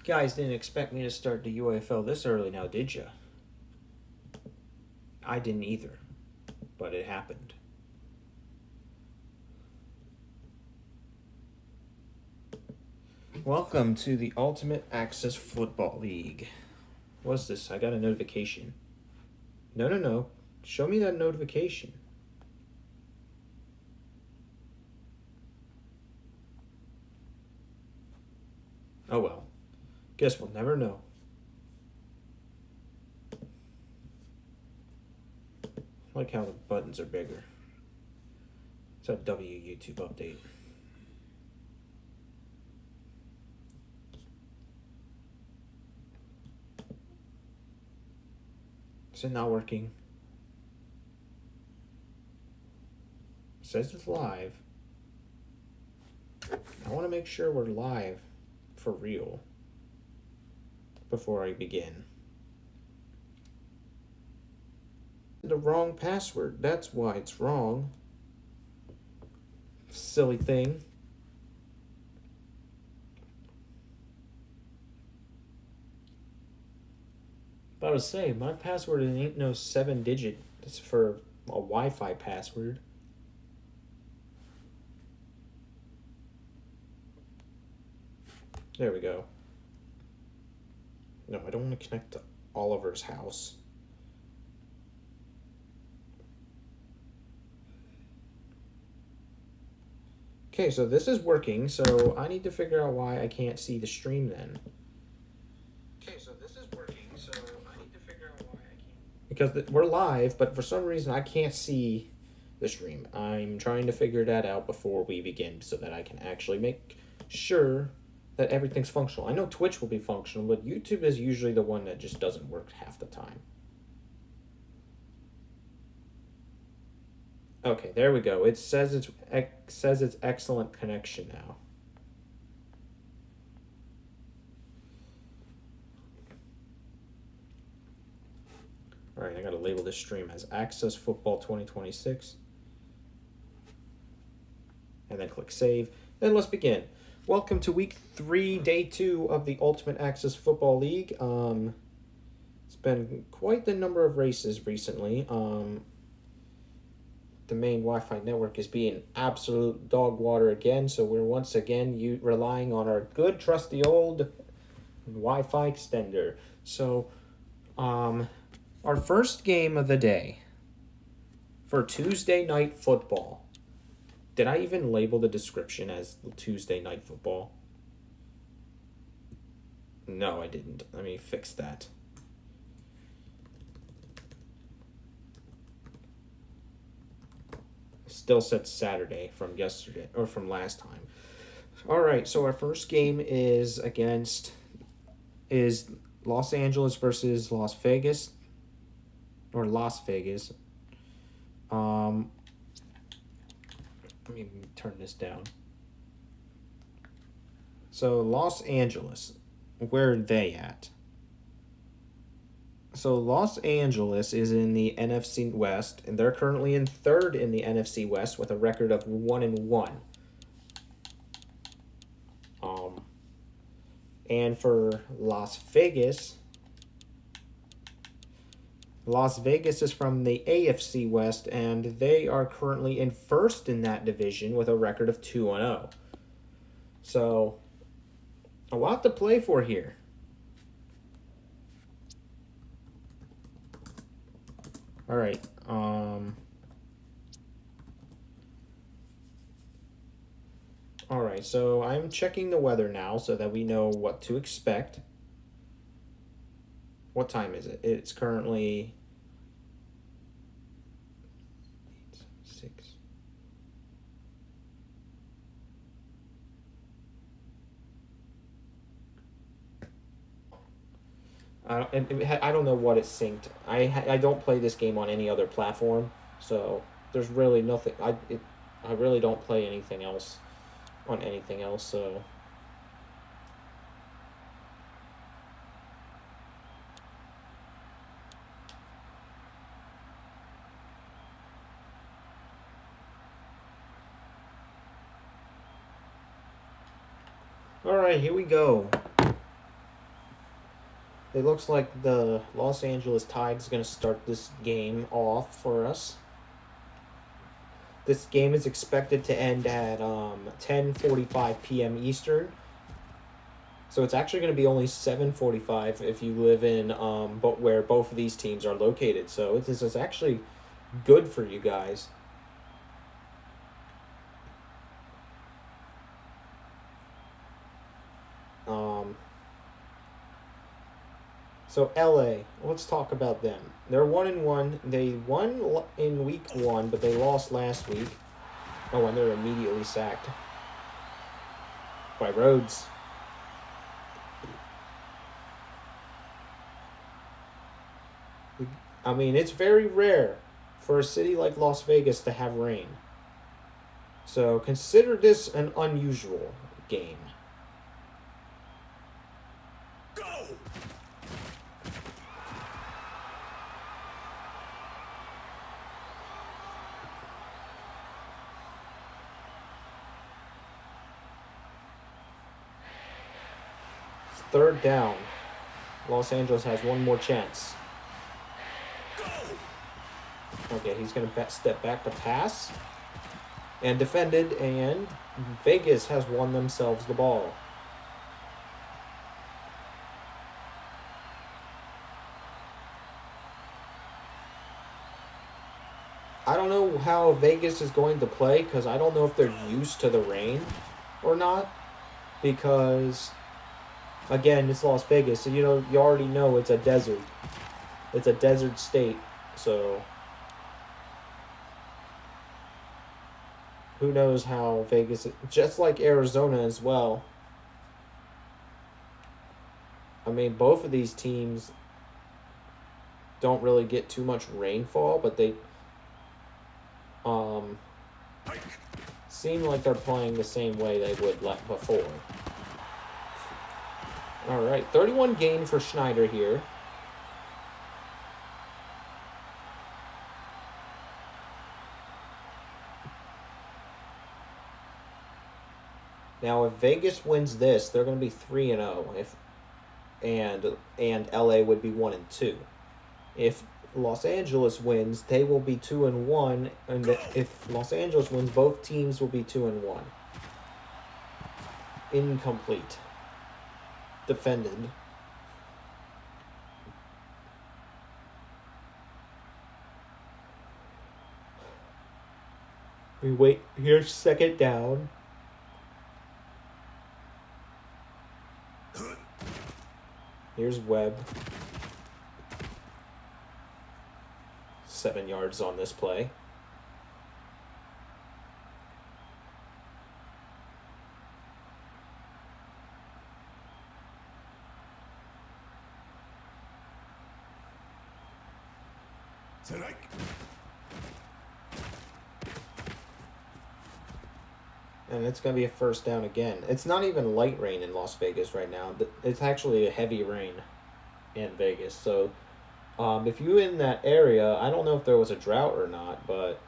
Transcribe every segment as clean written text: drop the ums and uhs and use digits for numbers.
Guys didn't expect me to start the UAFL this early now, did ya? I didn't either, but it happened. Welcome to the Ultimate Access Football League. What's this? I got a notification. No. Show me that notification. Oh well. Guess we'll never know. I like how the buttons are bigger. It's a W YouTube update. Is it not working? It says it's live. I want to make sure we're live for real before I begin. The wrong password. That's why it's wrong. Silly thing. But I was saying, my password ain't no 7-digit. It's for a Wi-Fi password. There we go. No, I don't want to connect to Oliver's house. Okay, so this is working, so I need to figure out why I can't see the stream then. Okay, so this is working, so I need to figure out why I can't. Because we're live, but for some reason I can't see the stream. I'm trying to figure that out before we begin so that I can actually make sure that everything's functional. I know Twitch will be functional, but YouTube is usually the one that just doesn't work half the time. Okay, there we go. It says it's excellent connection now. All right, I got to label this stream as Access Football 2026. And then click save. Then let's begin. Welcome to week 3, day 2 of the Ultimate Access Football League. It's been quite the number of races recently. The main Wi-Fi network is being absolute dog water again, so we're once again relying on our good trusty old Wi-Fi extender. So, our first game of the day for Tuesday Night Football. Did I even label the description as Tuesday Night Football? No, I didn't. Let me fix that. Still said Saturday from yesterday, or from last time. All right, so our first game is Los Angeles versus Las Vegas, or Las Vegas. Let me turn this down. So Los Angeles, where are they at? So Los Angeles is in the NFC West, and they're currently in 3rd in the NFC West with a record of 1-1. And for Las Vegas is from the AFC West, and they are currently in 1st in that division with a record of 2-0. So, a lot to play for here. All right. All right, so I'm checking the weather now so that we know what to expect. What time is it? It's currently 6. I don't know what it's synced. I don't play this game on any other platform, so there's really nothing. I really don't play anything else on anything else. So all right, here we go. It looks like the Los Angeles Tide is going to start this game off for us. This game is expected to end at 10:45 p.m. Eastern. So it's actually going to be only 7:45 if you live in where both of these teams are located. So this is actually good for you guys. So LA, let's talk about them. They're 1-1. They won in week 1, but they lost last week. Oh, and they're immediately sacked by Rhodes. I mean, it's very rare for a city like Las Vegas to have rain. So consider this an unusual game. Go! It's 3rd down. Los Angeles has one more chance. Okay, he's going to step back to pass. And defended, and Vegas has won themselves the ball. I don't know how Vegas is going to play because I don't know if they're used to the rain or not. Because, again, it's Las Vegas, so you already know it's a desert. It's a desert state, so who knows how Vegas, just like Arizona as well. I mean, both of these teams don't really get too much rainfall, but they seem like they're playing the same way they would like before. All right, 31 gain for Schneider here. Now, if Vegas wins this, they're going to be 3-0. And LA would be 1-2. If Los Angeles wins, they will be 2-1, and if Los Angeles wins, both teams will be 2-1. Incomplete. Defended. We wait. Here's 2nd down. Here's Webb. 7 yards on this play. Tonight. And it's going to be a 1st down again. It's not even light rain in Las Vegas right now. It's actually a heavy rain in Vegas. So if you're in that area, I don't know if there was a drought or not, but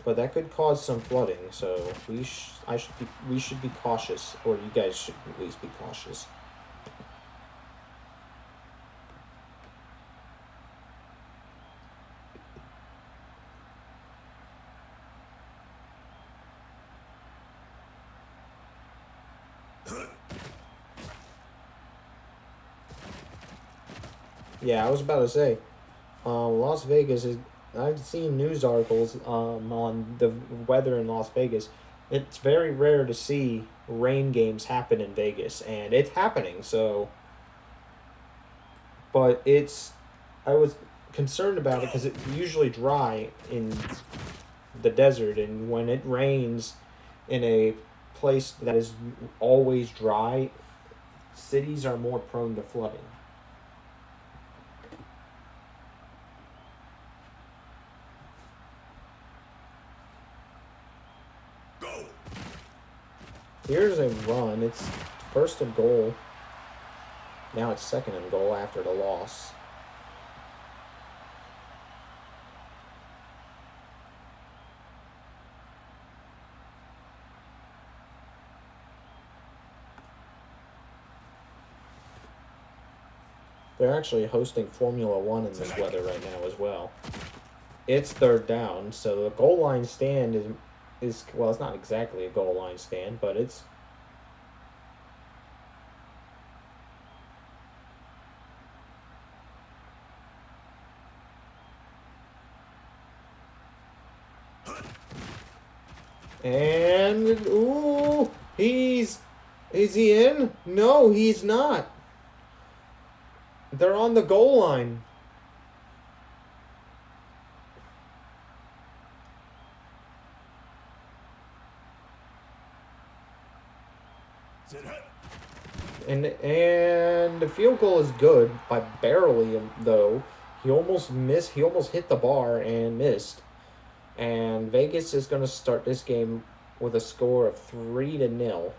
that could cause some flooding. So we should be cautious, or you guys should at least be cautious. Yeah, I was about to say, Las Vegas is. I've seen news articles on the weather in Las Vegas. It's very rare to see rain games happen in Vegas, and it's happening. So, but I was concerned about it because it's usually dry in the desert, and when it rains in a place that is always dry, cities are more prone to flooding. Here's a run. It's 1st and goal. Now it's 2nd and goal after the loss. They're actually hosting Formula One in this weather right now as well. It's third down, so the goal line stand is well, it's not exactly a goal line stand, but it's. And ooh, is he in? No, he's not. They're on the goal line. And the field goal is good by barely though. He almost missed. He almost hit the bar and missed. And Vegas is going to start this game with a score of 3-0.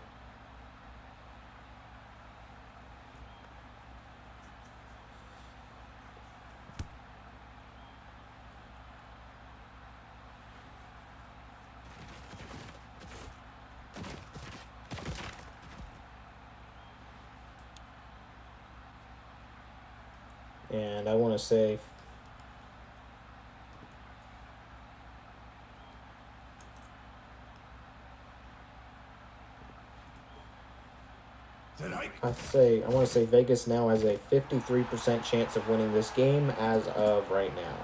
And I want to say I want to say Vegas now has a 53% chance of winning this game as of right now.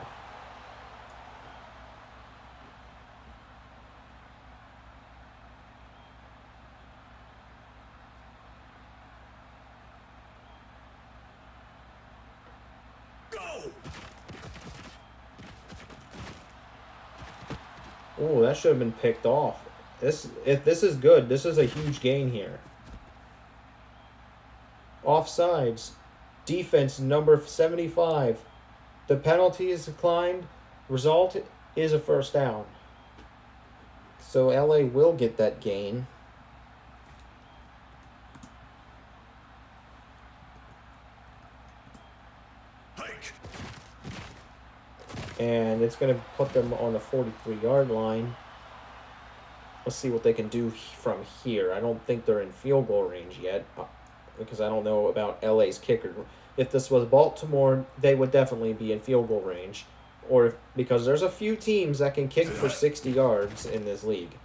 Oh, that should have been picked off. This is good. This is a huge gain here. Offsides. Defense number 75. The penalty is declined. Result is a first down. So LA will get that gain. And it's going to put them on the 43-yard line. Let's see what they can do from here. I don't think they're in field goal range yet because I don't know about LA's kicker. If this was Baltimore, they would definitely be in field goal range. Because there's a few teams that can kick for 60 yards in this league.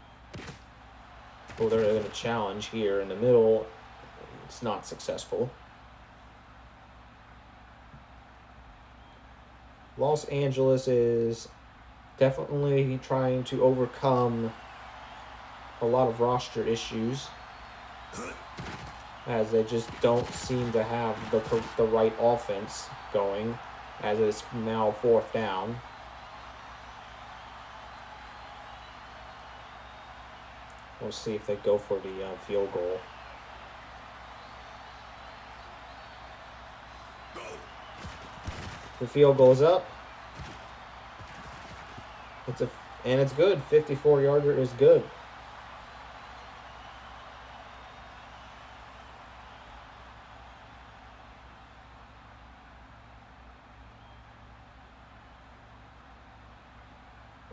Well, they're going to challenge here in the middle. It's not successful. Los Angeles is definitely trying to overcome a lot of roster issues as they just don't seem to have the right offense going as it's now fourth down. We'll see if they go for the field goal. The field goes up. And it's good. 54-yarder is good.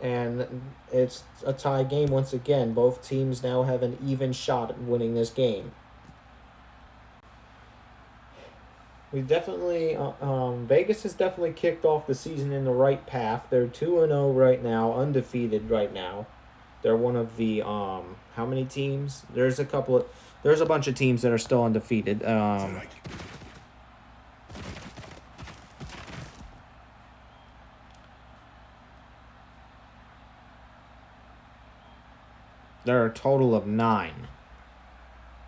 And it's a tie game once again. Both teams now have an even shot at winning this game. We definitely, Vegas has definitely kicked off the season in the right path. They're 2-0 right now, undefeated right now. They're one of the, how many teams? There's a bunch of teams that are still undefeated. There are a total of 9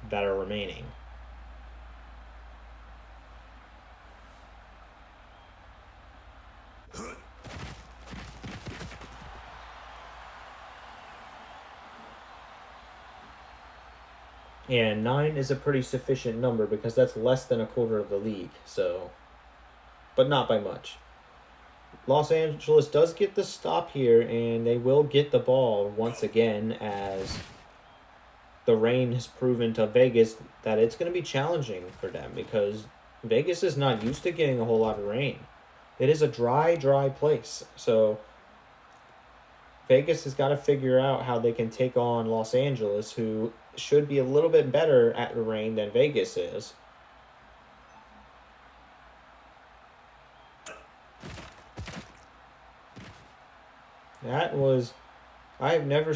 that are remaining. And 9 is a pretty sufficient number because that's less than a quarter of the league. So, but not by much. Los Angeles does get the stop here, and they will get the ball once again as the rain has proven to Vegas that it's going to be challenging for them because Vegas is not used to getting a whole lot of rain. It is a dry place. So Vegas has got to figure out how they can take on Los Angeles, who should be a little bit better at the rain than Vegas is. That was... I've never...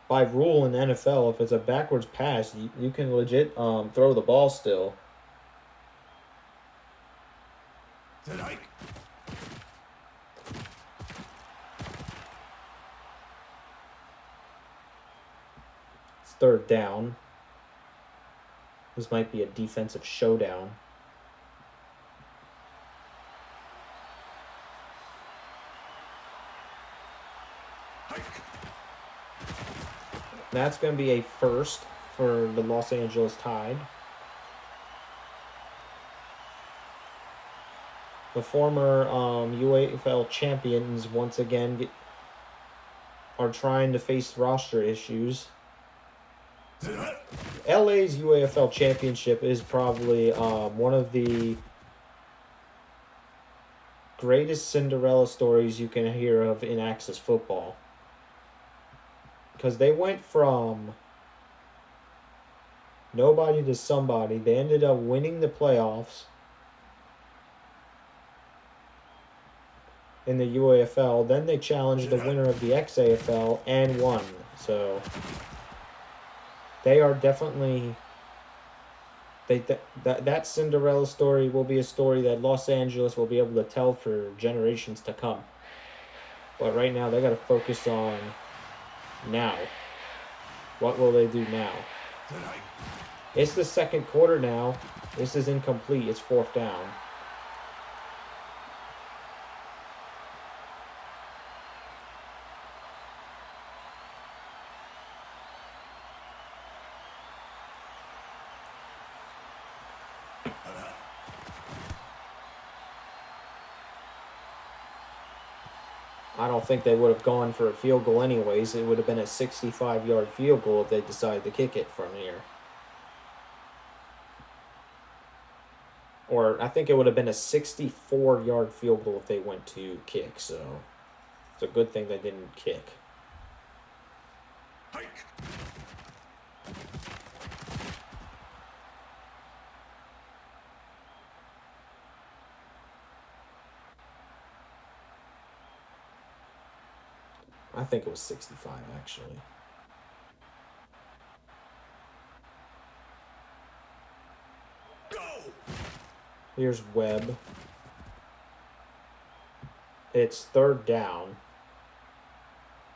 By rule in the NFL, if it's a backwards pass, you can legit throw the ball still. It's third down. This might be a defensive showdown. That's going to be a first for the Los Angeles Tide. The former UAFL champions once again are trying to face roster issues. LA's UAFL championship is probably one of the greatest Cinderella stories you can hear of in Access football. Because they went from nobody to somebody. They ended up winning the playoffs in the UAFL. Then they challenged the winner of the XAFL and won. So they are definitely... That Cinderella story will be a story that Los Angeles will be able to tell for generations to come. But right now, they got to focus on now. What will they do now? It's the second quarter now. This is incomplete. It's fourth down. I don't think they would have gone for a field goal anyways. It would have been a 65-yard field goal if they decided to kick it from here. Or I think it would have been a 64-yard field goal if they went to kick. So it's a good thing they didn't kick. I think it was 65, actually. Here's Webb. It's third down.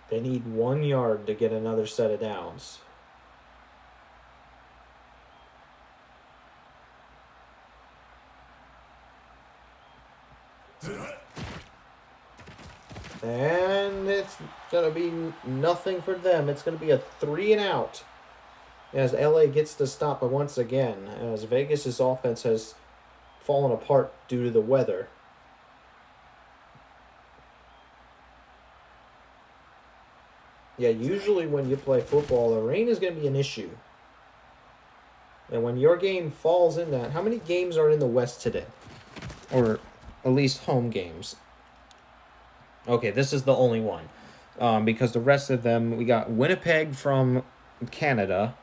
They need 1 yard to get another set of downs. And it's going to be nothing for them. It's going to be a 3 and out as LA gets to stop it once again, as Vegas's offense has fallen apart due to the weather. Yeah, usually when you play football, the rain is going to be an issue. And when your game falls in that, how many games are in the West today? Or at least home games. Okay, this is the only one. Because the rest of them, we got Winnipeg from Canada.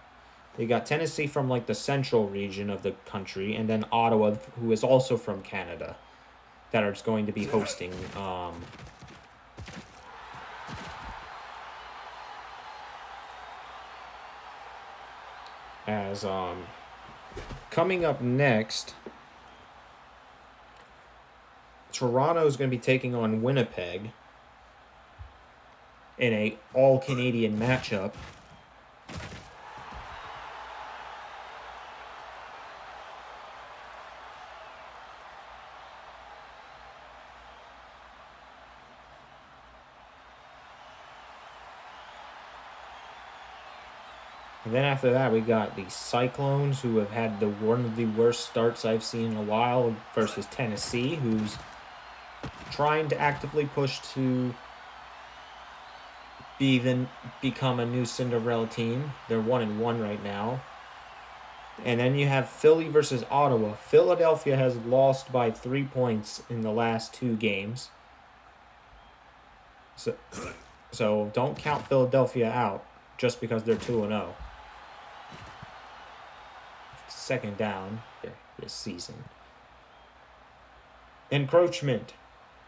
We got Tennessee from like the central region of the country. And then Ottawa, who is also from Canada, that are going to be hosting. Coming up next, Toronto is going to be taking on Winnipeg in a all-Canadian matchup. And then after that, we got the Cyclones, who have had one of the worst starts I've seen in a while, versus Tennessee, who's trying to actively push to become a new Cinderella team. They're 1-1 right now. And then you have Philly versus Ottawa. Philadelphia has lost by 3 points in the last 2 games. So don't count Philadelphia out just because they're 2-0. Second down this season. Encroachment.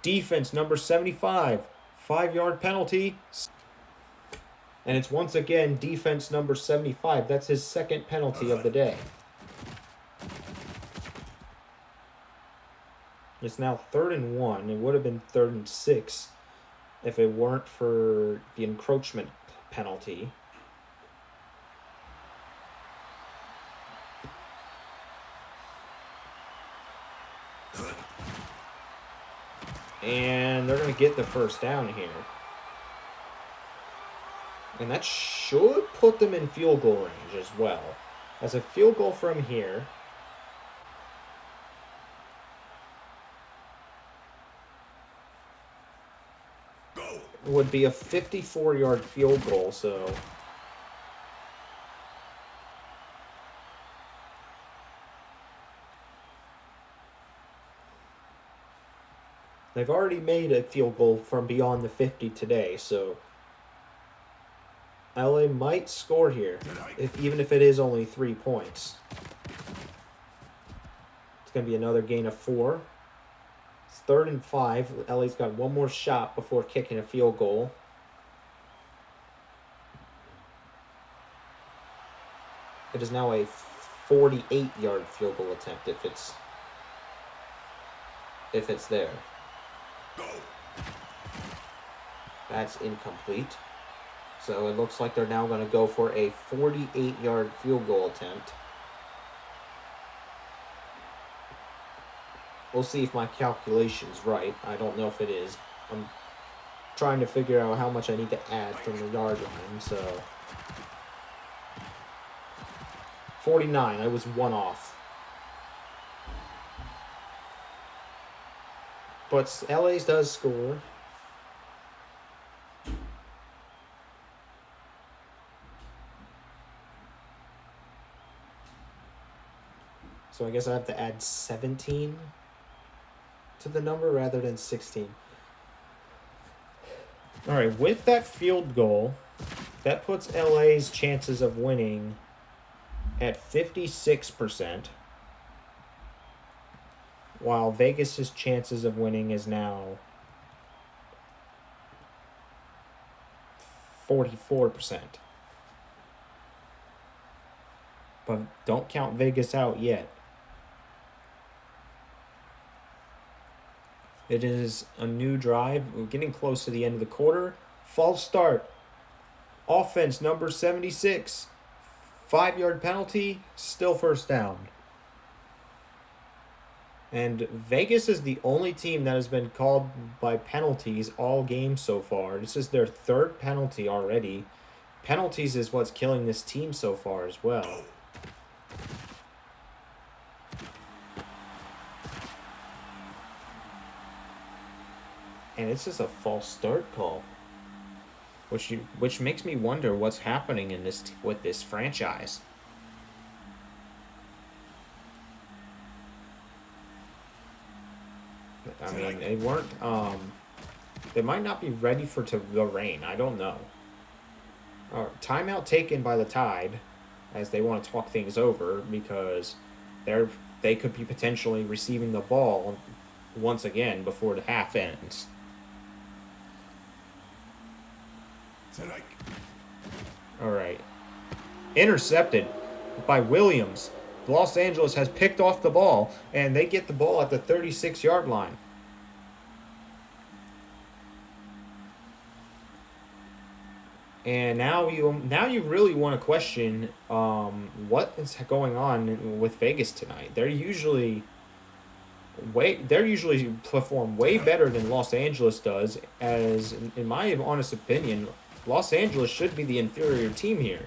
Defense number 75. 5-yard penalty. And it's once again defense number 75. That's his second penalty of the day. It's now 3rd and 1. It would have been 3rd and 6 if it weren't for the encroachment penalty. And they're going to get the first down here. And that should put them in field goal range as well. As a field goal from here would be a 54-yard field goal, so they've already made a field goal from beyond the 50 today, so LA might score here, even if it is only 3 points. It's going to be another gain of 4. It's 3rd and 5. LA's got one more shot before kicking a field goal. It is now a 48-yard field goal attempt if it's there. That's incomplete. So it looks like they're now going to go for a 48-yard field goal attempt. We'll see if my calculation's right. I don't know if it is. I'm trying to figure out how much I need to add from the yard line, so 49. I was 1 off. But LA's does score. So I guess I have to add 17 to the number rather than 16. All right, with that field goal, that puts LA's chances of winning at 56%, while Vegas's chances of winning is now 44%. But don't count Vegas out yet. It is a new drive. We're getting close to the end of the quarter. False start. Offense number 76. 5-yard penalty. Still first down. And Vegas is the only team that has been called by penalties all game so far. This is their 3rd penalty already. Penalties is what's killing this team so far as well. And it's just a false start call, which makes me wonder what's happening with this franchise. I mean, they weren't. They might not be ready for the rain. I don't know. Timeout taken by the Tide, as they want to talk things over because they could be potentially receiving the ball once again before the half ends. All right. Intercepted by Williams. Los Angeles has picked off the ball, and they get the ball at the 36-yard line. And now you really want to question what is going on with Vegas tonight. They're usually perform way better than Los Angeles does, as in my honest opinion, Los Angeles should be the inferior team here.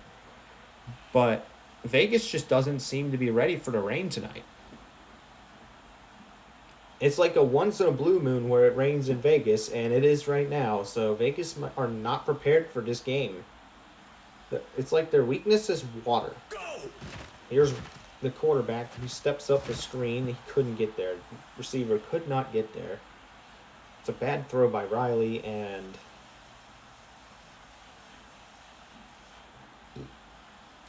But Vegas just doesn't seem to be ready for the rain tonight. It's like a once in a blue moon where it rains in Vegas, and it is right now. So Vegas are not prepared for this game. It's like their weakness is water. Here's the quarterback who steps up the screen. He couldn't get there. Receiver could not get there. It's a bad throw by Riley, and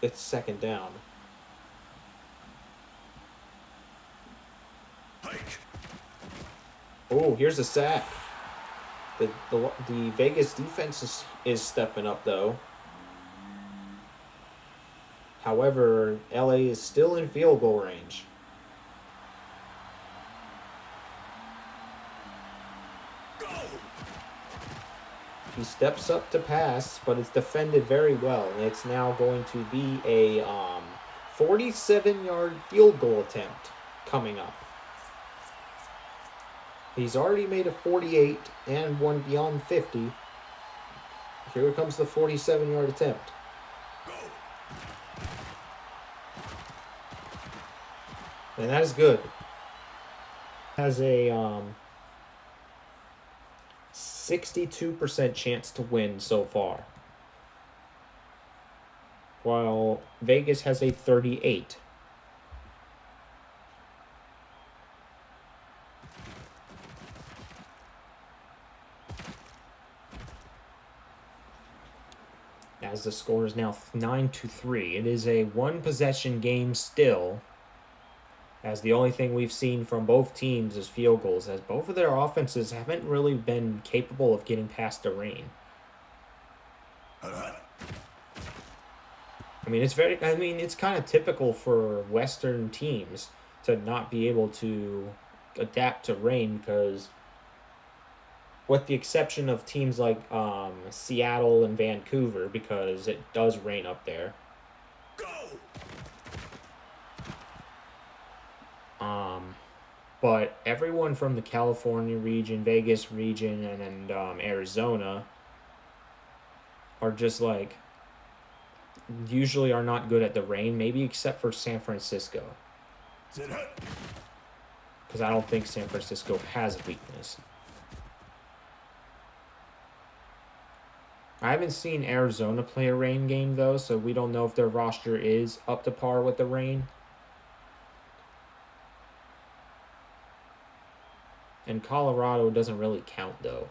it's 2nd down. Oh, here's a sack. The Vegas defense is stepping up, though. However, LA is still in field goal range. He steps up to pass, but it's defended very well. And it's now going to be a 47-yard field goal attempt coming up. He's already made a 48 and one beyond 50. Here comes the 47-yard attempt. And that is good. Has a 62% chance to win so far, while Vegas has a 38. As the score is now 9-3. It is a one-possession game still, as the only thing we've seen from both teams is field goals, as both of their offenses haven't really been capable of getting past the rain. I mean, it's kind of typical for Western teams to not be able to adapt to rain, because with the exception of teams like Seattle and Vancouver, because it does rain up there. But everyone from the California region, Vegas region, and Arizona are just like, usually are not good at the rain, maybe except for San Francisco. Because I don't think San Francisco has a weakness. I haven't seen Arizona play a rain game, though, so we don't know if their roster is up to par with the rain. And Colorado doesn't really count, though.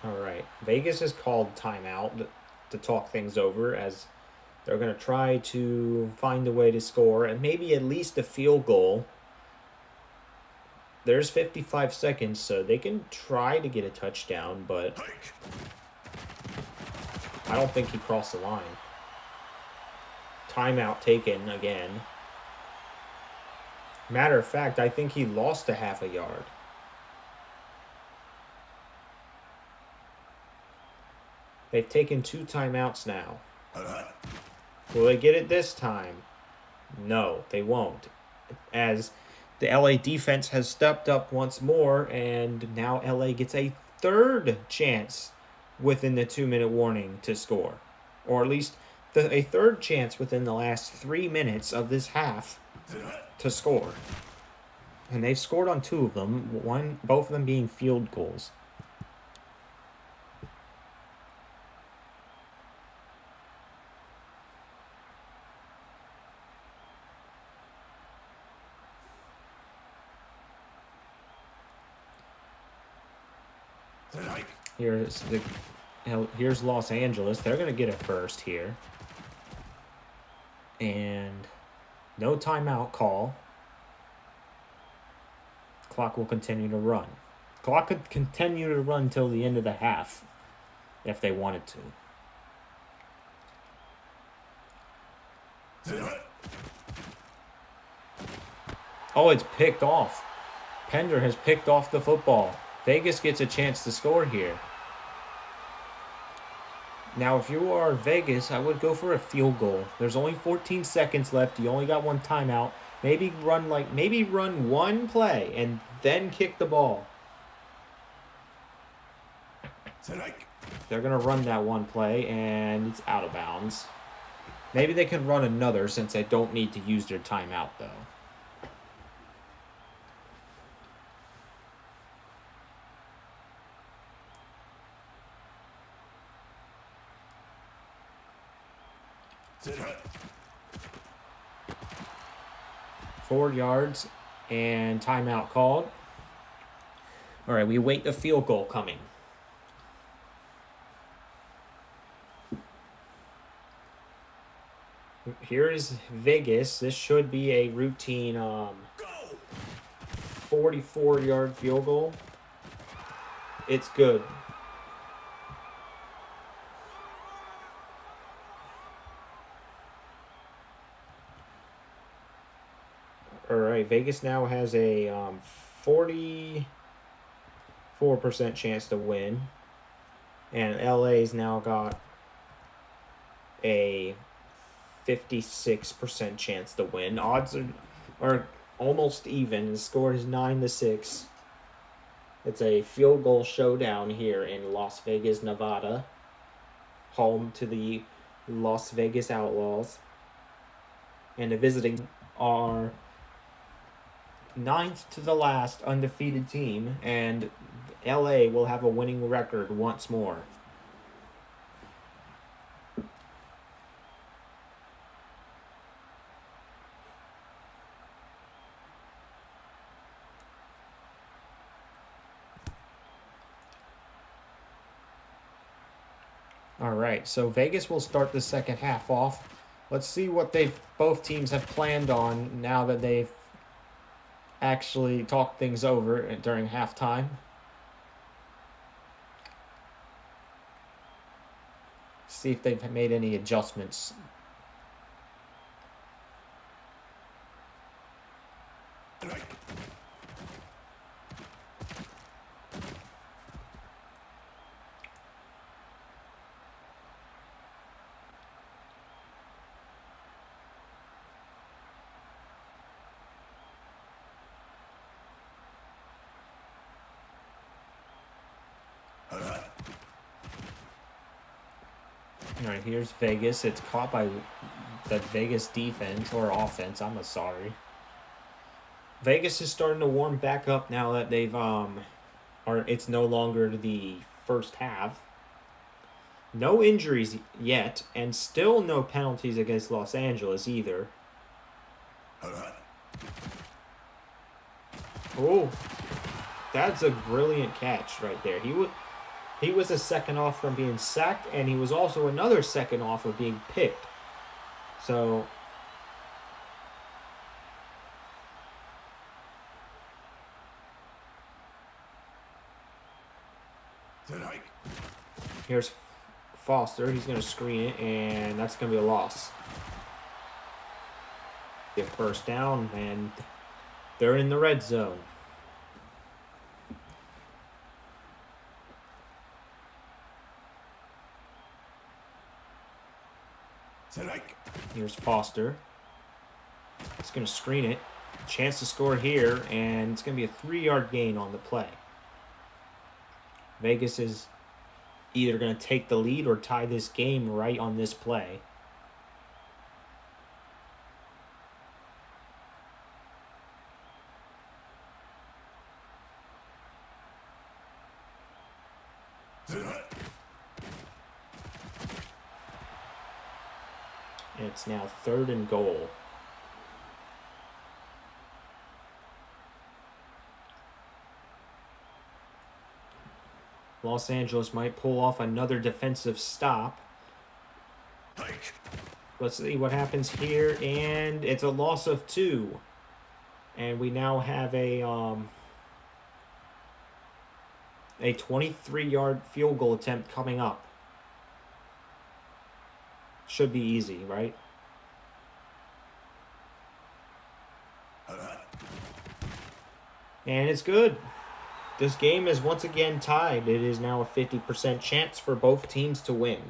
All right. Vegas has called timeout to talk things over, as they're going to try to find a way to score, and maybe at least a field goal. There's 55 seconds, so they can try to get a touchdown, but I don't think he crossed the line. Timeout taken again. Matter of fact, I think he lost a half a yard. They've taken 2 timeouts now. Will they get it this time? No, they won't. As the LA defense has stepped up once more, and now LA gets a third chance within the 2-minute warning to score. Or at least a third chance within the last 3 minutes of this half to score. And they've scored on 2 of them, both of them being field goals. Here's Los Angeles. They're going to get it first here. And no timeout call. Clock will continue to run. Clock could continue to run till the end of the half if they wanted to. Oh, it's picked off. Pender has picked off the football. Vegas gets a chance to score here. Now, if you are Vegas, I would go for a field goal. There's only 14 seconds left. You only got 1 timeout. Maybe run one play and then kick the ball. They're going to run that one play, and it's out of bounds. Maybe they can run another, since they don't need to use their timeout, though. Forward yards and timeout called. All right, we wait the field goal coming. Here is Vegas. This should be a routine 44-yard field goal. It's good. All right, Vegas now has a 44% chance to win, and LA's now got a 56% chance to win. Odds are almost even. The score is 9-6. It's a field goal showdown here in Las Vegas, Nevada, home to the Las Vegas Outlaws, and the visiting are ninth to the last undefeated team, and LA will have a winning record once more. All right, so Vegas will start the second half off. Let's see what both teams have planned on now that they've actually talked things over during halftime. See if they've made any adjustments. All right, here's Vegas. It's caught by the Vegas defense or offense. I'm sorry. Vegas is starting to warm back up now that they've it's no longer the first half. No injuries yet, and still no penalties against Los Angeles either. Oh, that's a brilliant catch right there. He was a second off from being sacked, and he was also another second off of being picked. So here's Foster. He's going to screen it, and that's going to be a loss. Get first down, and they're in the red zone. Here's Foster. It's going to screen it. Chance to score here, and it's going to be a 3-yard gain on the play. Vegas is either going to take the lead or tie this game right on this play. It's now 3rd and goal. Los Angeles might pull off another defensive stop. Let's see what happens here, and it's a loss of 2. And we now have a 23-yard field goal attempt coming up. Should be easy, right? And it's good. This game is once again tied. It is now a 50% chance for both teams to win.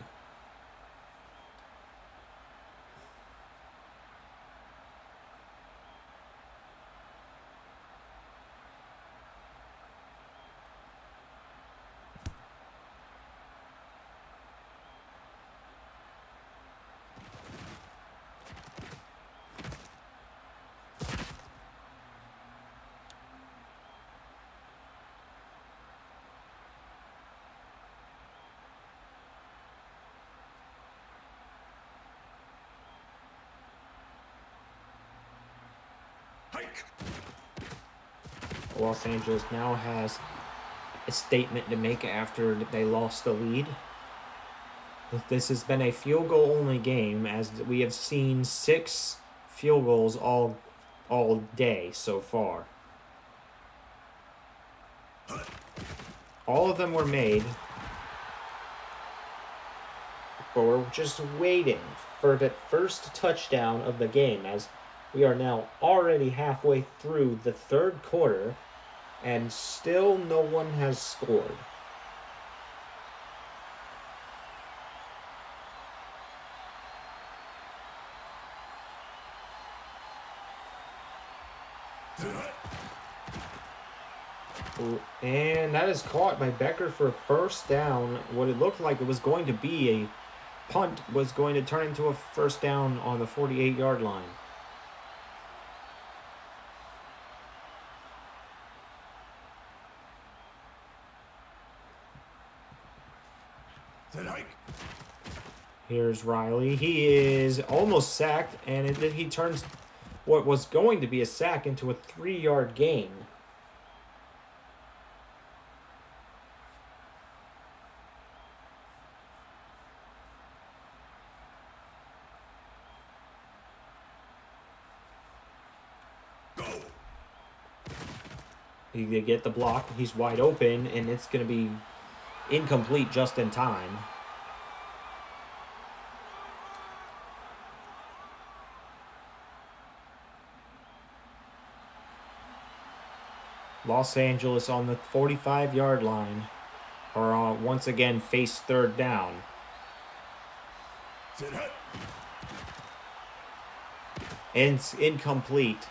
Los Angeles now has a statement to make after they lost the lead. This has been a field goal only game, as we have seen 6 field goals all day so far. All of them were made, but we're just waiting for the first touchdown of the game, as we are now already halfway through the third quarter, and still no one has scored. And that is caught by Becker for a first down. What it looked like it was going to be a punt was going to turn into a first down on the 48-yard line. Here's Riley. He is almost sacked, and he turns what was going to be a sack into a 3-yard gain. They get the block. He's wide open, and it's going to be incomplete just in time. Los Angeles on the 45-yard line are once again face third down. And it's incomplete.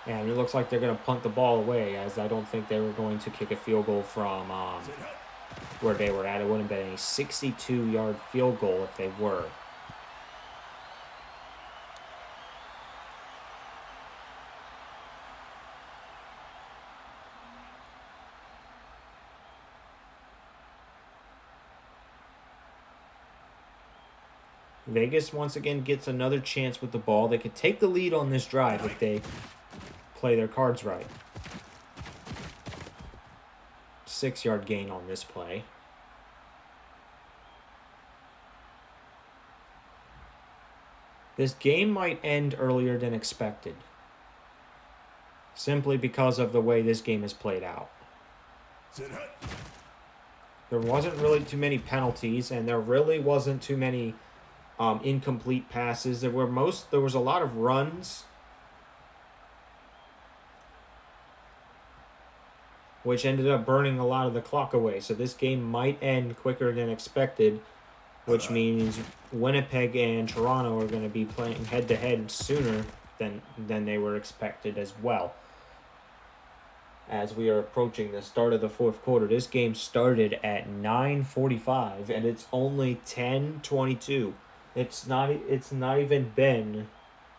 And it looks like they're going to punt the ball away, as I don't think they were going to kick a field goal from where they were at. It wouldn't have been a 62-yard field goal if they were. Vegas once again gets another chance with the ball. They could take the lead on this drive if they play their cards right. 6-yard gain on this play. This game might end earlier than expected, simply because of the way this game is played out. There wasn't really too many penalties, and there really wasn't too many incomplete passes. There was a lot of runs, which ended up burning a lot of the clock away. So this game might end quicker than expected, which means Winnipeg and Toronto are going to be playing head-to-head sooner than they were expected as well. As we are approaching the start of the fourth quarter, this game started at 9:45, and it's only 10:22. It's not even been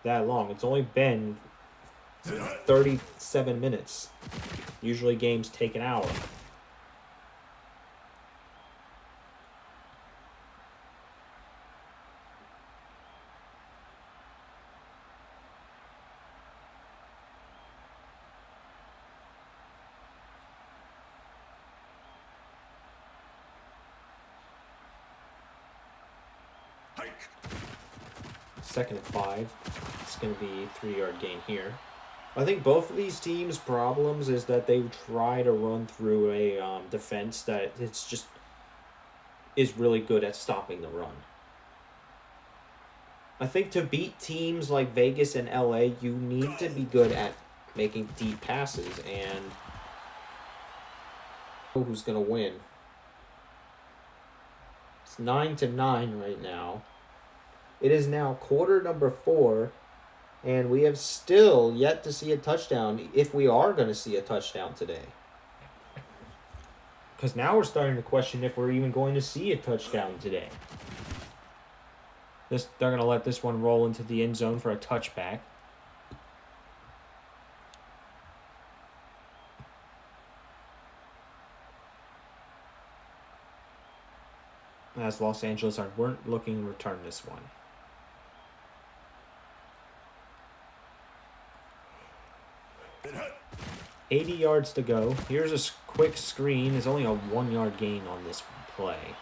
that long. It's only been 37 minutes. Usually games take an hour. Second and 5. It's going to be a 3-yard gain here. I think both of these teams' problems is that they try to run through a defense that is really good at stopping the run. I think to beat teams like Vegas and LA, you need to be good at making deep passes, and who's going to win. It's 9-9 right now. It is now quarter number 4, and we have still yet to see a touchdown, if we are going to see a touchdown today. Because now we're starting to question if we're even going to see a touchdown today. They're going to let this one roll into the end zone for a touchback. As Los Angeles weren't looking to return this one. 80 yards to go. Here's a quick screen. There's only a 1-yard gain on this play.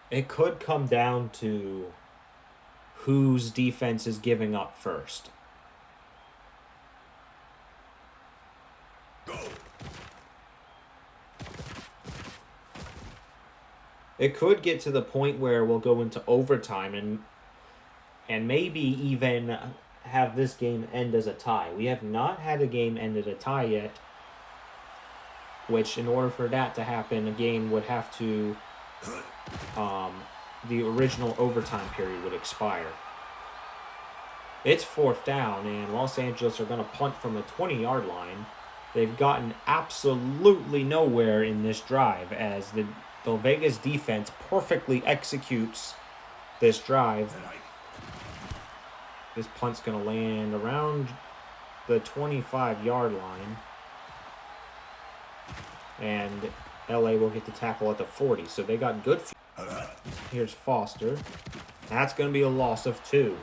It could come down to whose defense is giving up first. It could get to the point where we'll go into overtime and maybe even have this game end as a tie. We have not had a game end as a tie yet, which in order for that to happen, a game would have to, the original overtime period would expire. It's 4th down, and Los Angeles are going to punt from the 20-yard line. They've gotten absolutely nowhere in this drive as the Vegas defense perfectly executes this drive. This punt's going to land around the 25-yard line. And LA will get the tackle at the 40. So they got good. Here's Foster. That's going to be a loss of 2.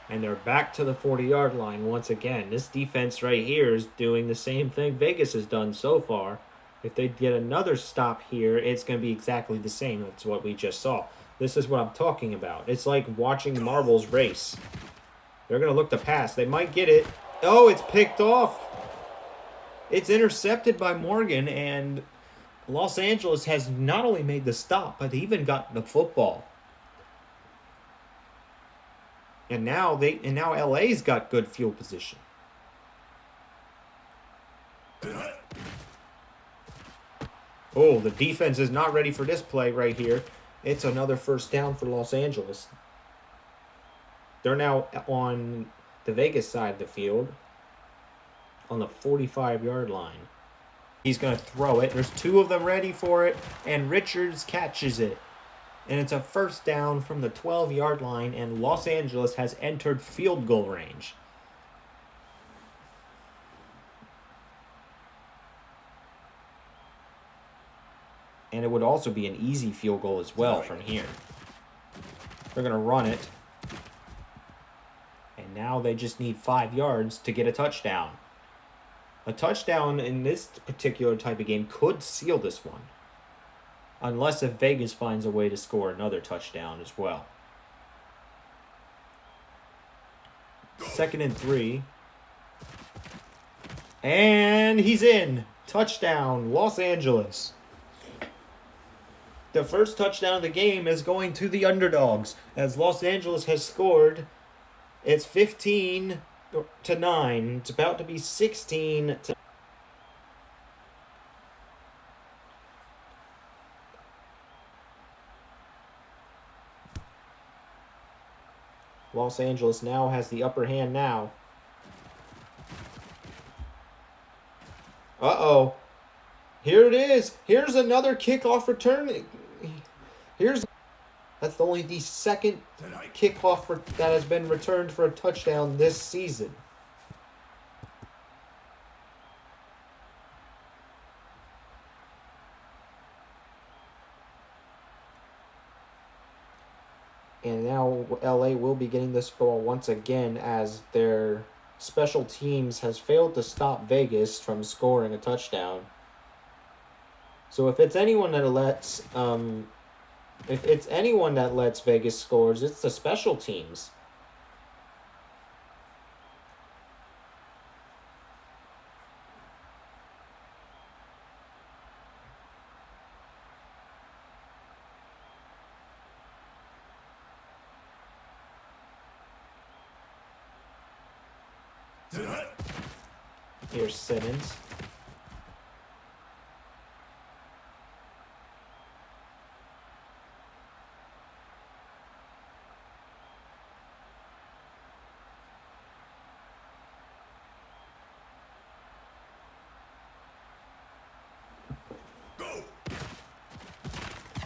And they're back to the 40-yard line once again. This defense right here is doing the same thing Vegas has done so far. If they get another stop here, it's going to be exactly the same. That's what we just saw. This is what I'm talking about. It's like watching marbles race. They're going to look to pass. They might get it. Oh, it's picked off. It's intercepted by Morgan, and Los Angeles has not only made the stop, but even gotten the football. And now LA's got good field position. Oh, the defense is not ready for this play right here. It's another 1st down for Los Angeles. They're now on the Vegas side of the field on the 45-yard line. He's going to throw it. There's 2 of them ready for it, and Richards catches it. And it's a 1st down from the 12-yard line, and Los Angeles has entered field goal range. And it would also be an easy field goal as well from here. They're going to run it. And now they just need 5 yards to get a touchdown. A touchdown in this particular type of game could seal this one. Unless if Vegas finds a way to score another touchdown as well. 2nd and 3. And he's in. Touchdown, Los Angeles. The first touchdown of the game is going to the underdogs as Los Angeles has scored. It's 15-9. It's about to be 16 to. Los Angeles now has the upper hand now. Uh-oh. Here it is. Here's another kickoff return. That's only the 2nd kickoff that has been returned for a touchdown this season. And now LA will be getting this ball once again as their special teams has failed to stop Vegas from scoring a touchdown. So if it's anyone that lets Vegas scores, it's the special teams. Here's Simmons.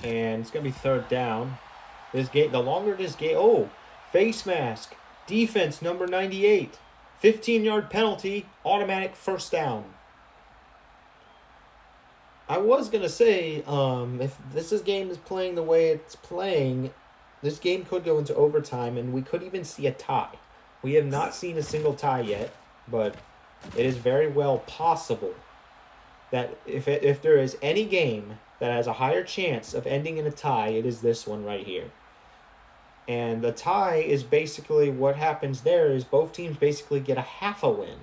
And it's going to be 3rd down. The longer this game... Oh, face mask. Defense number 98. 15-yard penalty. Automatic 1st down. I was going to say, if this game is playing the way it's playing, This game could go into overtime, and we could even see a tie. We have not seen a single tie yet, but it is very well possible that if there is any game that has a higher chance of ending in a tie, it is this one right here. And the tie is basically what happens there is both teams basically get a half a win.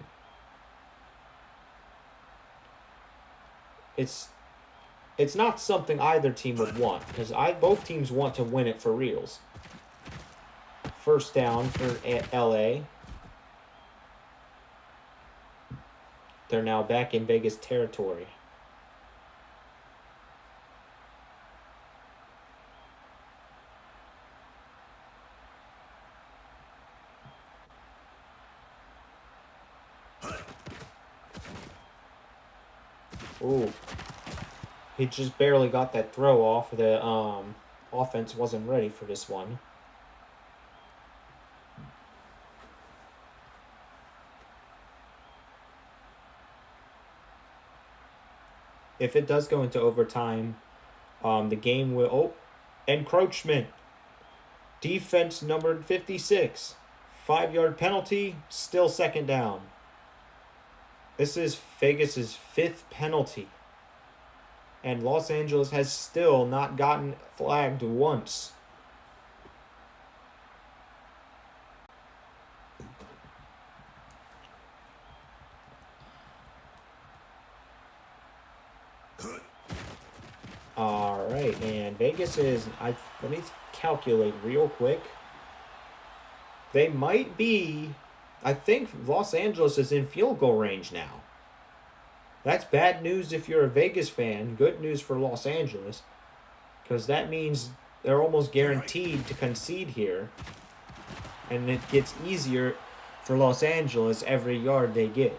It's not something either team would want, because both teams want to win it for reals. First down for LA. They're now back in Vegas territory. Ooh. He just barely got that throw off. The offense wasn't ready for this one. If it does go into overtime, the game will... Oh, encroachment. Defense numbered 56. 5-yard penalty, still second down. This is Vegas's 5th penalty. And Los Angeles has still not gotten flagged once. All right, and Vegas is... let me calculate real quick. They might be... I think Los Angeles is in field goal range now. That's bad news if you're a Vegas fan. Good news for Los Angeles. Because that means they're almost guaranteed to concede here. And it gets easier for Los Angeles every yard they get.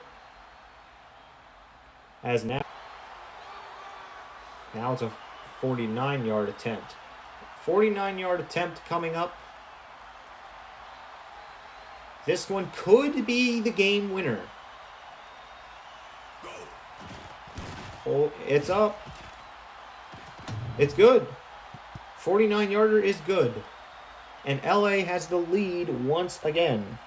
As now it's a 49-yard attempt. 49-yard attempt coming up. This one could be the game winner. Oh, it's up. It's good. 49-yarder is good. And LA has the lead once again.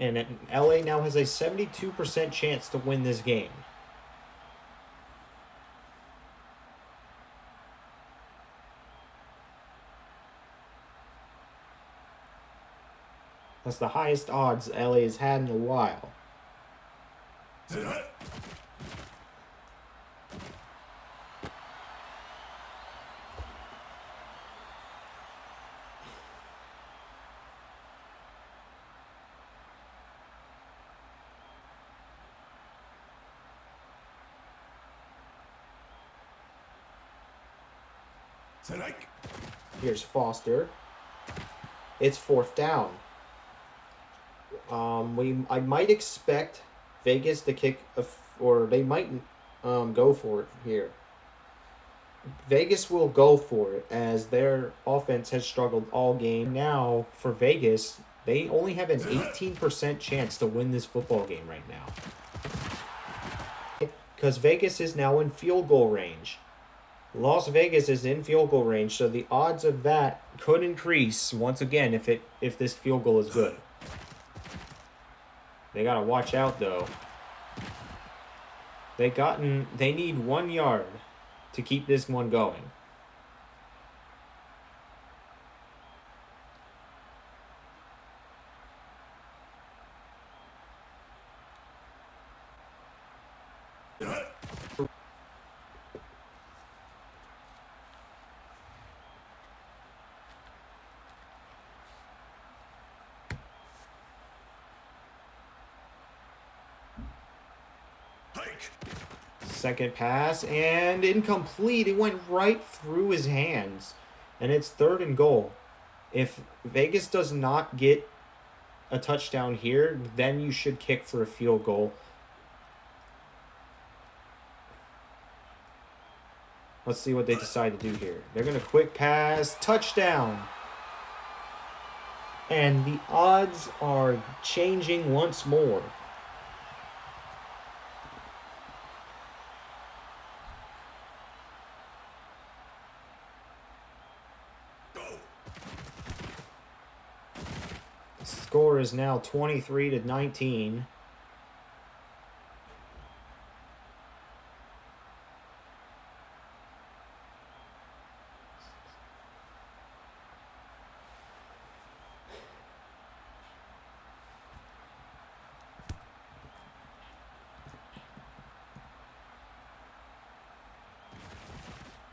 And LA now has a 72% chance to win this game. That's the highest odds LA has had in a while. Here's Foster. It's 4th down. I might expect Vegas to kick, or they might go for it here. Vegas will go for it as their offense has struggled all game. Now, for Vegas, they only have an 18% chance to win this football game right now. Because Vegas is now in field goal range. Las Vegas is in field goal range, so the odds of that could increase once again if this field goal is good. They gotta watch out though. They need 1 yard to keep this one going. Second pass, and incomplete. It went right through his hands. And it's 3rd and goal. If Vegas does not get a touchdown here, then you should kick for a field goal. Let's see what they decide to do here. They're going to quick pass. Touchdown. And the odds are changing once more. The score is now 23-19.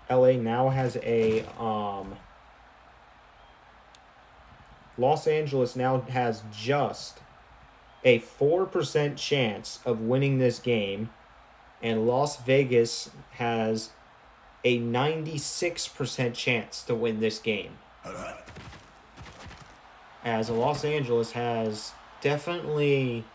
LA now has a Los Angeles now has just a 4% chance of winning this game, and Las Vegas has a 96% chance to win this game. As Los Angeles has definitely,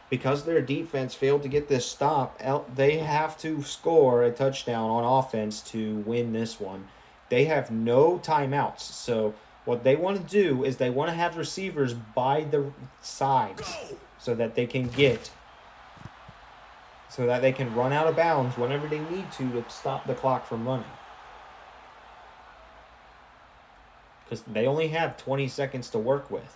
because their defense failed to get this stop, they have to score a touchdown on offense to win this one. They have no timeouts. So what they want to do is they want to have receivers by the sides so that they can run out of bounds whenever they need to stop the clock from running. Because they only have 20 seconds to work with.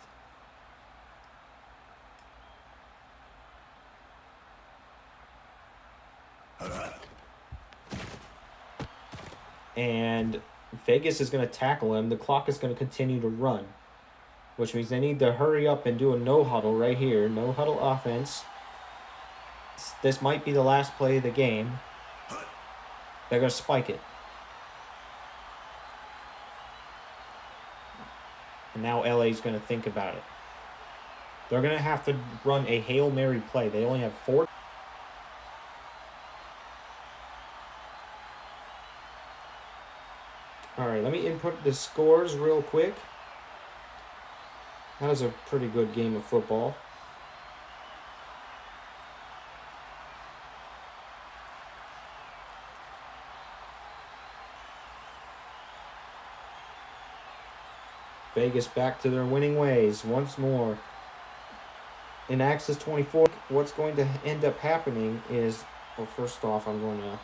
And Vegas is going to tackle him. The clock is going to continue to run, which means they need to hurry up and do a no-huddle right here. No-huddle offense. This might be the last play of the game. They're going to spike it. And now LA's going to think about it. They're going to have to run a Hail Mary play. They only have 4. Alright, let me input the scores real quick. That was a pretty good game of football. Vegas back to their winning ways once more. In Access 24, what's going to end up happening is, well, first off, I'm going to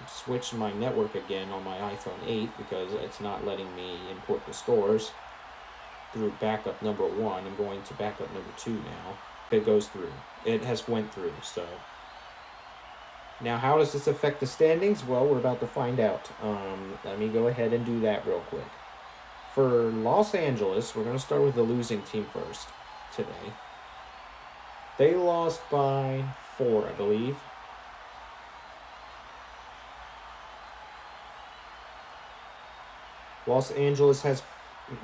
switch my network again on my iPhone 8 because it's not letting me import the scores through backup number 1. I'm going to backup number 2 now. It goes through. It has went through, so. Now, how does this affect the standings? Well, we're about to find out. Let me go ahead and do that real quick. For Los Angeles, we're going to start with the losing team first today. They lost by 4, I believe. Los Angeles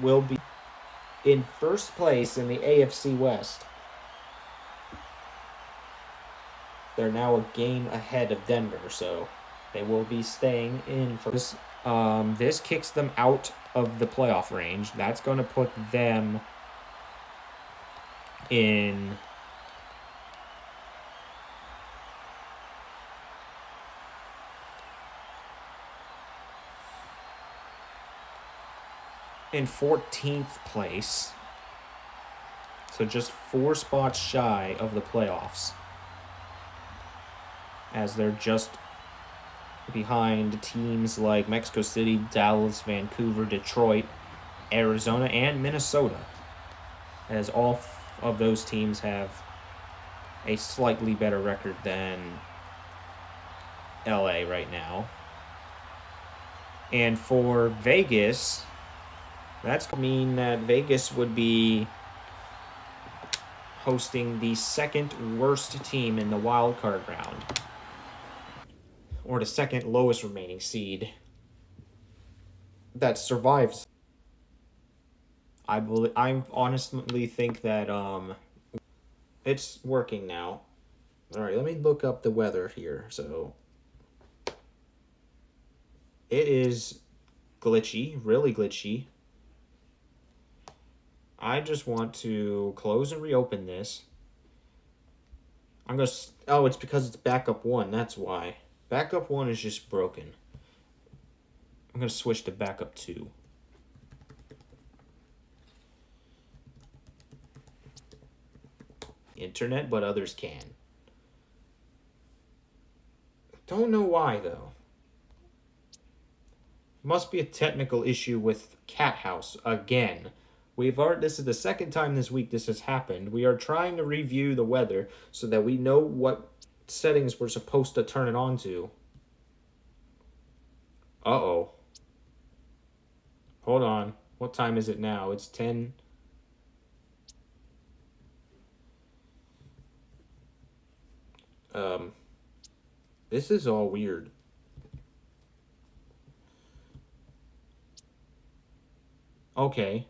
will be in first place in the AFC West. They're now a game ahead of Denver, so they will be staying in first. This kicks them out of the playoff range. That's going to put them in in 14th place. So just 4 spots shy of the playoffs, as they're just behind teams like Mexico City, Dallas, Vancouver, Detroit, Arizona, and Minnesota, as all of those teams have a slightly better record than LA right now. And for Vegas, that's going to mean that Vegas would be hosting the second worst team in the wild card round, or the second lowest remaining seed that survives. I honestly think that it's working now. All right, let me look up the weather here. So it is glitchy, really glitchy. I just want to close and reopen this. I'm going to... Oh, it's because it's backup 1. That's why. Backup 1 is just broken. I'm going to switch to backup 2. Internet, but others can. Don't know why, though. Must be a technical issue with Cat House again. This is the second time this week this has happened. We are trying to review the weather so that we know what settings we're supposed to turn it on to. Uh-oh. Hold on. What time is it now? It's 10. This is all weird. Okay.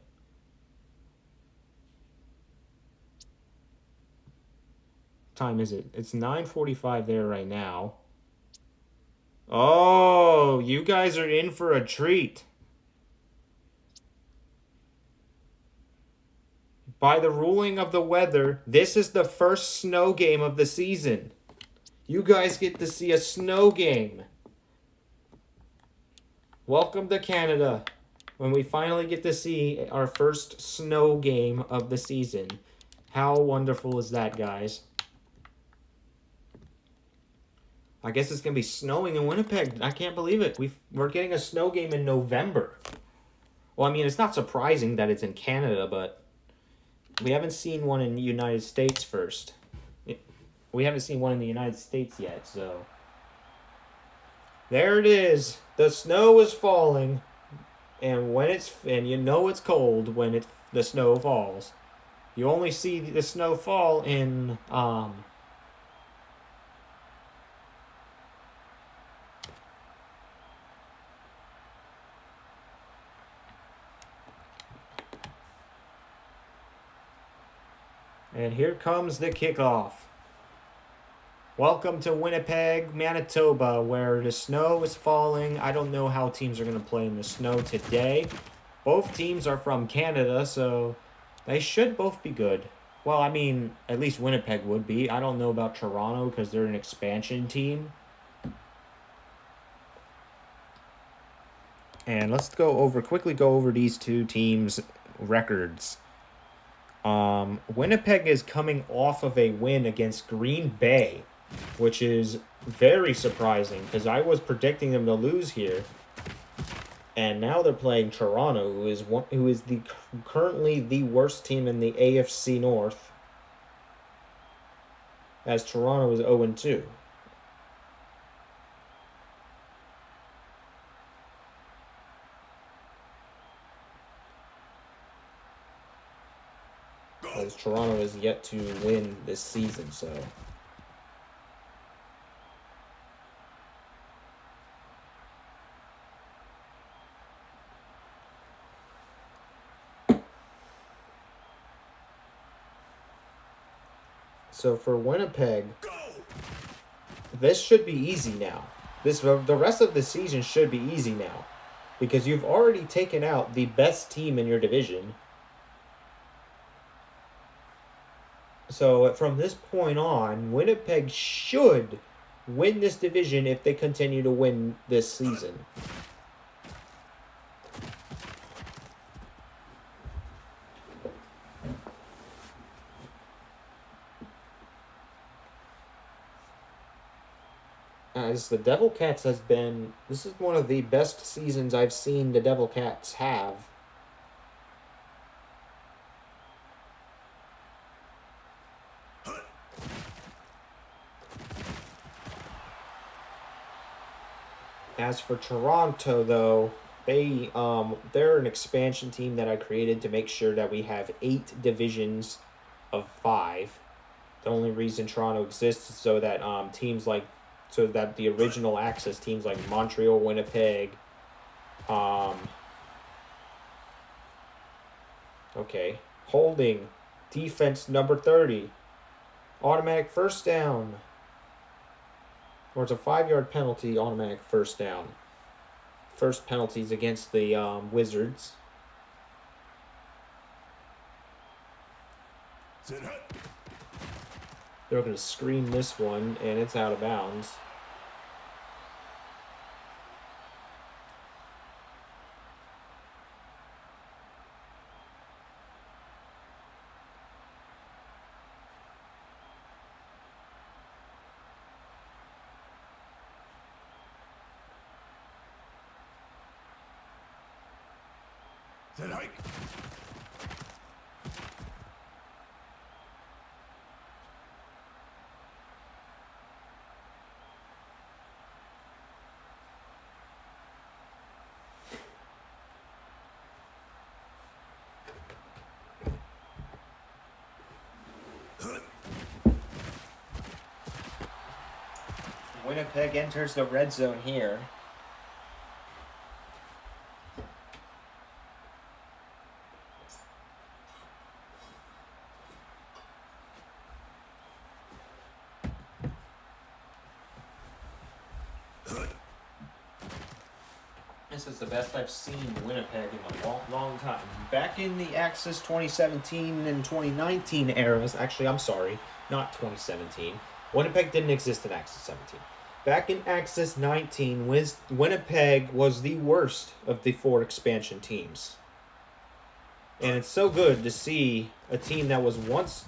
Time is it? It's 9:45 there right now. Oh, you guys are in for a treat. By the ruling of the weather, this is the first snow game of the season. You guys get to see a snow game. Welcome to Canada, when we finally get to see our first snow game of the season. How wonderful is that, guys? I guess it's going to be snowing in Winnipeg. I can't believe it. We're getting a snow game in November. Well, I mean, it's not surprising that it's in Canada, but we haven't seen one in the United States first. We haven't seen one in the United States yet, so... There it is. The snow is falling. And you know it's cold when the snow falls. You only see the snow fall in and here comes the kickoff. Welcome to Winnipeg, Manitoba, where the snow is falling. I don't know how teams are going to play in the snow today. Both teams are from Canada, so they should both be good. Well, I mean, at least Winnipeg would be. I don't know about Toronto because they're an expansion team. And let's quickly go over these two teams' records. Winnipeg is coming off of a win against Green Bay, which is very surprising because I was predicting them to lose here. And now they're playing Toronto, who is currently the worst team in the AFC North, as Toronto is 0-2. As Toronto is yet to win this season, so... So for Winnipeg, this should be easy now. The rest of the season should be easy now, because you've already taken out the best team in your division. So from this point on, Winnipeg should win this division if they continue to win this season. As the Devil Cats this is one of the best seasons I've seen the Devil Cats have. As for Toronto, though, they're an expansion team that I created to make sure that we have 8 divisions of 5. The only reason Toronto exists is so that so that the original access teams like Montreal, Winnipeg, holding, defense number 30, automatic first down, Or it's a 5-yard penalty, automatic first down. First penalties against the Wizards. They're going to screen this one, and it's out of bounds. Winnipeg enters the red zone here. This is the best I've seen Winnipeg in a long, long time. Back in the Axis 2017 and 2019 eras, actually, I'm sorry, not 2017. Winnipeg didn't exist in Axis 17. Back in Axis 19, Winnipeg was the worst of the 4 expansion teams. And it's so good to see a team that was once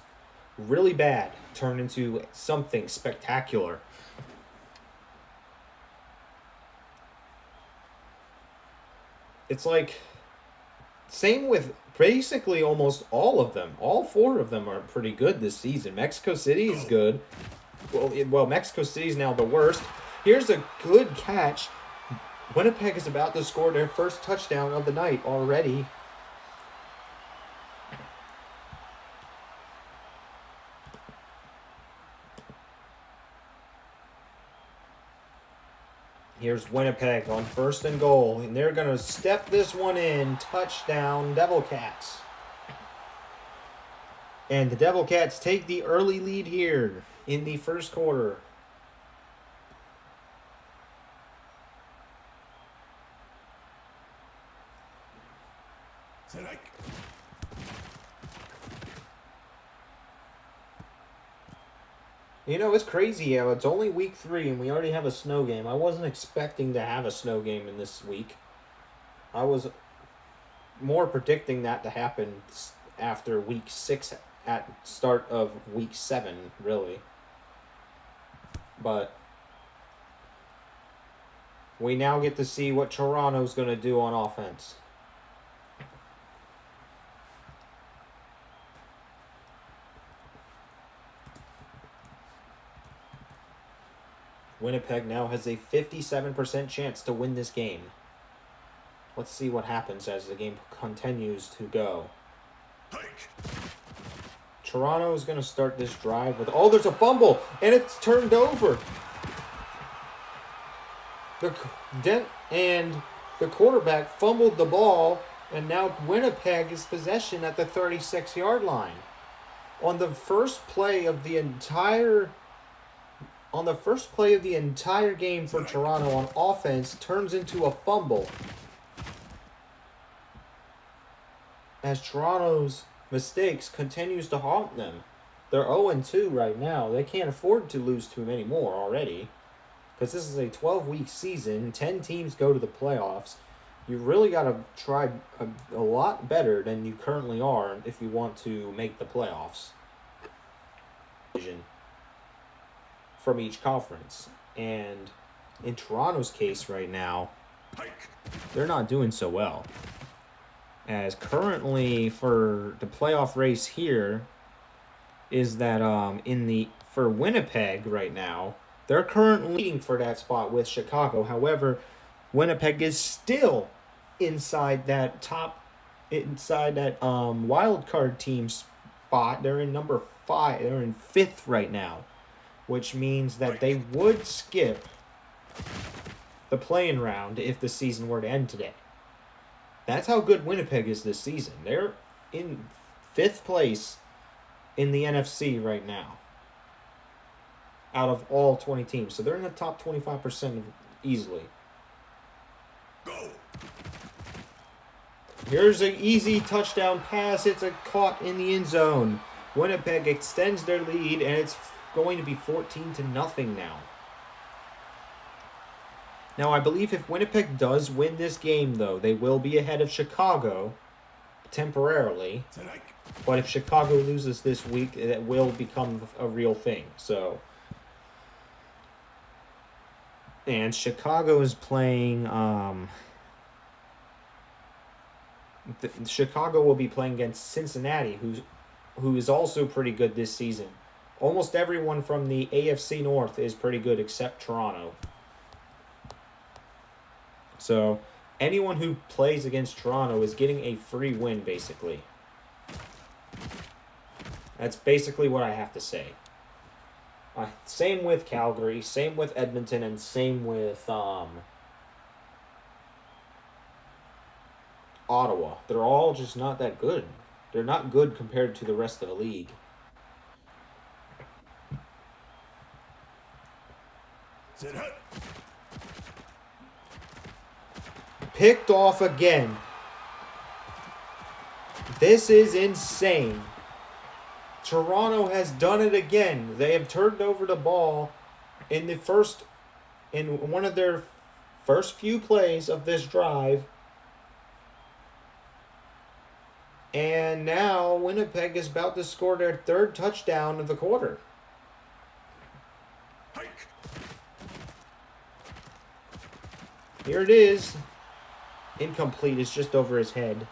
really bad turn into something spectacular. It's like, same with basically almost all of them. All 4 of them are pretty good this season. Mexico City is good. Well, Mexico City is now the worst. Here's a good catch. Winnipeg is about to score their first touchdown of the night already. Here's Winnipeg on 1st and goal, and they're going to step this one in. Touchdown, Devil Cats. And the Devil Cats take the early lead here in the first quarter. You know, it's crazy how it's only week 3 and we already have a snow game. I wasn't expecting to have a snow game in this week. I was more predicting that to happen after week 6 at start of week 7, really. But we now get to see what Toronto's going to do on offense. Winnipeg now has a 57% chance to win this game. Let's see what happens as the game continues to go. Toronto is going to start this drive with... Oh, there's a fumble, and it's turned over. And the quarterback fumbled the ball, and now Winnipeg is possession at the 36-yard line. On the first play of the entire game for Toronto on offense, turns into a fumble. As Toronto's mistakes continues to haunt them. They're 0-2 right now. They can't afford to lose too many more already. Because this is a 12-week season. 10 teams go to the playoffs. You really got to try a lot better than you currently are if you want to make the playoffs. From each conference. And in Toronto's case right now, they're not doing so well. As currently for the playoff race here is that for Winnipeg right now, they're currently leading for that spot with Chicago. However, Winnipeg is still inside that wild card team spot. They're in number 5. They're in 5th right now, which means that they would skip the play-in round if the season were to end today. That's how good Winnipeg is this season. They're in 5th place in the NFC right now. out of all 20 teams. So they're in the top 25% easily. Go. Here's an easy touchdown pass. It's caught in the end zone. Winnipeg extends their lead, and it's going to be 14-0 now. Now, I believe if Winnipeg does win this game, though, they will be ahead of Chicago temporarily. But if Chicago loses this week, it will become a real thing. So, and Chicago is playing. Chicago will be playing against Cincinnati, who is also pretty good this season. Almost everyone from the AFC North is pretty good except Toronto. So, anyone who plays against Toronto is getting a free win, basically. That's basically what I have to say. Same with Calgary, same with Edmonton, and same with Ottawa. They're all just not that good. They're not good compared to the rest of the league. Picked off again. This is insane. Toronto has done it again. They have turned over the ball in one of their first few plays of this drive. And now Winnipeg is about to score their third touchdown of the quarter. Here it is. Incomplete. It's just over his head.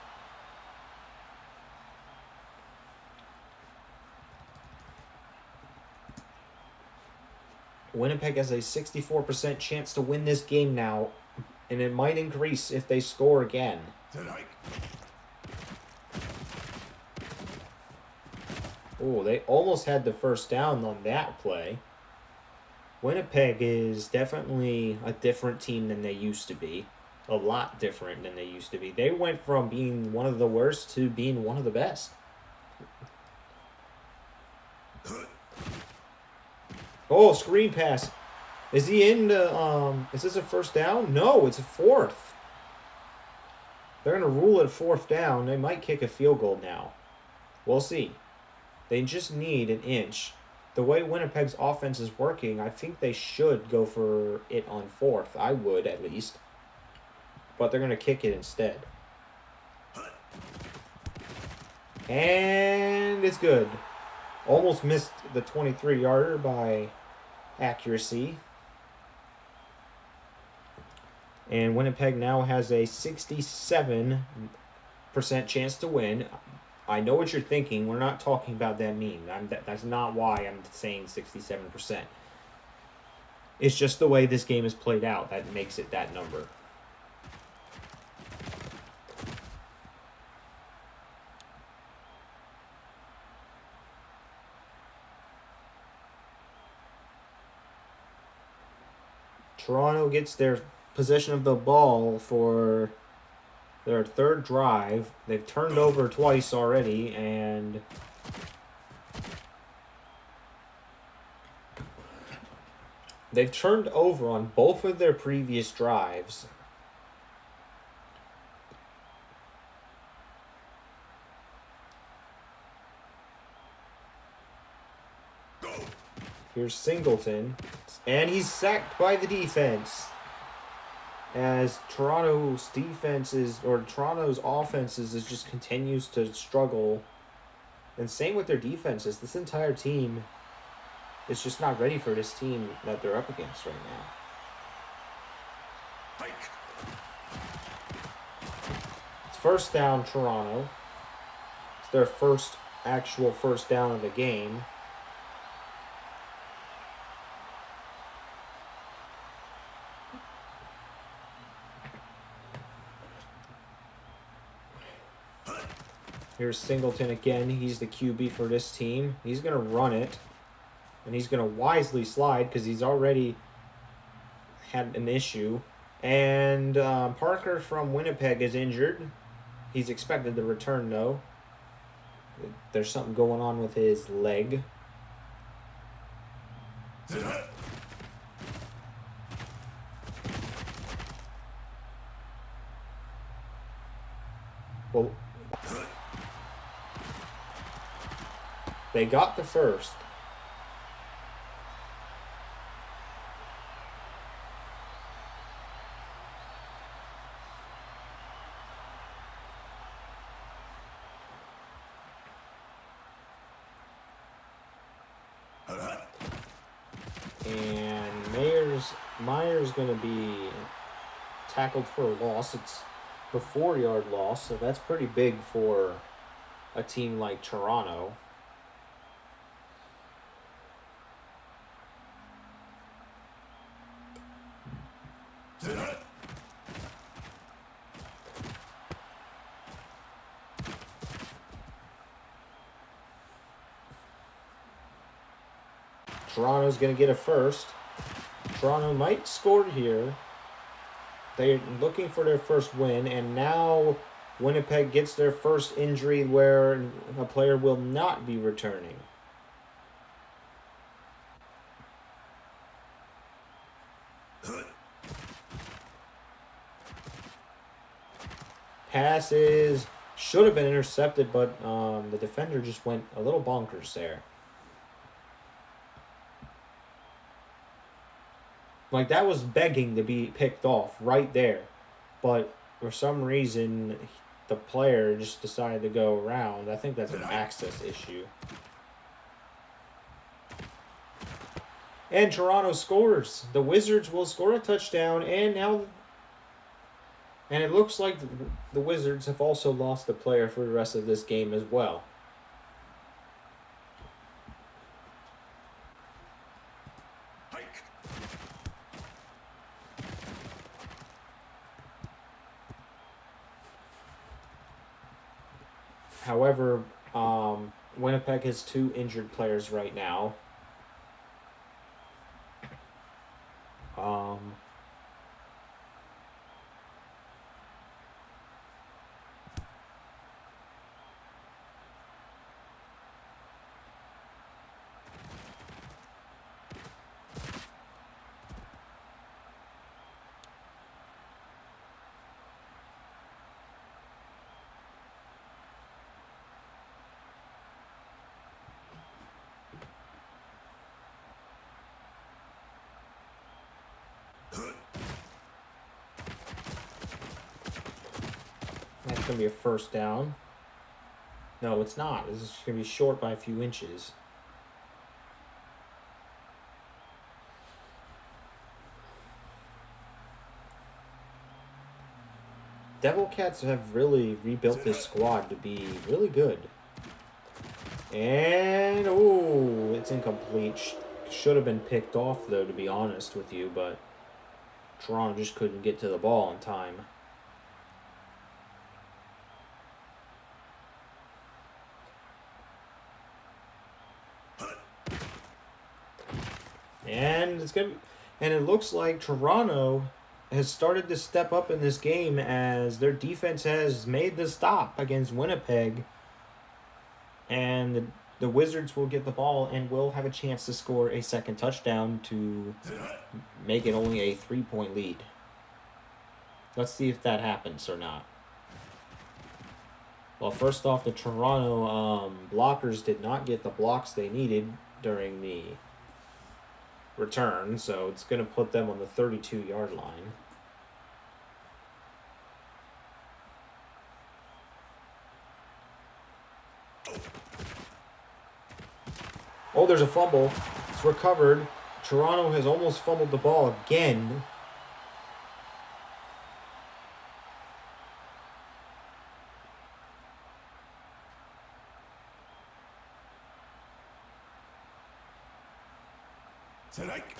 Winnipeg has a 64% chance to win this game now, and it might increase if they score again. Oh, they almost had the first down on that play. Winnipeg is definitely a different team than they used to be. A lot different than they used to be. They went from being one of the worst to being one of the best. Oh, screen pass. Is he in the, is this a first down? No, it's a fourth. They're going to rule it fourth down. They might kick a field goal now. We'll see. They just need an inch. The way Winnipeg's offense is working, I think they should go for it on fourth. I would, at least. But they're going to kick it instead. And it's good. Almost missed the 23-yarder by accuracy. And Winnipeg now has a 67% chance to win. I know what you're thinking. We're not talking about that meme. That's not why I'm saying 67%. It's just the way this game is played out that makes it that number. Toronto gets their possession of the ball for their third drive. They've turned over twice already, and they've turned over on both of their previous drives. Here's Singleton, and he's sacked by the defense. As Toronto's offenses just continues to struggle. And same with their defenses. This entire team is just not ready for this team that they're up against right now. It's first down, Toronto. It's their first actual first down of the game. Here's Singleton again. He's the QB for this team. He's going to run it. And he's going to wisely slide because he's already had an issue. And Parker from Winnipeg is injured. He's expected to return, though. There's something going on with his leg. Well, they got the first. And Meyer's going to be tackled for a loss. It's the 4-yard loss, so that's pretty big for a team like Toronto. Toronto's going to get a first. Toronto might score here. They're looking for their first win, and now Winnipeg gets their first injury where a player will not be returning. Passes should have been intercepted, but the defender just went a little bonkers there. Like, that was begging to be picked off right there. But for some reason, the player just decided to go around. I think that's an access issue. And Toronto scores. The Wizards will score a touchdown, and now... And it looks like the Wizards have also lost a player for the rest of this game as well. However, Winnipeg has 2 injured players right now. That's going to be a first down. No, it's not. This is going to be short by a few inches. Devil Cats have really rebuilt this squad to be really good. And, oh, it's incomplete. Should have been picked off, though, to be honest with you, but Toronto just couldn't get to the ball in time. And it looks like Toronto has started to step up in this game as their defense has made the stop against Winnipeg. And the Wizards will get the ball and will have a chance to score a second touchdown to make it only a 3-point lead. Let's see if that happens or not. Well, first off, the Toronto blockers did not get the blocks they needed during the return, so it's going to put them on the 32-yard line. Oh, there's a fumble. It's recovered. Toronto has almost fumbled the ball again. Strike.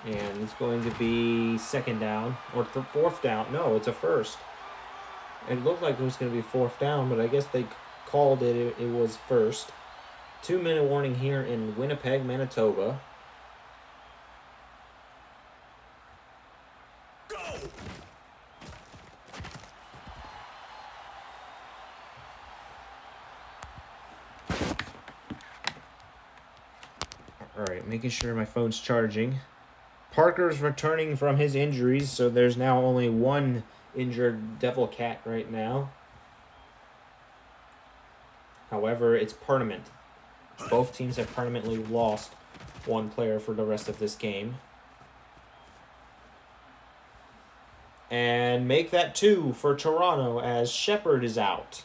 And it's going to be second down, or fourth down. No, it's a first. It looked like it was going to be fourth down, but I guess they called it, it was first. 2-minute warning here in Winnipeg, Manitoba. Go! Alright, making sure my phone's charging. Parker's returning from his injuries, so there's now only one injured Devil Cat right now. However, it's permanent. Both teams have permanently lost one player for the rest of this game. And make that 2 for Toronto as Shepard is out.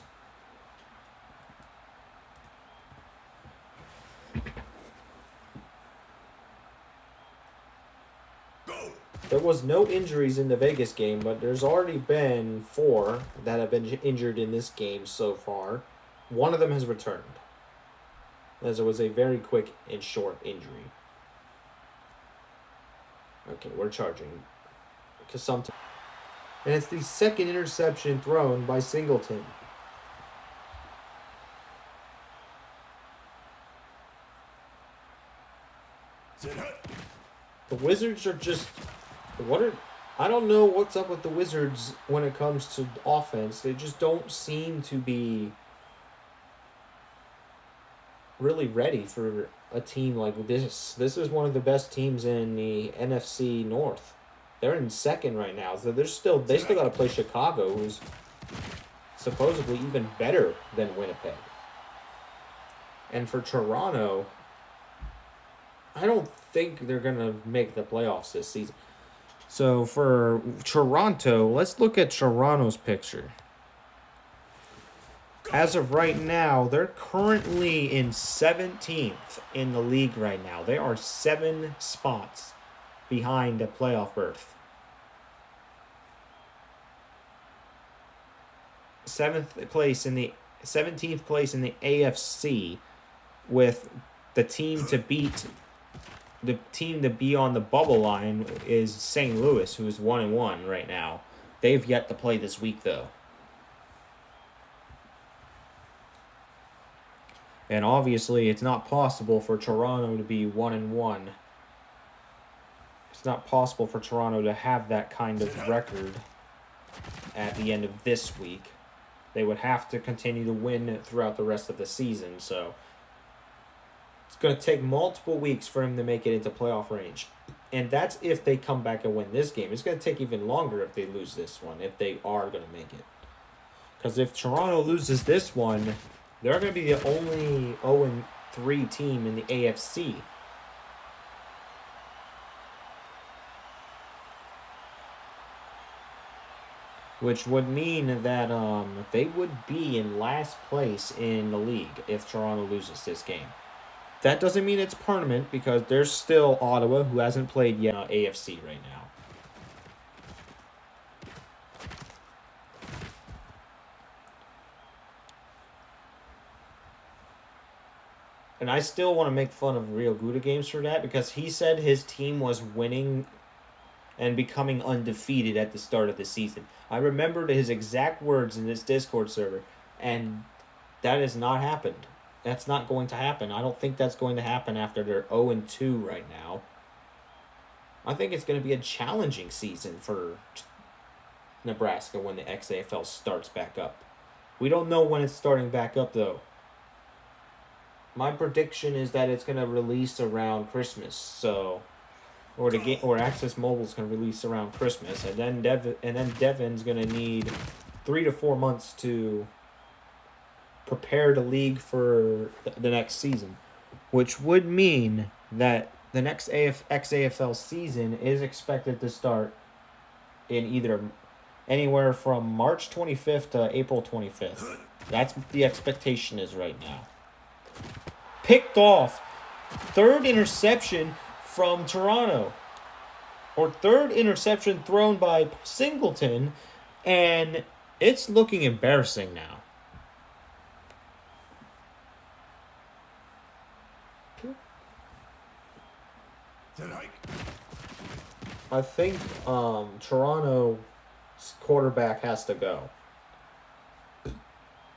Go! There was no injuries in the Vegas game, but there's already been 4 that have been injured in this game so far. One of them has returned, as it was a very quick and short injury. Okay, we're charging. Because sometimes... And it's the second interception thrown by Singleton. Sit hut. The Wizards are just... I don't know what's up with the Wizards when it comes to offense. They just don't seem to be really ready for a team like this. This is one of the best teams in the NFC North. They're in second right now, so they still got to play Chicago, who's supposedly even better than Winnipeg. And for Toronto, I don't think they're going to make the playoffs this season. So for Toronto, let's look at Toronto's picture. As of right now, they're currently in 17th in the league right now. They are 7 spots behind a playoff berth. 17th place in the AFC, with the team to beat. The team to be on the bubble line is St. Louis, who is 1-1 right now. They've yet to play this week, though. And obviously, it's not possible for Toronto to be 1-1. It's not possible for Toronto to have that kind of record at the end of this week. They would have to continue to win throughout the rest of the season, so it's going to take multiple weeks for him to make it into playoff range. And that's if they come back and win this game. It's going to take even longer if they lose this one, if they are going to make it. Because if Toronto loses this one, they're going to be the only 0-3 team in the AFC. Which would mean that they would be in last place in the league if Toronto loses this game. That doesn't mean it's permanent, because there's still Ottawa, who hasn't played yet AFC right now. And I still want to make fun of Real Gouda Games for that, because he said his team was winning and becoming undefeated at the start of the season. I remembered his exact words in this Discord server, and that has not happened. That's not going to happen. I don't think that's going to happen after they're 0-2 right now. I think it's going to be a challenging season for Nebraska when the XAFL starts back up. We don't know when it's starting back up, though. My prediction is that it's going to release around Christmas, so... Or Access Mobile's going to release around Christmas, and then Devin's going to need 3 to 4 months to prepare the league for the next season, which would mean that the next XAFL season is expected to start in either anywhere from March 25th to April 25th. That's what the expectation is right now. Picked off. 3rd interception from Toronto. Or 3rd interception thrown by Singleton, and it's looking embarrassing now. I think Toronto's quarterback has to go.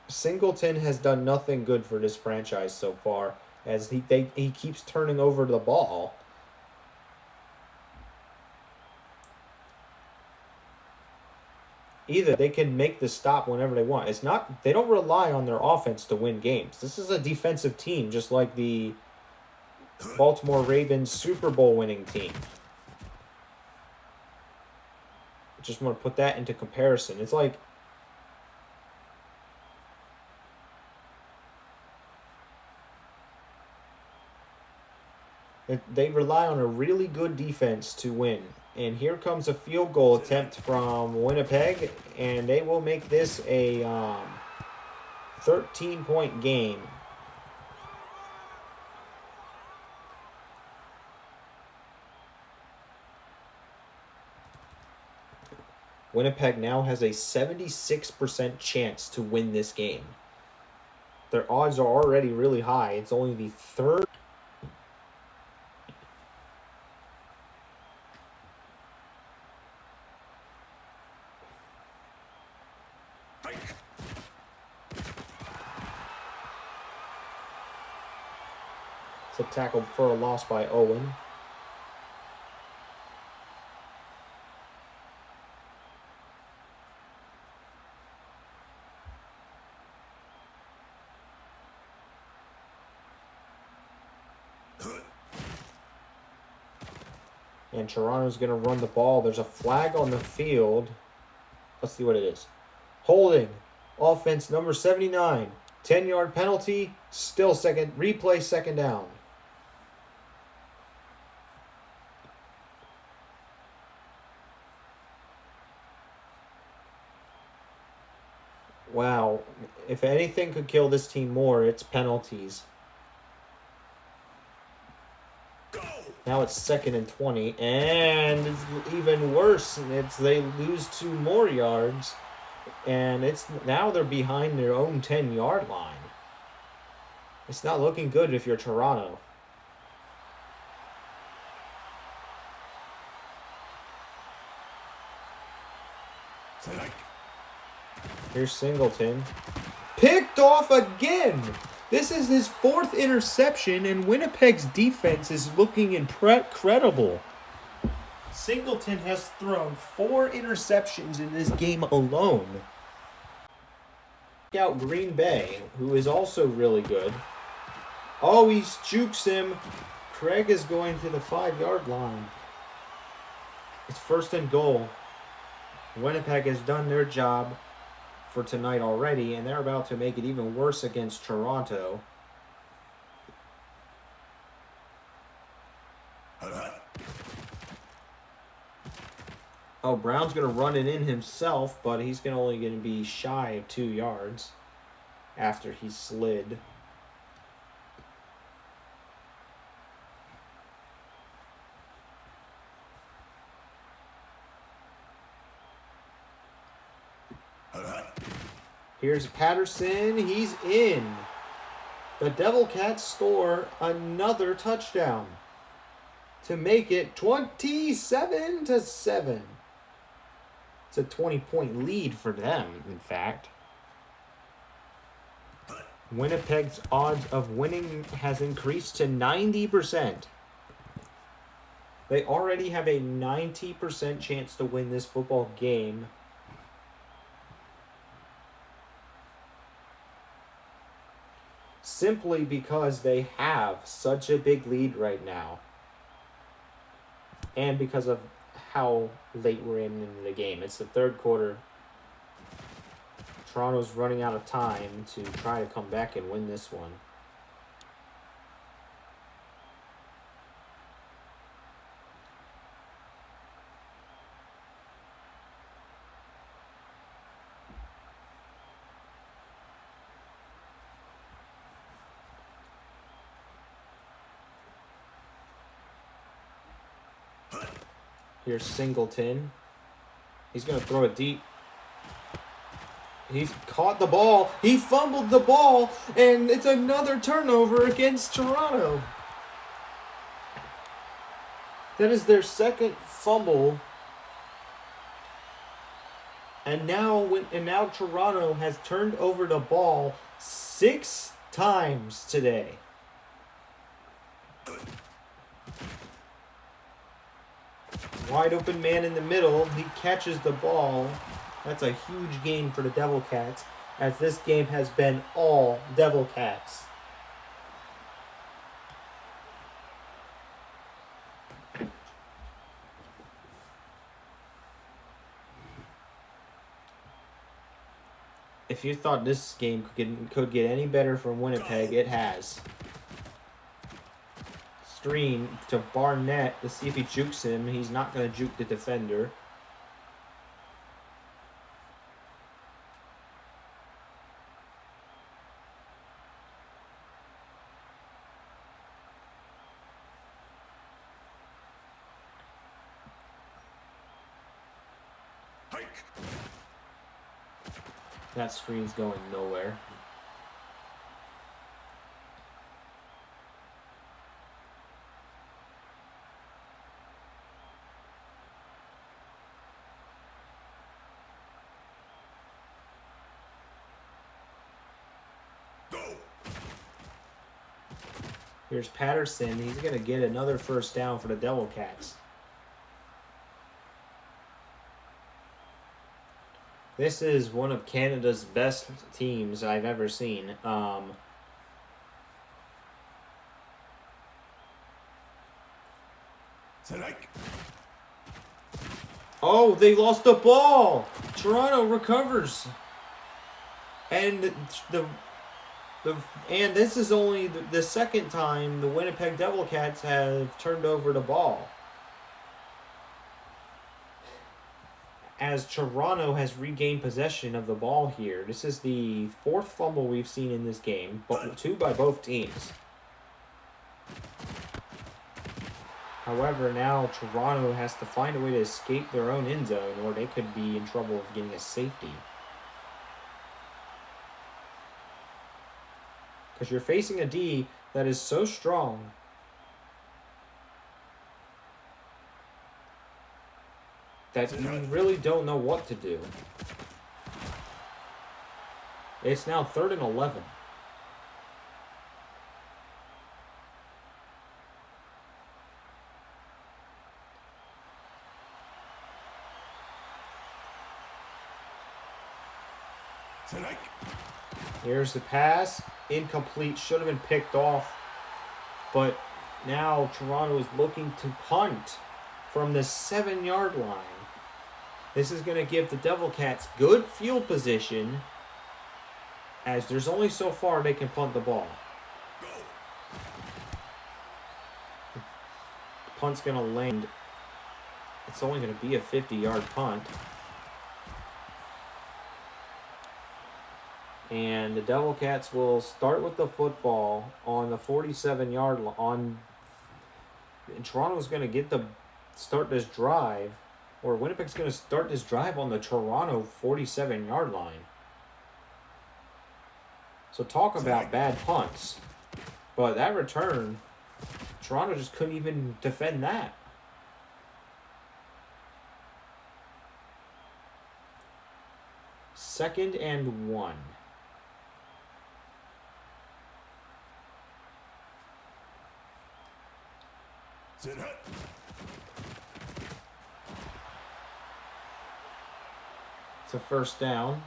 Singleton has done nothing good for this franchise so far, as he keeps turning over the ball. Either they can make the stop whenever they want. They don't rely on their offense to win games. This is a defensive team, just like the Baltimore Ravens Super Bowl winning team. Just want to put that into comparison. It's like they rely on a really good defense to win. And here comes a field goal attempt from Winnipeg, and they will make this a 13-point game. Winnipeg now has a 76% chance to win this game. Their odds are already really high. It's only the third. It's a tackle for a loss by Owen. And Toronto's going to run the ball. There's a flag on the field. Let's see what it is. Holding. Offense number 79. 10-yard penalty. Still second. Replay second down. Wow. If anything could kill this team more, it's penalties. Now it's 2nd and 20, and it's even worse. They lose 2 more yards, and now they're behind their own 10-yard line. It's not looking good if you're Toronto. Here's Singleton. Picked off again! This is his 4th interception, and Winnipeg's defense is looking incredible. Singleton has thrown 4 interceptions in this game alone. Check out Green Bay, who is also really good. Oh, he jukes him. Craig is going to the 5-yard line. It's 1st and goal. Winnipeg has done their job for tonight already, and they're about to make it even worse against Toronto. Oh, Brown's going to run it in himself, but he's only going to be shy of 2 yards after he slid. Here's Patterson. He's in. The Devil Cats score another touchdown to make it 27-7. It's a 20-point lead for them, in fact. Winnipeg's odds of winning has increased to 90%. They already have a 90% chance to win this football game. Simply because they have such a big lead right now. And because of how late we're in the game. It's the 3rd quarter. Toronto's running out of time to try to come back and win this one. Here's Singleton. He's going to throw it deep. He's caught the ball. He fumbled the ball, and it's another turnover against Toronto. That is their 2nd fumble And now Toronto has turned over the ball 6 times today. Wide open man in the middle. He catches the ball. That's a huge gain for the Devil Cats, as this game has been all Devil Cats. If you thought this game could get any better from Winnipeg, it has. Screen to Barnett to see if he jukes him. He's not going to juke the defender. Hike. That screen's going nowhere. Go. Here's Patterson. He's going to get another first down for the Devil Cats. This is one of Canada's best teams I've ever seen. Set hike. Oh, they lost the ball. Toronto recovers. And and this is only the second time the Winnipeg Devil Cats have turned over the ball, as Toronto has regained possession of the ball here. This is the 4th fumble we've seen in this game, but 2 by both teams. However, now Toronto has to find a way to escape their own end zone, or they could be in trouble of getting a safety. Because you're facing a D that is so strong that you really don't know what to do. It's now 3rd and 11. Set hike. Here's the pass. Incomplete. Should have been picked off. But now Toronto is looking to punt from the 7-yard line. This is going to give the Devil Cats good field position, as there's only so far they can punt the ball. Go. The punt's going to land. It's only going to be a 50-yard punt. And the Devil Cats will start with the football on the 47-yard line. And Toronto's going to start this drive, or Winnipeg's going to start this drive on the Toronto 47-yard line. So talk about bad punts. But that return, Toronto just couldn't even defend that. Second and 1. Set hut. It's a first down.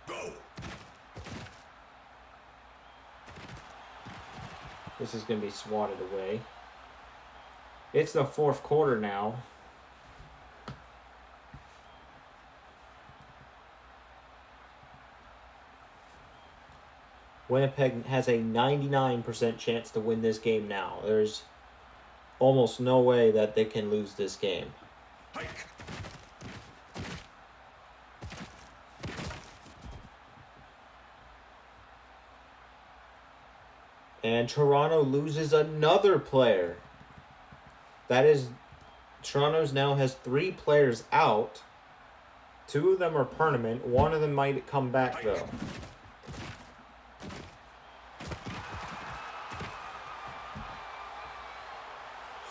Go. This is going to be swatted away. It's the 4th quarter now. Winnipeg has a 99% chance to win this game now. There's almost no way that they can lose this game. Hike. And Toronto loses another player. That is, Toronto's now has 3 players out. 2 of them are permanent. 1 of them might come back, though.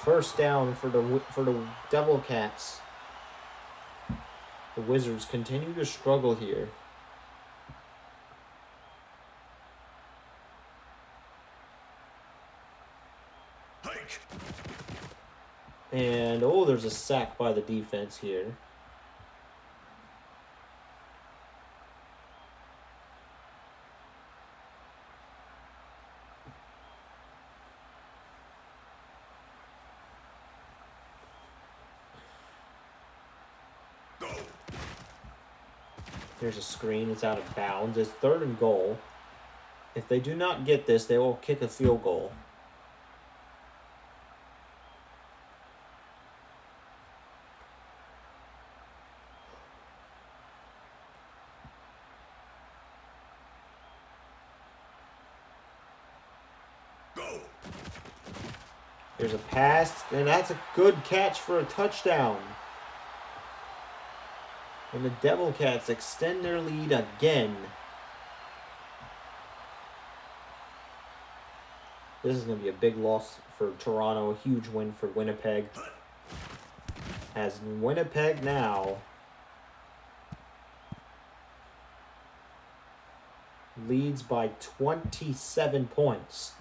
First down for the Devil Cats. The Wizards continue to struggle here. Hike. And, oh, there's a sack by the defense here. Go. Here's a screen. It's out of bounds. It's 3rd and goal. If they do not get this, they will kick a field goal. Go. Here's a pass, and that's a good catch for a touchdown. And the Devil Cats extend their lead again. This is going to be a big loss for Toronto, a huge win for Winnipeg. As Winnipeg now leads by 27 points.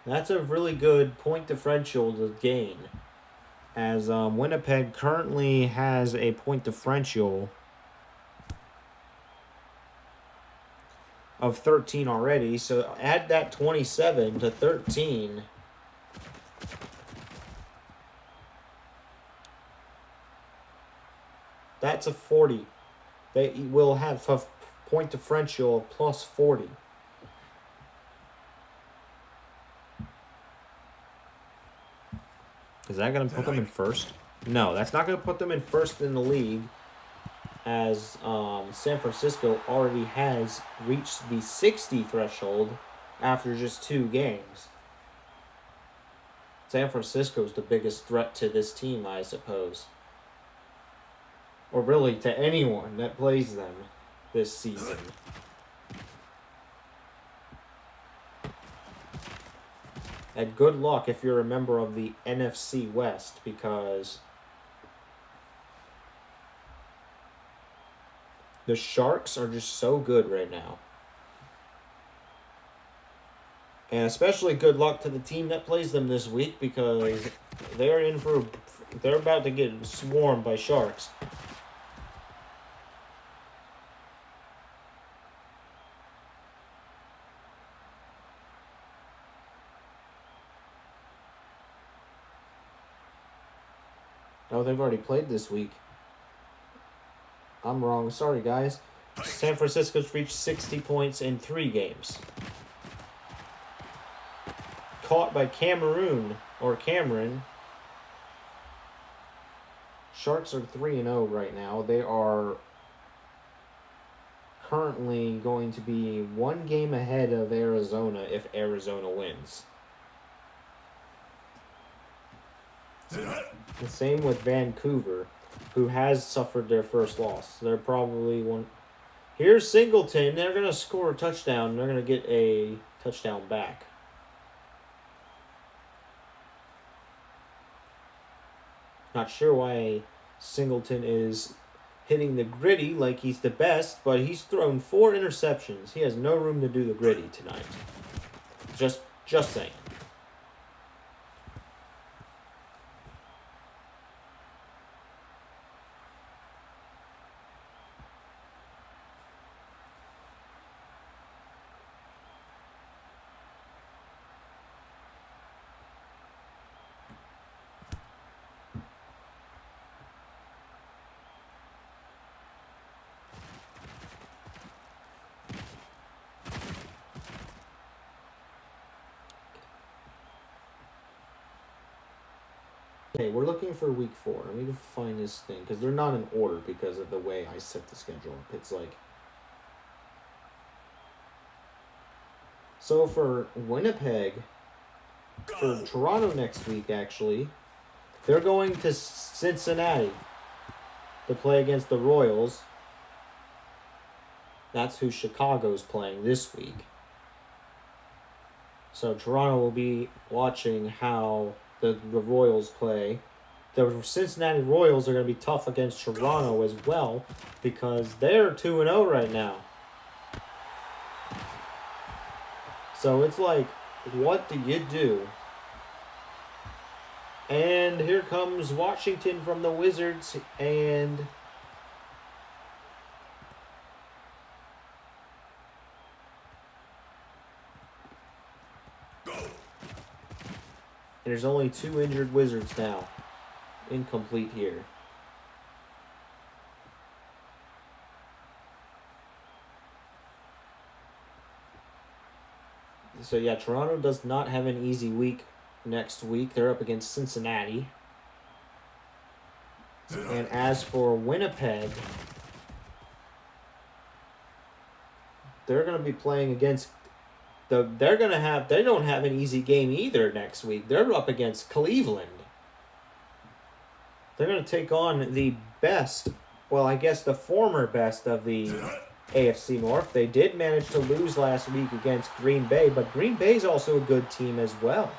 That's a really good point differential to gain, as Winnipeg currently has a point differential of 13 already. So add that 27 to 13. That's a 40. They will have a point differential of plus 40. Is that going to put them in first? No, that's not going to put them in first in the league, as San Francisco already has reached the 60 threshold after just 2 games. San Francisco is the biggest threat to this team, I suppose. Or really to anyone that plays them this season. And good luck if you're a member of the NFC West, because the Sharks are just so good right now. And especially good luck to the team that plays them this week, because they're about to get swarmed by Sharks. Oh, they've already played this week. I'm wrong. Sorry, guys. San Francisco's reached 60 points in 3 games. Caught by Cameron. Sharks are 3-0 right now. They are currently going to be 1 game ahead of Arizona if Arizona wins. The same with Vancouver, who has suffered their first loss. They're probably one. Here's Singleton. They're going to score a touchdown. They're going to get a touchdown back. Not sure why Singleton is hitting the gritty like he's the best, but he's thrown 4 interceptions. He has no room to do the gritty tonight. Just saying. Okay, we're looking for week 4. I need to find this thing, because they're not in order because of the way I set the schedule up. It's like... So for Winnipeg, for Toronto next week, actually, they're going to Cincinnati to play against the Royals. That's who Chicago's playing this week. So Toronto will be watching how the Royals play. The Cincinnati Royals are going to be tough against Toronto as well because they're 2-0 right now. So it's like, what do you do? And here comes Washington from the Wizards, and there's only 2 injured Wizards now. Incomplete here. So yeah, Toronto does not have an easy week next week. They're up against Cincinnati. And as for Winnipeg, they're going to be playing against they don't have an easy game either next week. They're up against Cleveland. They're going to take on the best, well, I guess the former best of the AFC North. They did manage to lose last week against Green Bay, but Green Bay's also a good team as well.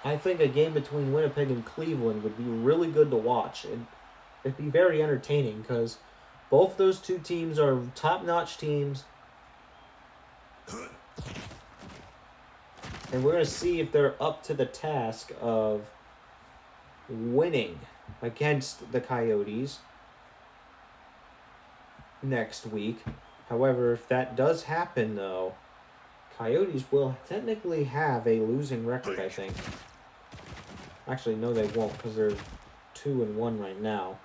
I think a game between Winnipeg and Cleveland would be really good to watch. It'd be very entertaining because both those two teams are top-notch teams. And we're going to see if they're up to the task of winning against the Coyotes next week. However, if that does happen, though, Coyotes will technically have a losing record, I think. Actually, no, they won't because they're 2-1 right now.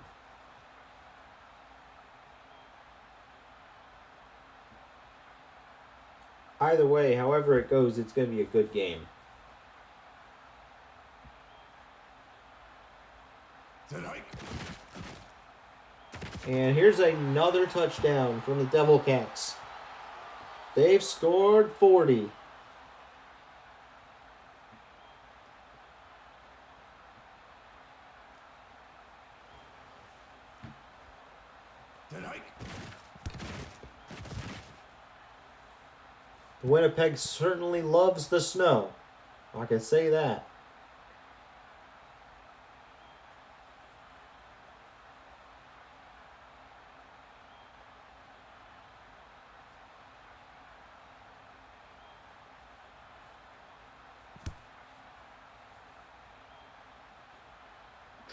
Either way, however it goes, it's going to be a good game. And here's another touchdown from the Devil Cats. They've scored 40. Winnipeg certainly loves the snow. I can say that.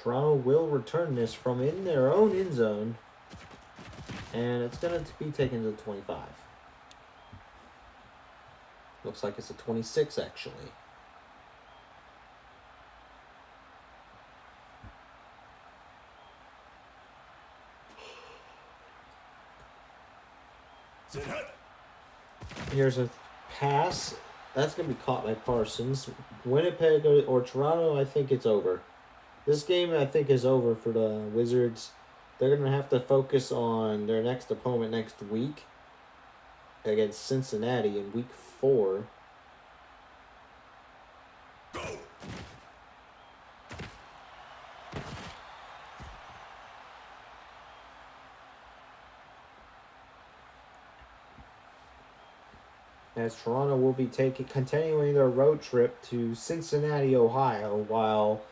Toronto will return this from in their own end zone. And it's going to be taken to 25. Looks like it's a 26, actually. Here's a pass. That's going to be caught by Parsons. Winnipeg or Toronto, I think it's over. This game, I think, is over for the Wizards. They're going to have to focus on their next opponent next week against Cincinnati in week 4. Go. As Toronto will be continuing their road trip to Cincinnati, Ohio, while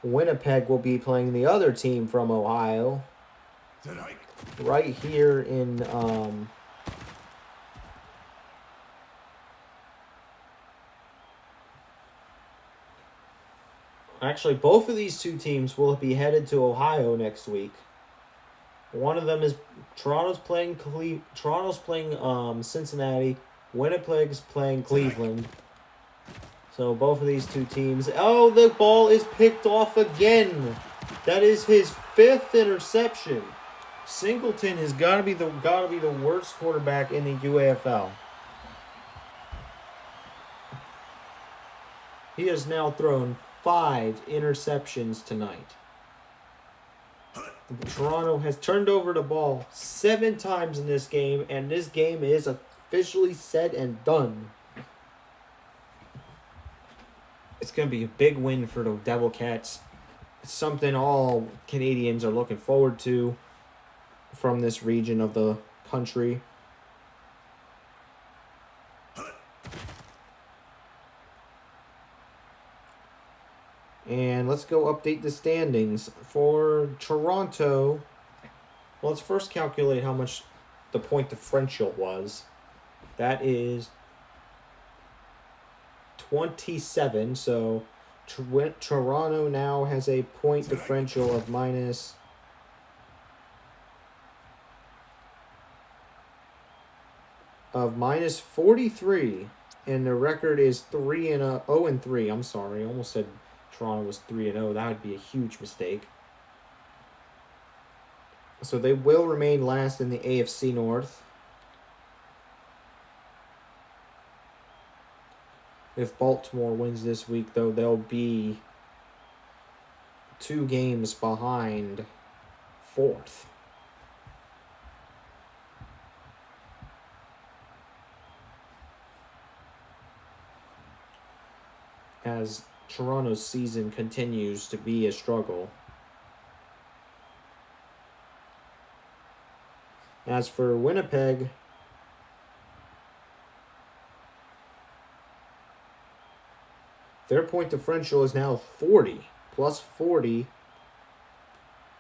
Winnipeg will be playing the other team from Ohio right here in actually, both of these two teams will be headed to Ohio next week. One of them is Toronto's playing Cincinnati. Winnipeg's playing Cleveland. So both of these two teams. Oh, the ball is picked off again. That is his 5th interception. Singleton has got to be the worst quarterback in the UAFL. He has now thrown 5 interceptions tonight. Toronto has turned over the ball 7 times in this game, and this game is officially said and done. It's going to be a big win for the Devil Cats. It's something all Canadians are looking forward to from this region of the country. let's go update the standings. For Toronto, well, let's first calculate how much the point differential was. That is 27, so Toronto now has a point differential of minus minus 43, and the record is 0-3. I'm sorry, I almost said Toronto was 3-0. That would be a huge mistake. So they will remain last in the AFC North. If Baltimore wins this week, though, they'll be 2 games behind 4th. As Toronto's season continues to be a struggle. As for Winnipeg, their point differential is now 40, plus 40,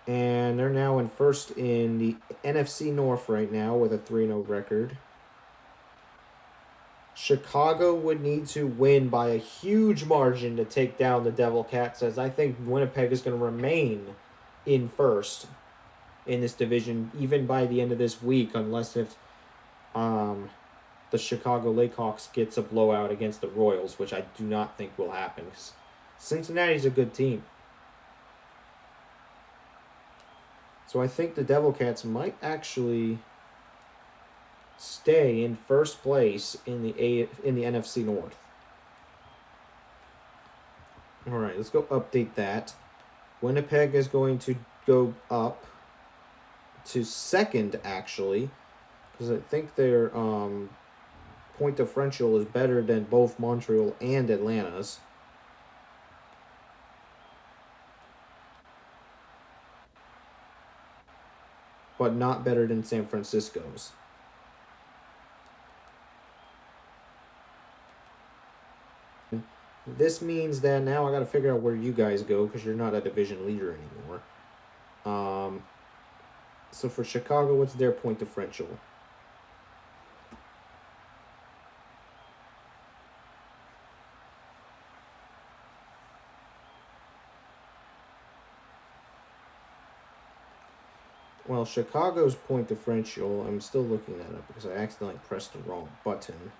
and they're now in first in the NFC North right now with a 3-0 record. Chicago would need to win by a huge margin to take down the Devil Cats, as I think Winnipeg is going to remain in first in this division even by the end of this week, unless if the Chicago Blackhawks gets a blowout against the Royals, which I do not think will happen, because Cincinnati's a good team. So I think the Devil Cats might actually stay in first place in the NFC North. All right, let's go update that. Winnipeg is going to go up to second, actually, because I think their point differential is better than both Montreal and Atlanta's. But not better than San Francisco's. This means that now I got to figure out where you guys go, because you're not a division leader anymore. So for Chicago, what's their point differential? Well, Chicago's point differential, I'm still looking that up because I accidentally pressed the wrong button.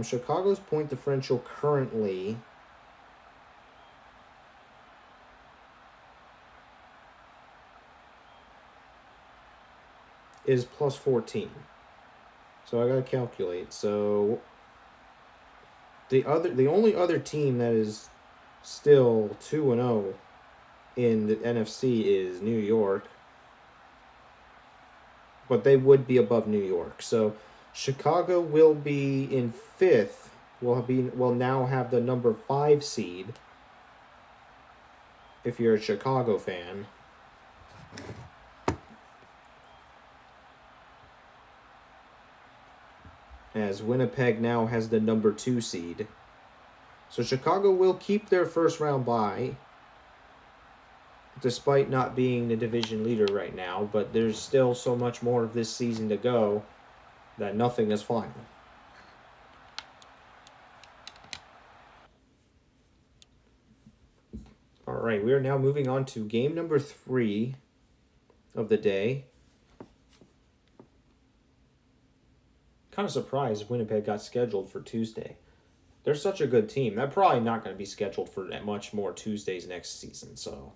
Chicago's point differential currently is plus 14. So I gotta calculate. So the only other team that is still 2-0 in the NFC is New York. But they would be above New York. So Chicago will be in 5th. Will now have the number 5 seed. If you're a Chicago fan. As Winnipeg now has the number 2 seed. So Chicago will keep their first round bye, despite not being the division leader right now, but there's still so much more of this season to go that nothing is final. All right, we are now moving on to game number 3 of the day. Kind of surprised Winnipeg got scheduled for Tuesday. They're such a good team. They're probably not going to be scheduled for that much more Tuesdays next season, so.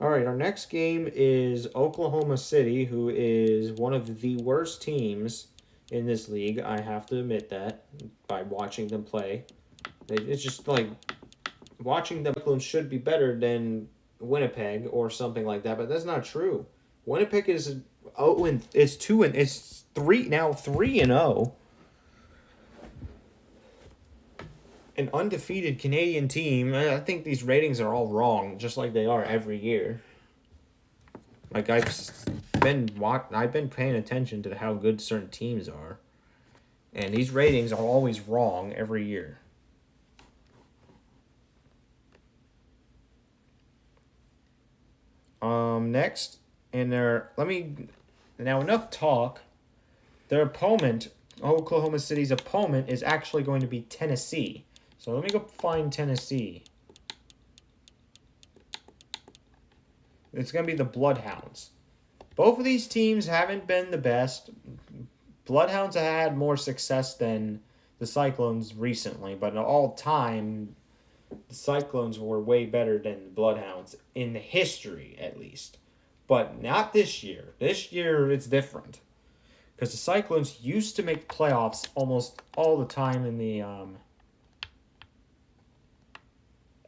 All right, our next game is Oklahoma City, who is one of the worst teams in this league. I have to admit that by watching them play. It's just like watching them should be better than Winnipeg or something like that, but that's not true. Winnipeg is 3-0. An undefeated Canadian team. I think these ratings are all wrong, just like they are every year. Like I've been paying attention to how good certain teams are, and these ratings are always wrong every year. Next, now enough talk. Their opponent, Oklahoma City's opponent, is actually going to be Tennessee. So let me go find Tennessee. It's going to be the Bloodhounds. Both of these teams haven't been the best. Bloodhounds have had more success than the Cyclones recently, but all time, the Cyclones were way better than the Bloodhounds in the history, at least. But not this year. This year, it's different. Because the Cyclones used to make playoffs almost all the time in the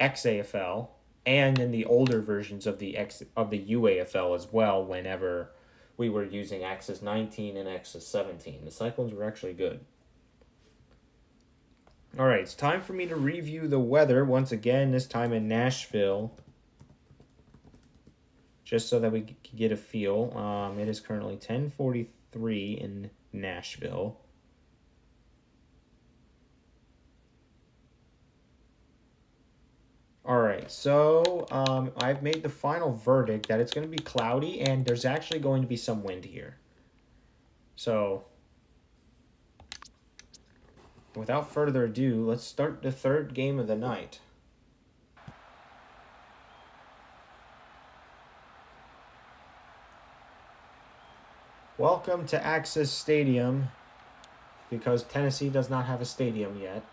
XAFL and in the older versions of the UAFL as well. Whenever we were using Axis 19 and Axis 17, the Cyclones were actually good. All right, it's time for me to review the weather once again. This time in Nashville, just so that we can get a feel. It is currently 10:43 in Nashville. All right, so I've made the final verdict that it's going to be cloudy and there's actually going to be some wind here. So, without further ado, let's start the third game of the night. Welcome to Axis Stadium, because Tennessee does not have a stadium yet.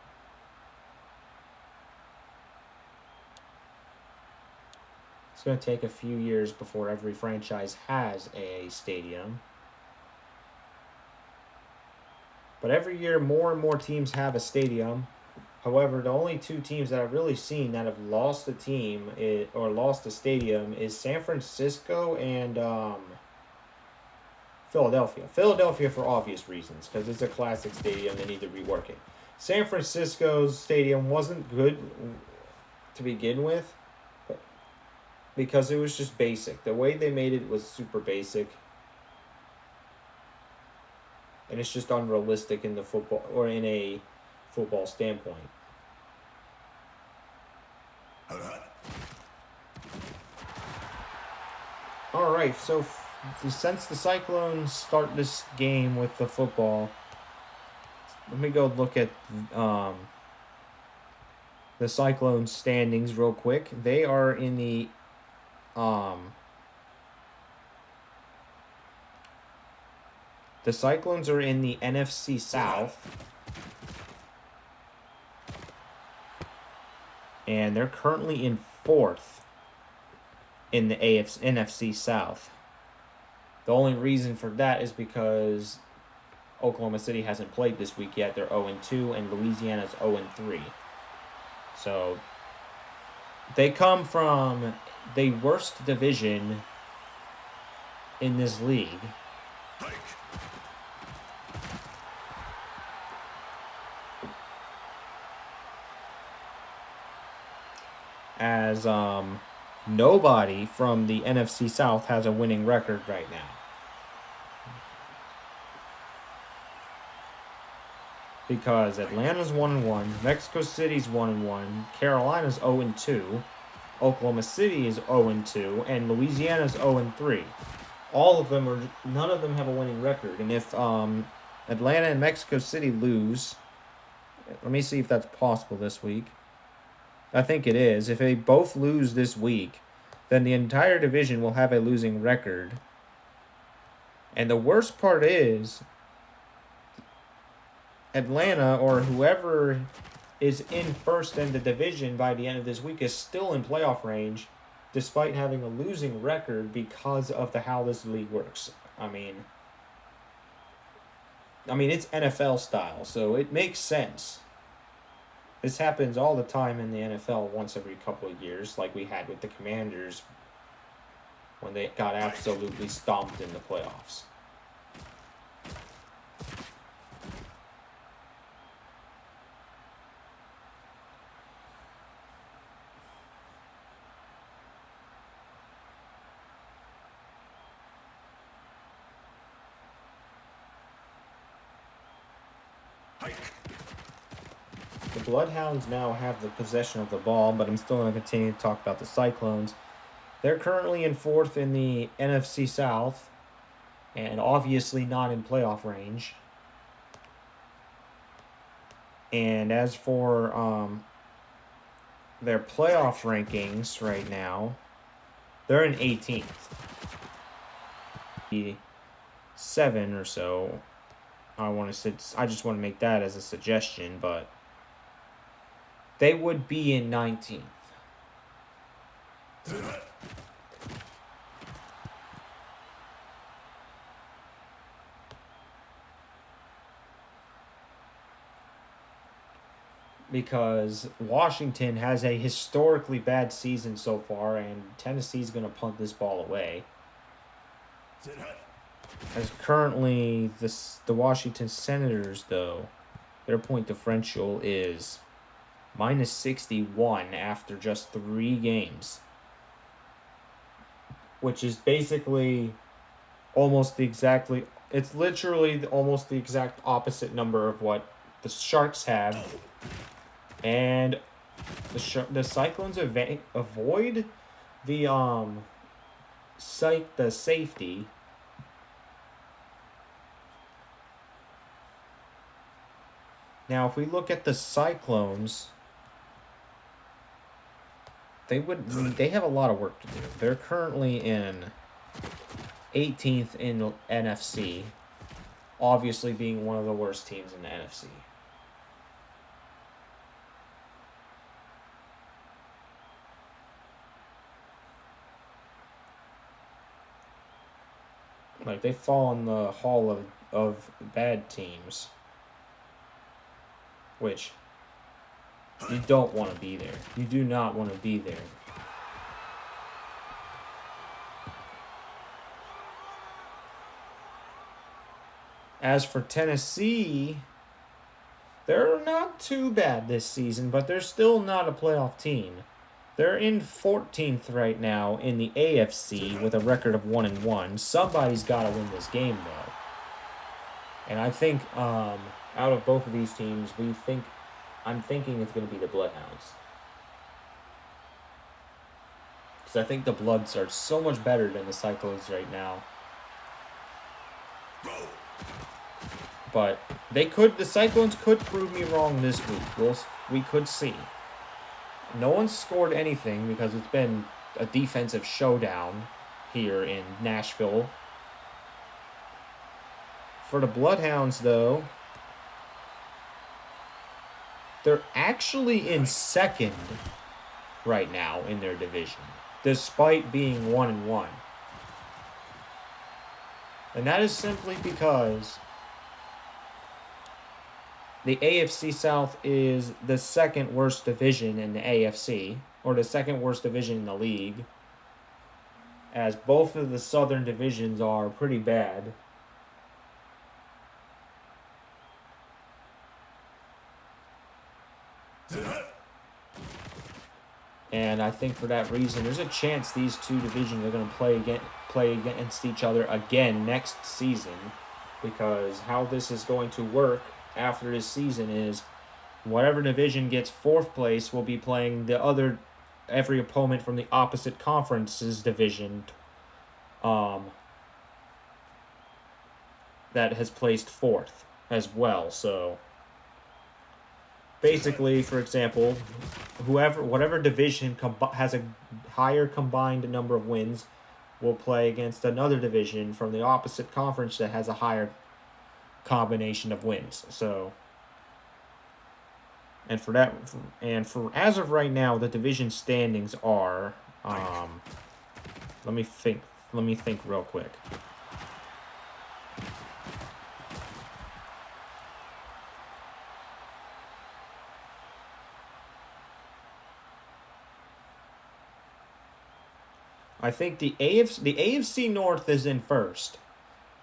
It's going to take a few years before every franchise has a stadium. But every year, more and more teams have a stadium. However, the only two teams that I've really seen that have lost a team or lost a stadium is San Francisco and Philadelphia. Philadelphia for obvious reasons, because it's a classic stadium. They need to rework it. San Francisco's stadium wasn't good to begin with, because it was just basic. The way they made it was super basic. And it's just unrealistic in the football or in a football standpoint. All right, so since the Cyclones start this game with the football, let me go look at the Cyclones standings real quick. They are in the the Cyclones are in the NFC South, and they're currently in 4th in the NFC South. The only reason for that is because Oklahoma City hasn't played this week yet. They're 0-2, and Louisiana's 0-3. So they come from the worst division in this league. As nobody from the NFC South has a winning record right now. Because Atlanta's 1-1, Mexico City's 1-1, Carolina's 0-2, Oklahoma City is 0-2, and Louisiana's 0-3. None of them have a winning record. And if Atlanta and Mexico City lose, let me see if that's possible this week. I think it is. If they both lose this week, then the entire division will have a losing record. And the worst part is, Atlanta or whoever is in first in the division by the end of this week is still in playoff range, despite having a losing record because of how this league works. I mean, it's NFL style, so it makes sense. This happens all the time in the NFL once every couple of years, like we had with the Commanders when they got absolutely stomped in the playoffs. Hike. The Bloodhounds now have the possession of the ball, but I'm still going to continue to talk about the Cyclones. They're currently in 4th in the NFC South, and obviously not in playoff range. And as for their playoff rankings right now, they're in 18th. 7 or so. I just want to make that as a suggestion, but they would be in 19th. Because Washington has a historically bad season so far, and Tennessee's going to punt this ball away. As currently, the Washington Senators, though, their point differential is minus 61 after just 3 games. Which is basically it's literally almost the exact opposite number of what the Sharks have. And the Cyclones avoid the safety. Now, if we look at the Cyclones, they have a lot of work to do. They're currently in 18th in the NFC, obviously being one of the worst teams in the NFC. Like, they fall in the hall of bad teams, which you don't want to be there. You do not want to be there. As for Tennessee, they're not too bad this season, but they're still not a playoff team. They're in 14th right now in the AFC with a record of 1-1. Somebody's got to win this game, though. And I think out of both of these teams, I'm thinking it's going to be the Bloodhounds. Because I think the Bloods are so much better than the Cyclones right now. But the Cyclones could prove me wrong this week. We could see. No one's scored anything because it's been a defensive showdown here in Nashville. For the Bloodhounds, though, they're actually in 2nd right now in their division, despite being 1-1. And that is simply because the AFC South is the 2nd worst division in the AFC, or the 2nd worst division in the league, as both of the Southern divisions are pretty bad. And I think for that reason, there's a chance these two divisions are going to play against each other again next season, because how this is going to work after this season is whatever division gets 4th place will be playing every opponent from the opposite conference's division that has placed 4th as well. So basically, for example, whatever division has a higher combined number of wins will play against another division from the opposite conference that has a higher combination of wins. So, and for as of right now, the division standings are let me think real quick. I think the AFC North is in 1st.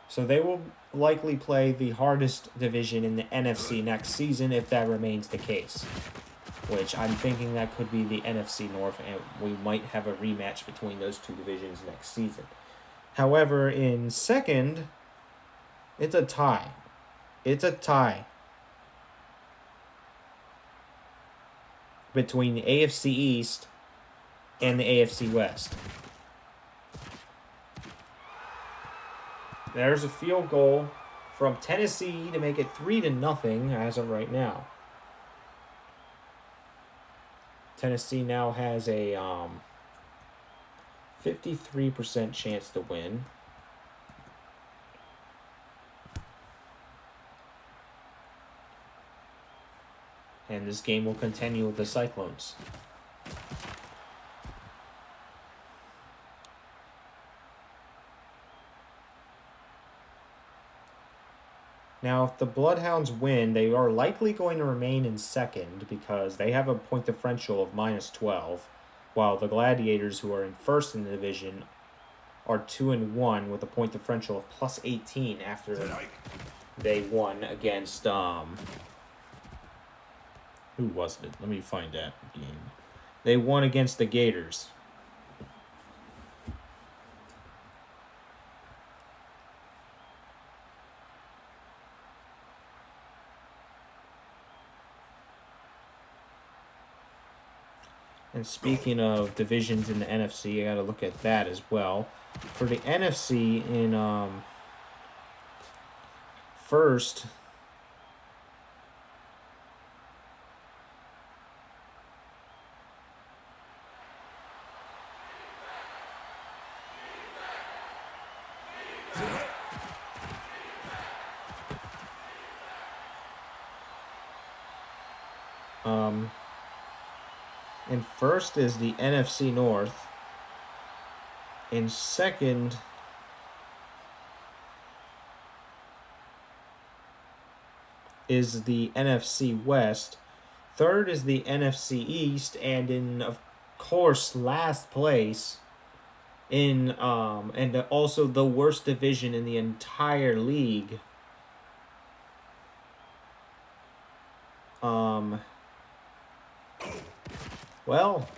So they will likely play the hardest division in the NFC next season if that remains the case. Which I'm thinking that could be the NFC North, and we might have a rematch between those two divisions next season. However, in 2nd, it's a tie. between the AFC East and the AFC West. There's a field goal from Tennessee to make it 3-0 as of right now. Tennessee now has a 53% chance to win. And this game will continue with the Cyclones. Now, if the Bloodhounds win, they are likely going to remain in second because they have a point differential of -12, while the Gladiators, who are in first in the division, are 2-1 with a point differential of +18 after they won against who was it? Let me find that game. They won against the Gators. And speaking of divisions in the NFC, I got to look at that as well. For the NFC, in first, in first is the NFC North. In second is the NFC West. Third is the NFC East, and in, of course, last place in and also the worst division in the entire league. Well,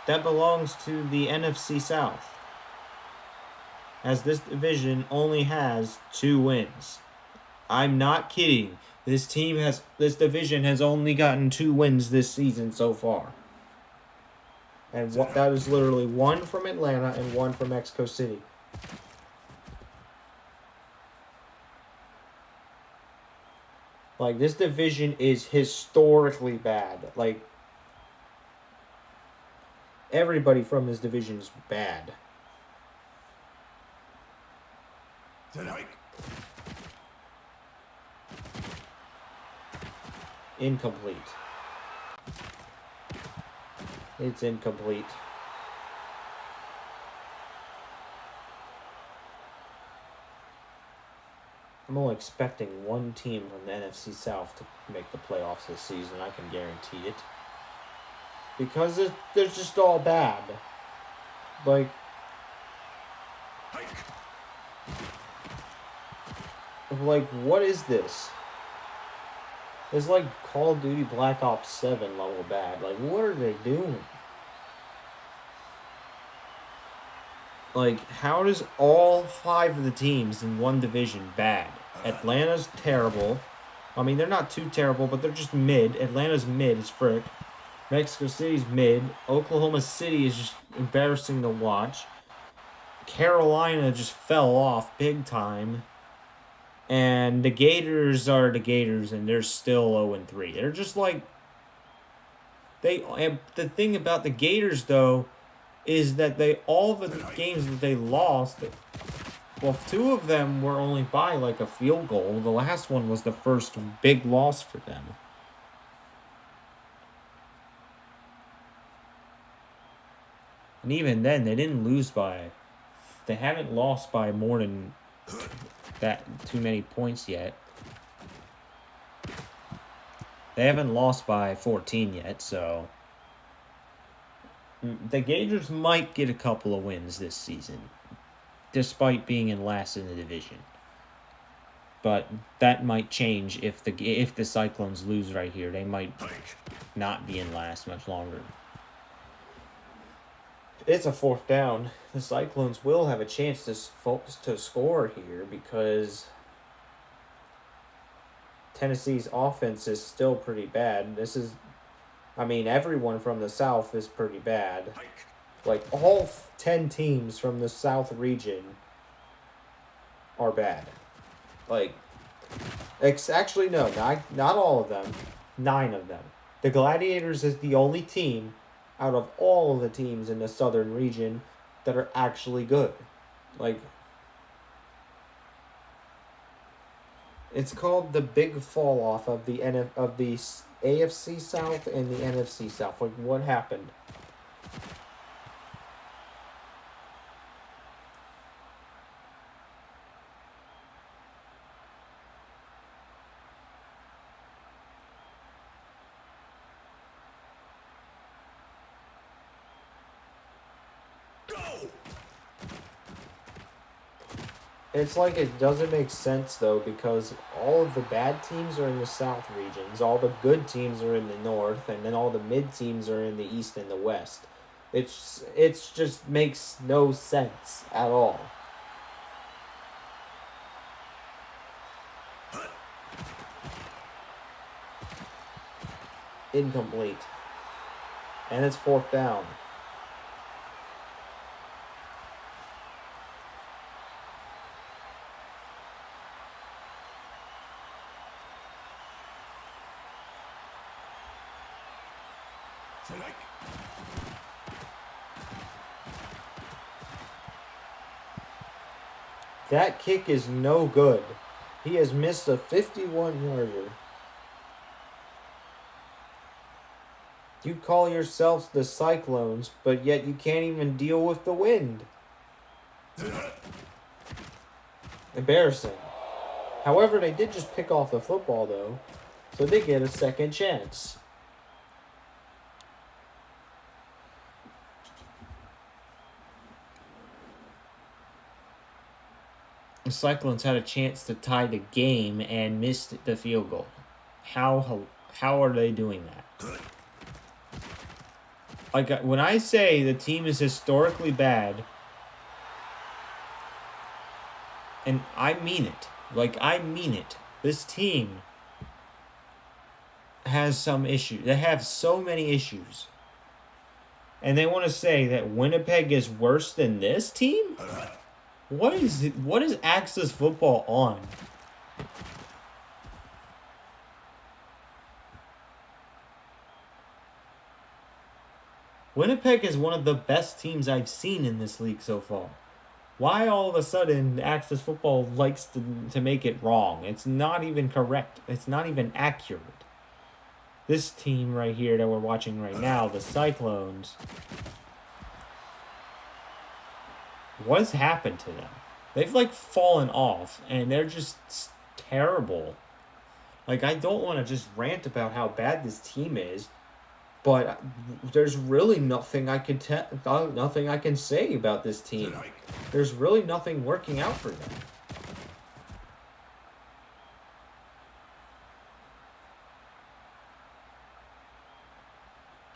that belongs to the NFC South, as this division only has 2 wins. I'm not kidding. This division has only gotten 2 wins this season so far. And that is literally 1 from Atlanta and 1 from Mexico City. Like, this division is historically bad. Like, everybody from this division is bad. Incomplete. It's incomplete. I'm only expecting 1 team from the NFC South to make the playoffs this season. I can guarantee it. Because they're just all bad. Like, what is this? It's like Call of Duty Black Ops 7 level bad. Like, what are they doing? Like, how does all 5 of the teams in one division bad? Atlanta's terrible. I mean, they're not too terrible, but they're just mid. Atlanta's mid as frick. Mexico City's mid. Oklahoma City is just embarrassing to watch. Carolina just fell off big time. And the Gators are the Gators, and they're still 0-3. They're just like... The thing about the Gators, though, is that all the games that they lost... Well, 2 of them were only by, like, a field goal. The last one was the first big loss for them. And even then, they didn't lose by... They haven't lost by more than... too many points yet. They haven't lost by 14 yet, so the Gators might get a couple of wins this season, despite being in last in the division. But that might change if the Cyclones lose right here. They might not be in last much longer. It's a 4th down. The Cyclones will have a chance to score here because Tennessee's offense is still pretty bad. Everyone from the South is pretty bad. Hike. Like, all 10 teams from the South region are bad. Like, actually, no, not all of them. 9 of them. The Gladiators is the only team out of all of the teams in the Southern region that are actually good. Like, it's called the big fall off of the AFC South and the NFC South. Like, what happened? Go. It's like it doesn't make sense though, because all of the bad teams are in the South regions, all the good teams are in the North, and then all the mid teams are in the East and the West. It's just makes no sense at all. Incomplete. And it's 4th down. Hike. That kick is no good. He has missed a 51-yarder. You call yourselves the Cyclones, but yet you can't even deal with the wind. Embarrassing. However, they did just pick off the football, though, so they get a second chance. The Cyclones had a chance to tie the game and missed the field goal. How are they doing that? Like, when I say the team is historically bad, and I mean it. Like, I mean it. This team has some issues. They have so many issues. And they want to say that Winnipeg is worse than this team? What is Axis football on? Winnipeg is one of the best teams I've seen in this league so far. Why all of a sudden Axis football likes to make it wrong? It's not even correct. It's not even accurate. This team right here that we're watching right now, the Cyclones, what's happened to them? They've like fallen off and they're just terrible. Like, I don't want to just rant about how bad this team is, but there's really nothing I can nothing I can say about this team. There's really nothing working out for them.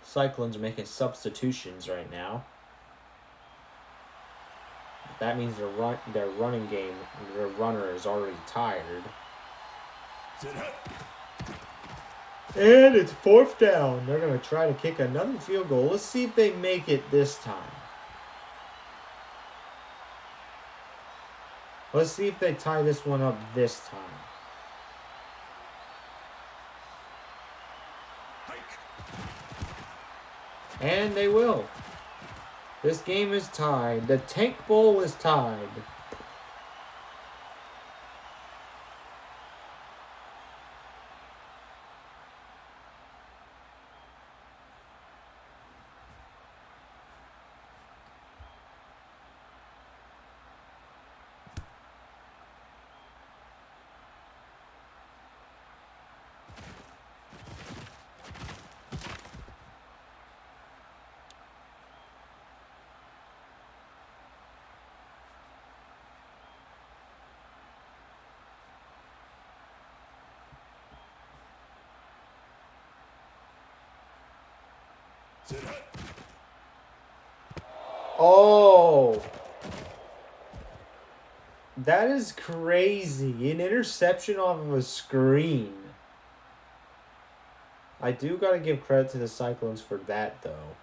Cyclones are making substitutions right now. That means their running game, their runner is already tired. And it's 4th down. They're going to try to kick another field goal. Let's see if they make it this time. Let's see if they tie this one up this time. And they will. This game is tied. The Tank Bowl is tied. Oh, that is crazy. An interception off of a screen. I do got to give credit to the Cyclones for that, though.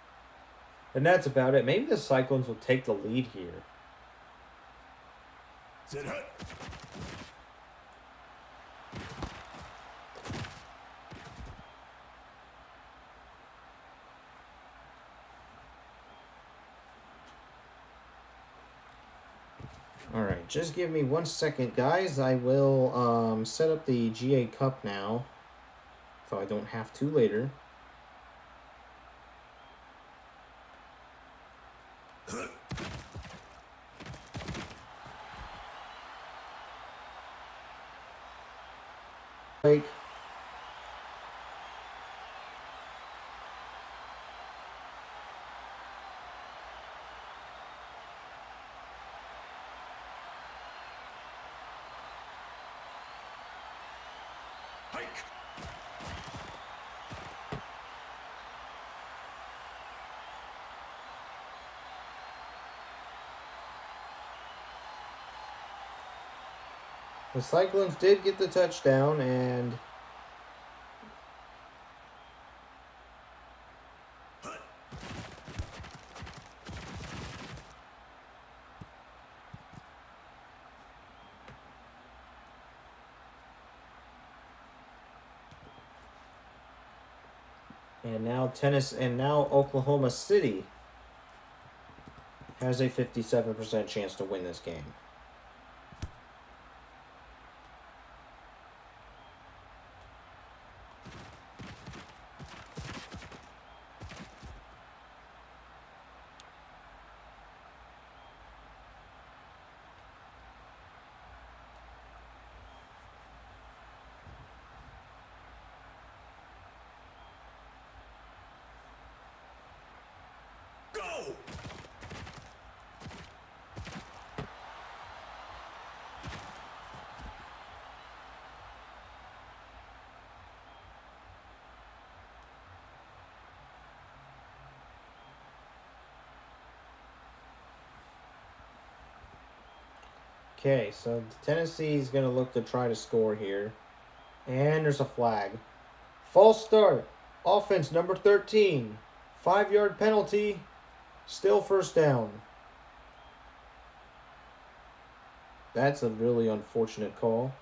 And that's about it. Maybe the Cyclones will take the lead here. Set hut. Alright, just give me 1 second, guys. I will set up the GA Cup now, so I don't have to later. Like, Hike. the Cyclones did get the touchdown, and now Oklahoma City has a 57% chance to win this game. Go. Okay, so Tennessee is going to look to try to score here. And there's a flag. False start. Offense number 13. 5-yard penalty. Still first down. That's a really unfortunate call.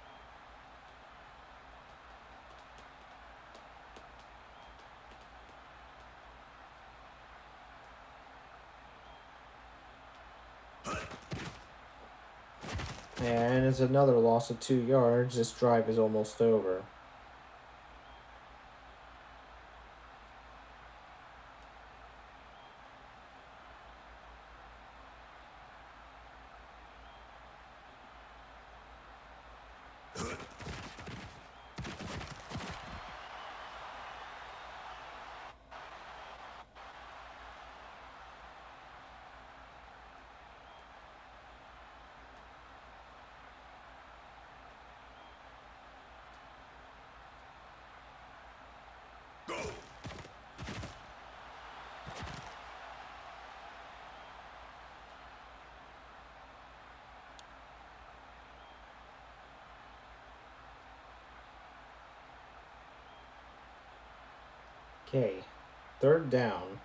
And it's another loss of 2 yards. This drive is almost over. Go. Okay, third down.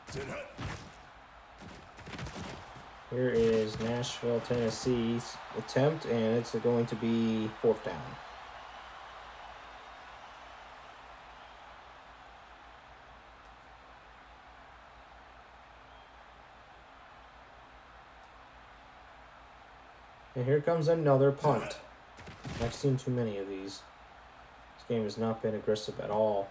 Set hut. Here is Nashville, Tennessee's attempt, and it's going to be 4th down. And here comes another punt. I've seen too many of these. This game has not been aggressive at all.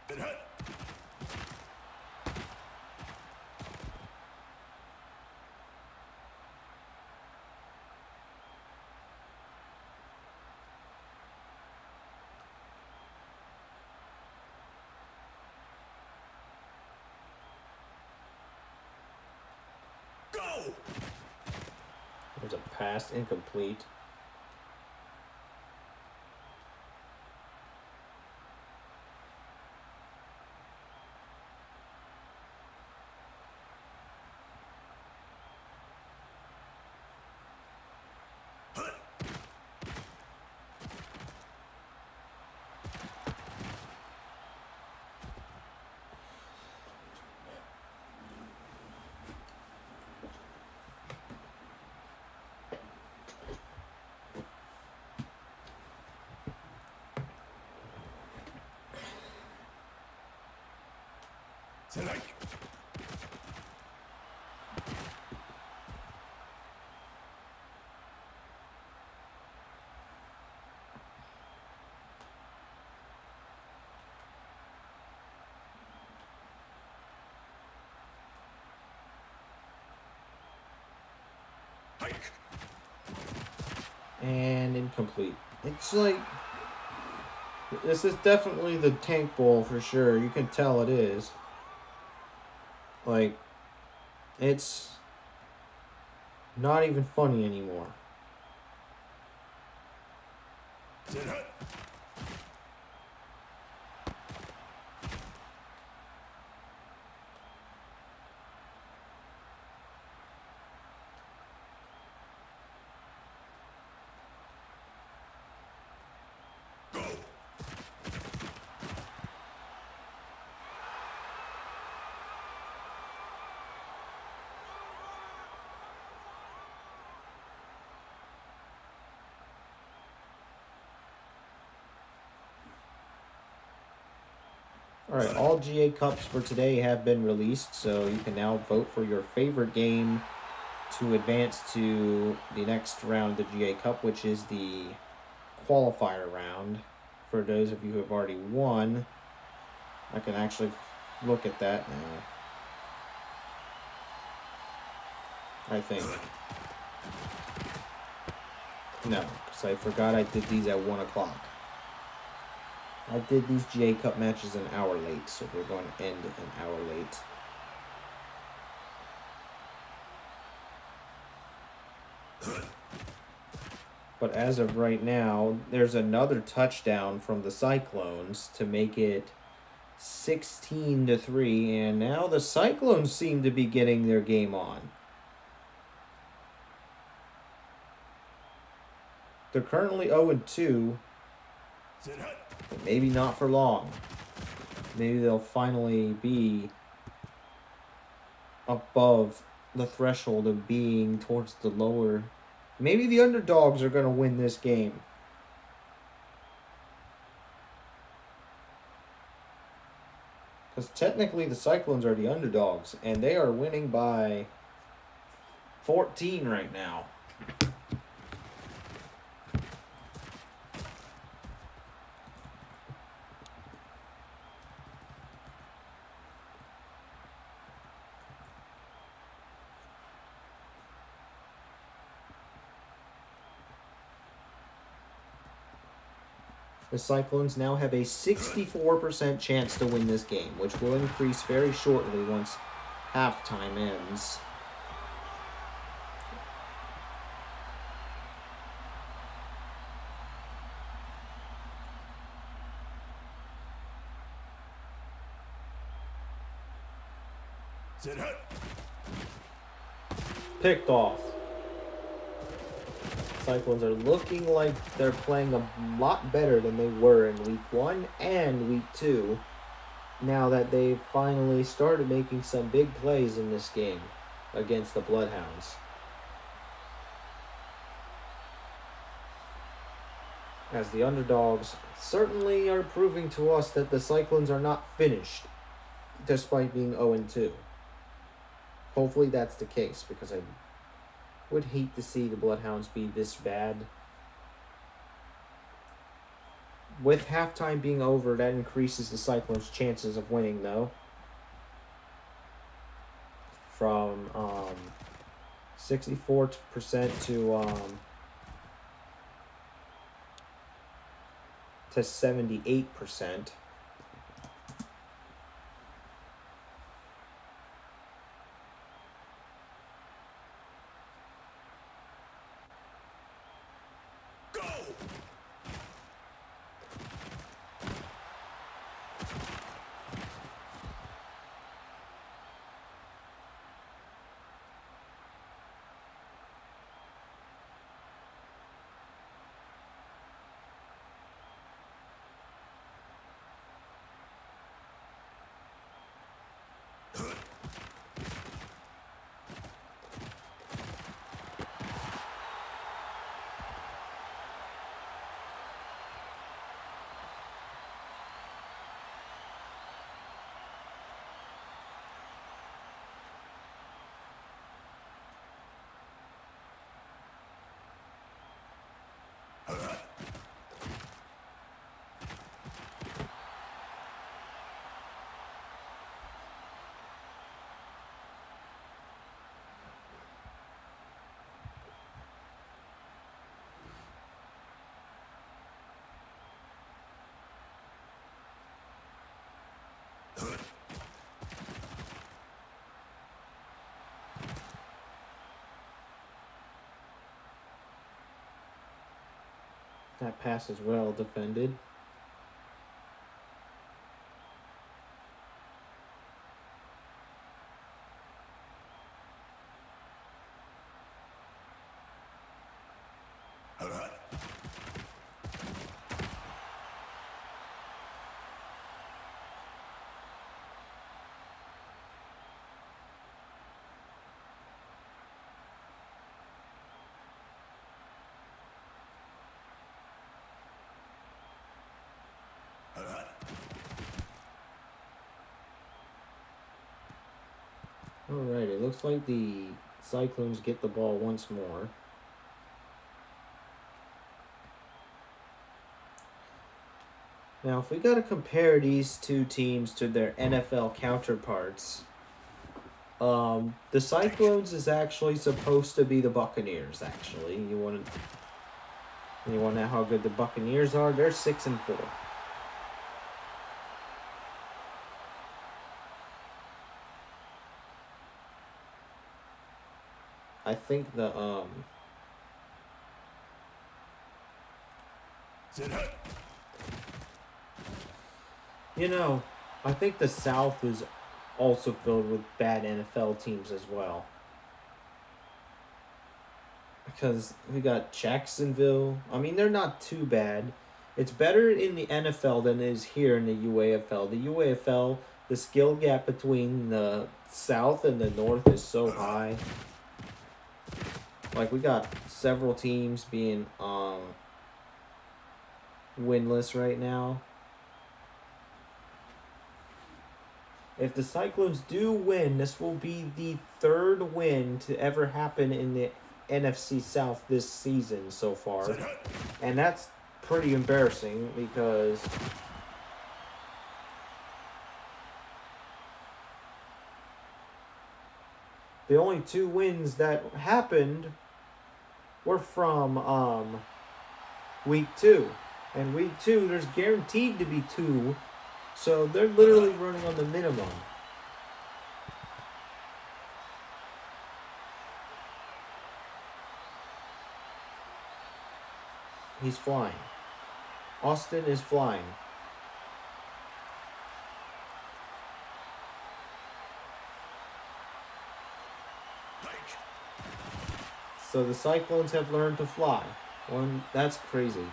Set hut. Go! There's a pass incomplete. Tonight. Hike. And incomplete. It's like, this is definitely the tank bowl for sure. You can tell it is. Like, it's not even funny anymore. Tonight. Go. Alright, all GA Cups for today have been released, so you can now vote for your favorite game to advance to the next round of the GA Cup, which is the qualifier round. For those of you who have already won, I can actually look at that now. I think. No, because I forgot I did these at 1 o'clock. I did these GA Cup matches an hour late, so we're going to end an hour late. But as of right now, there's another touchdown from the Cyclones to make it 16-3, and now the Cyclones seem to be getting their game on. They're currently 0-2, but maybe not for long. Maybe they'll finally be above the threshold of being towards the lower. Maybe the underdogs are going to win this game. Because technically the Cyclones are the underdogs, and they are winning by 14 right now. The Cyclones now have a 64% chance to win this game, which will increase very shortly once halftime ends. Picked off. Cyclones are looking like they're playing a lot better than they were in week 1 and week 2. Now that they've finally started making some big plays in this game against the Bloodhounds. As the underdogs certainly are proving to us that the Cyclones are not finished, despite being 0-2. Hopefully that's the case, because I would hate to see the Bloodhounds be this bad. With halftime being over, that increases the Cyclones' chances of winning, though. From 64% to 78%. That pass is well defended. All right. All right. Alright, it looks like the Cyclones get the ball once more. Now, if we got to compare these two teams to their NFL counterparts, the Cyclones is actually supposed to be the Buccaneers. Actually, you want to know how good the Buccaneers are? They're 6-4. I think Sit hut. I think the South is also filled with bad NFL teams as well. Because we got Jacksonville. I mean, they're not too bad. It's better in the NFL than it is here in the UAFL. The UAFL, the skill gap between the South and the North is so high. Like, we got several teams being winless right now. If the Cyclones do win, this will be the third win to ever happen in the NFC South this season so far. Sit hut. And that's pretty embarrassing because the only two wins that happened were from week 2. And week 2, there's guaranteed to be 2. So they're literally running on the minimum. He's flying. Austin is flying. Hike. So the Cyclones have learned to fly. That's crazy.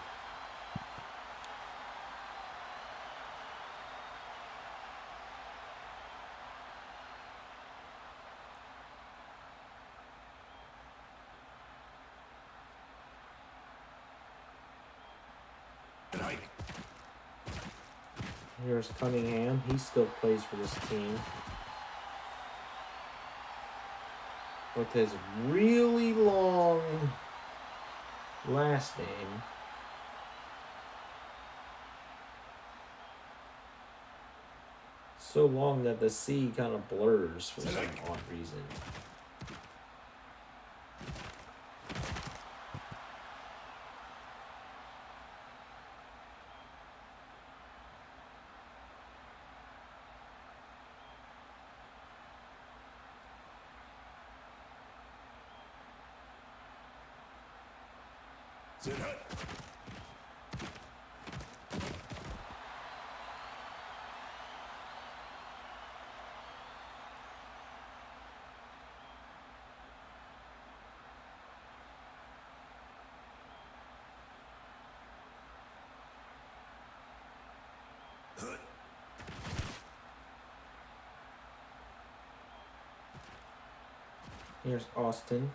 Hike. Here's Cunningham. He still plays for this team. With his really long last name. So long that the C kind of blurs for some odd reason. Sit hut. Hut. Here's Austin.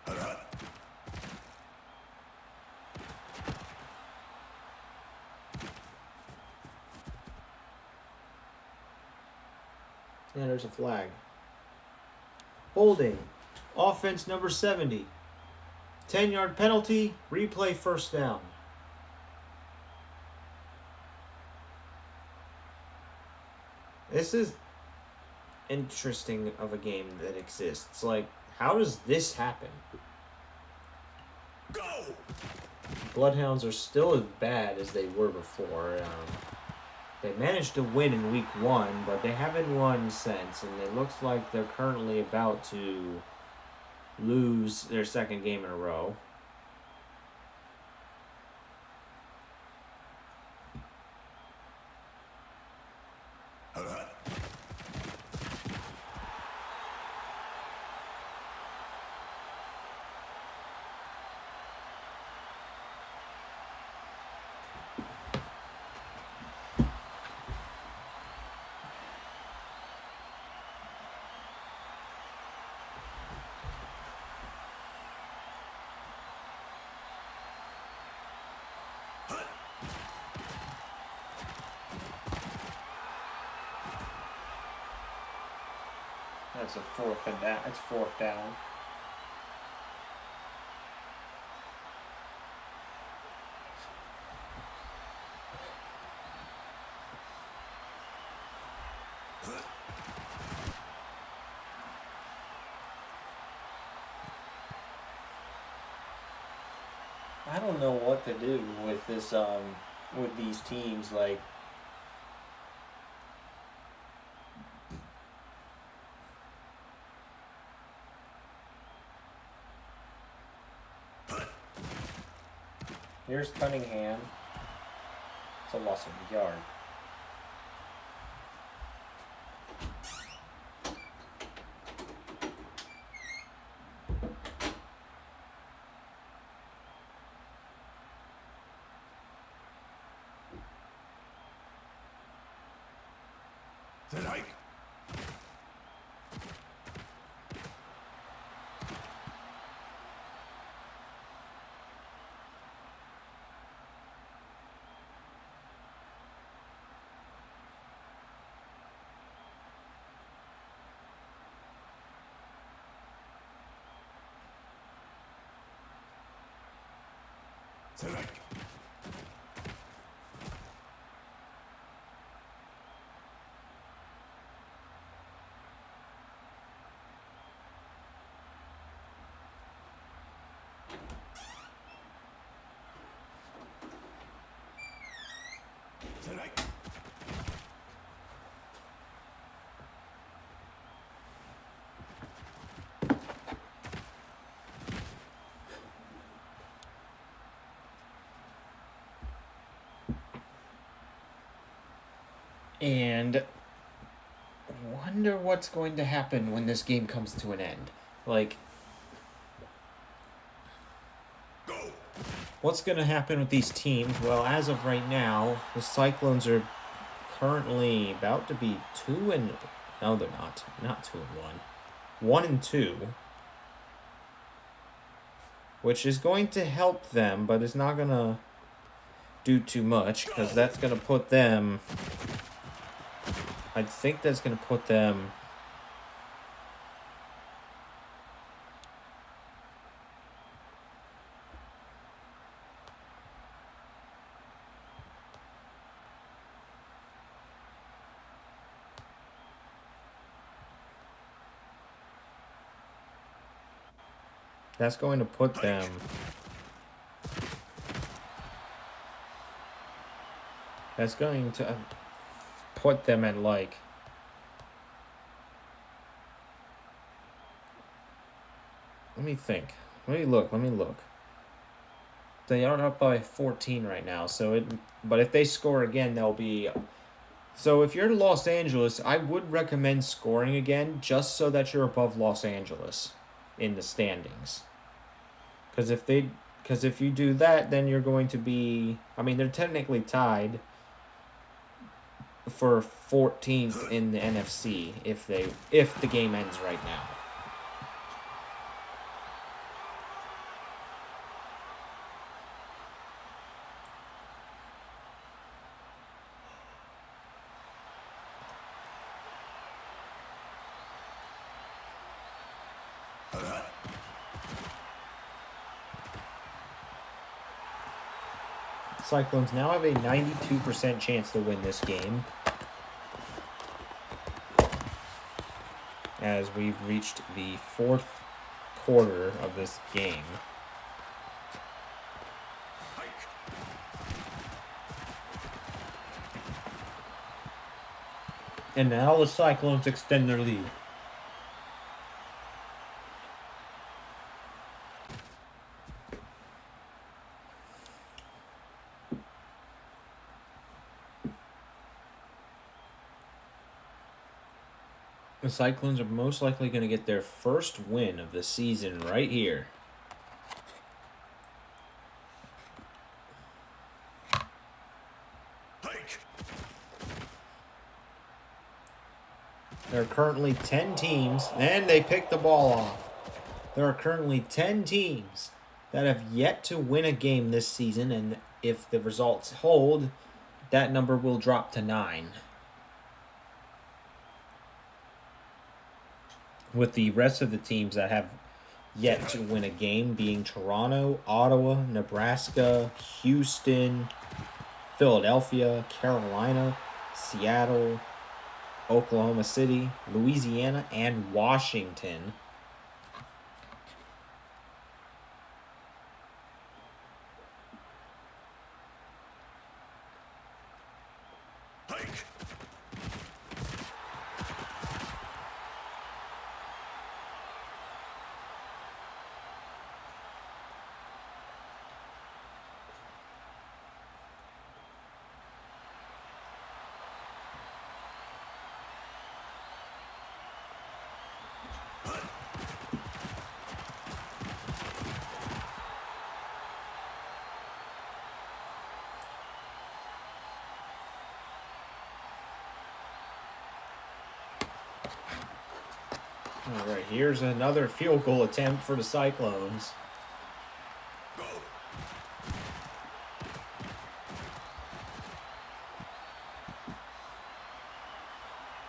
All right. And there's a flag. Holding. Offense number 70. 10-yard penalty. Replay first down. This is interesting of a game that exists. Like, how does this happen? Go! Bloodhounds are still as bad as they were before. They managed to win in week 1, but they haven't won since, and it looks like they're currently about to lose their second game in a row. That's a fourth and down. It's fourth down. I don't know what to do with this. With these teams, like. Here's Cunningham. It's a loss of a yard. Strike. Strike. Strike. And wonder what's going to happen when this game comes to an end. Like, Go! what's going to happen with these teams? Well, as of right now, the Cyclones are currently about to be 2 and... No, they're not. Not 2 and 1. 1 and 2. Which is going to help them, but it's not going to do too much, because that's going to put them... I think that's going to put them... That's going to put them... That's going to put them at, like... Let me think. Let me look. They are up by 14 right now, but if they score again, they'll be... So if you're Los Angeles, I would recommend scoring again, just so that you're above Los Angeles in the standings. Because if you do that, then you're going to be... I mean, they're technically tied for 14th in the NFC if the game ends right now. Cyclones now have a 92% chance to win this game, as we've reached the fourth quarter of this game. And now the Cyclones extend their lead. The Cyclones are most likely going to get their first win of the season right here. Hike. There are currently 10 teams, and they picked the ball off. There are currently 10 teams that have yet to win a game this season, and if the results hold, that number will drop to 9. With the rest of the teams that have yet to win a game being Toronto, Ottawa, Nebraska, Houston, Philadelphia, Carolina, Seattle, Oklahoma City, Louisiana, and Washington. Hike. All right, here's another field goal attempt for the Cyclones. Go.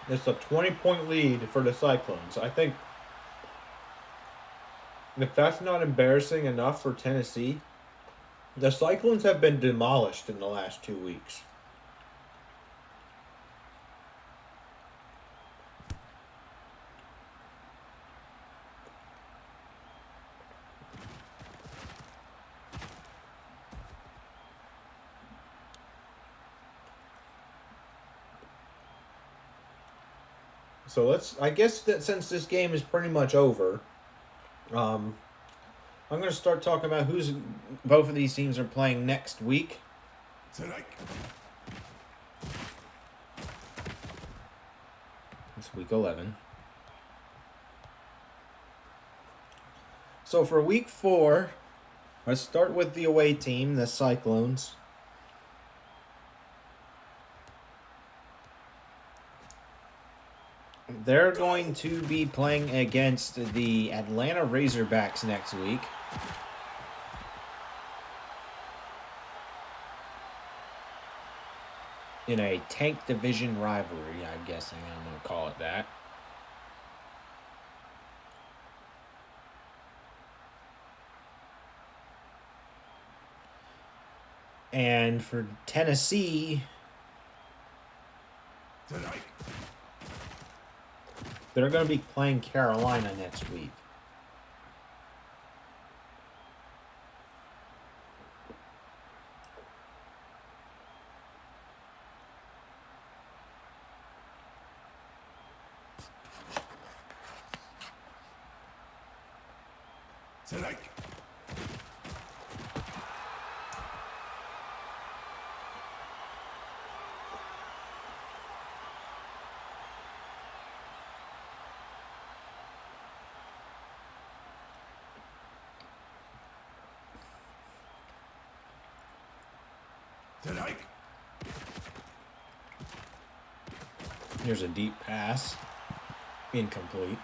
It's a 20-point lead for the Cyclones. I think if that's not embarrassing enough for Tennessee, the Cyclones have been demolished in the last 2 weeks. So I guess that since this game is pretty much over, I'm going to start talking about who's both of these teams are playing next week. Strike. It's week 11. So for week 4, let's start with the away team, the Cyclones. They're going to be playing against the Atlanta Razorbacks next week. In a tank division rivalry, I'm guessing I'm going to call it that. And for Tennessee, Strike. they're going to be playing Carolina next week. Strike. Strike. Here's a deep pass. Incomplete.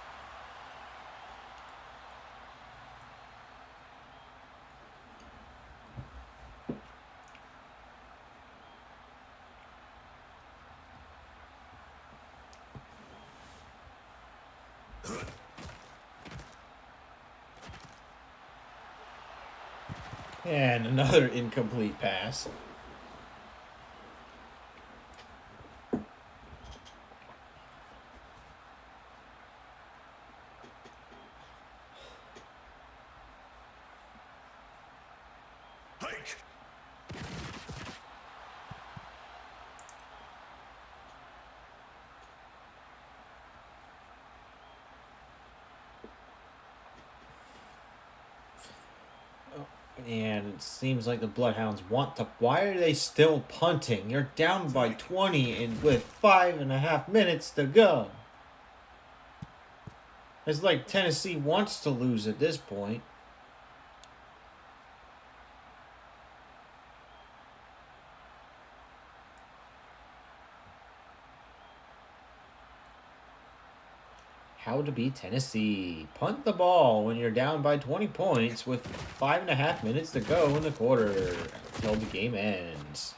And another incomplete pass. Hike. And it seems like the Bloodhounds want to. Why are they still punting? You're down by 20 and with 5.5 minutes to go. It's like Tennessee wants to lose at this point. How to beat Tennessee. Punt the ball when you're down by 20 points with 5.5 minutes to go in the quarter until the game ends.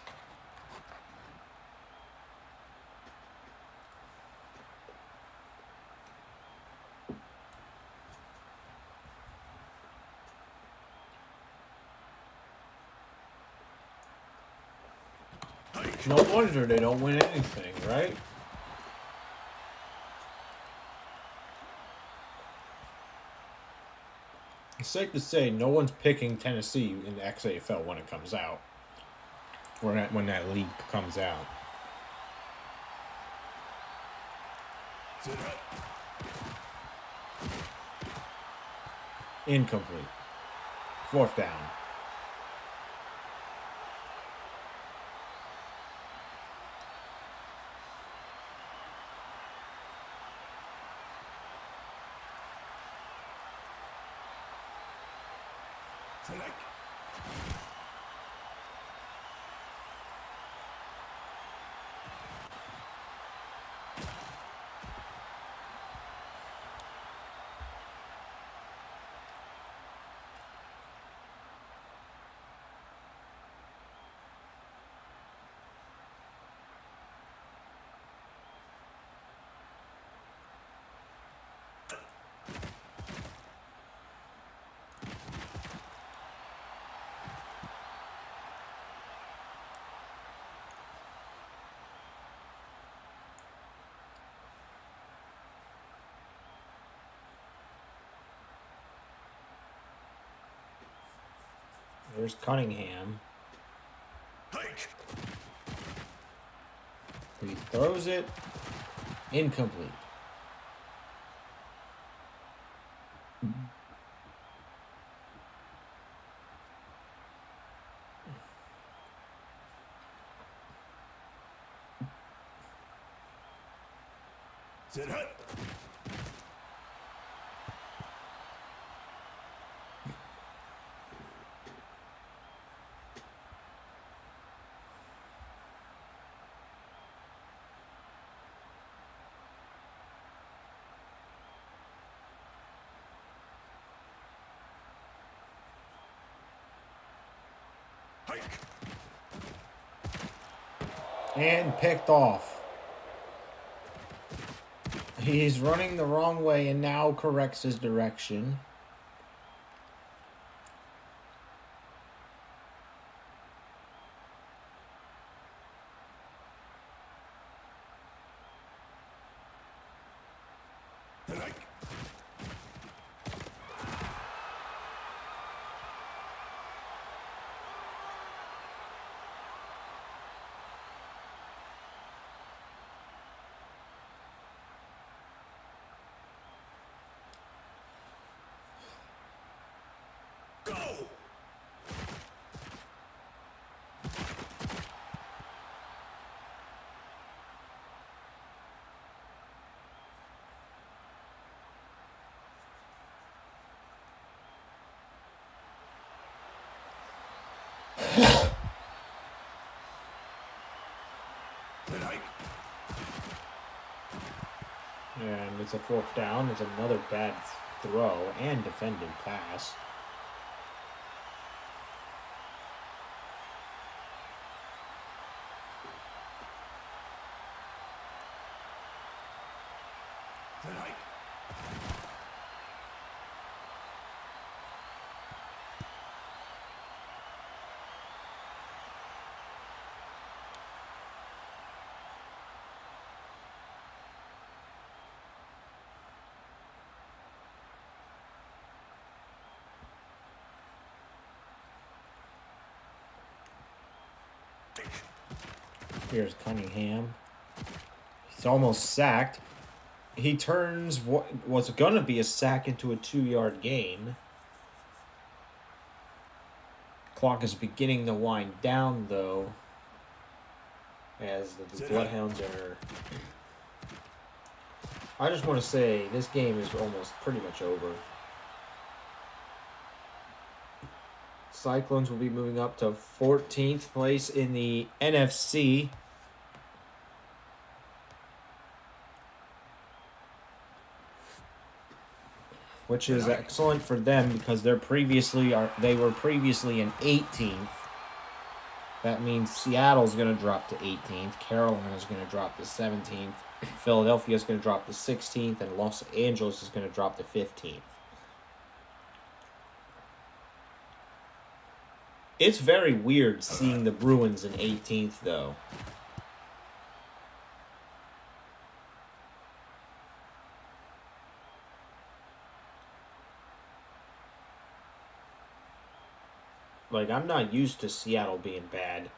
No wonder they don't win anything, right? It's safe to say no one's picking Tennessee in the XAFL when it comes out. Or when that league comes out. Incomplete. 4th down. There's Cunningham. Hike. He throws it. Incomplete. Sit hut. Hike. And picked off. He's running the wrong way and now corrects his direction. Hike. Go. Hike. And it's a 4th down. It's another bad throw and defended pass. Hike. Here's Cunningham. He's almost sacked. He turns what was going to be a sack into a 2-yard gain. Clock is beginning to wind down, though, as the Bloodhounds are... I just want to say, this game is almost pretty much over. Cyclones will be moving up to 14th place in the NFC. Which is excellent for them because they were previously in 18th. That means Seattle's going to drop to 18th. Carolina's going to drop to 17th. Philadelphia's going to drop to 16th. And Los Angeles is going to drop to 15th. It's very weird seeing the Bruins in 18th, though. Like, I'm not used to Seattle being bad,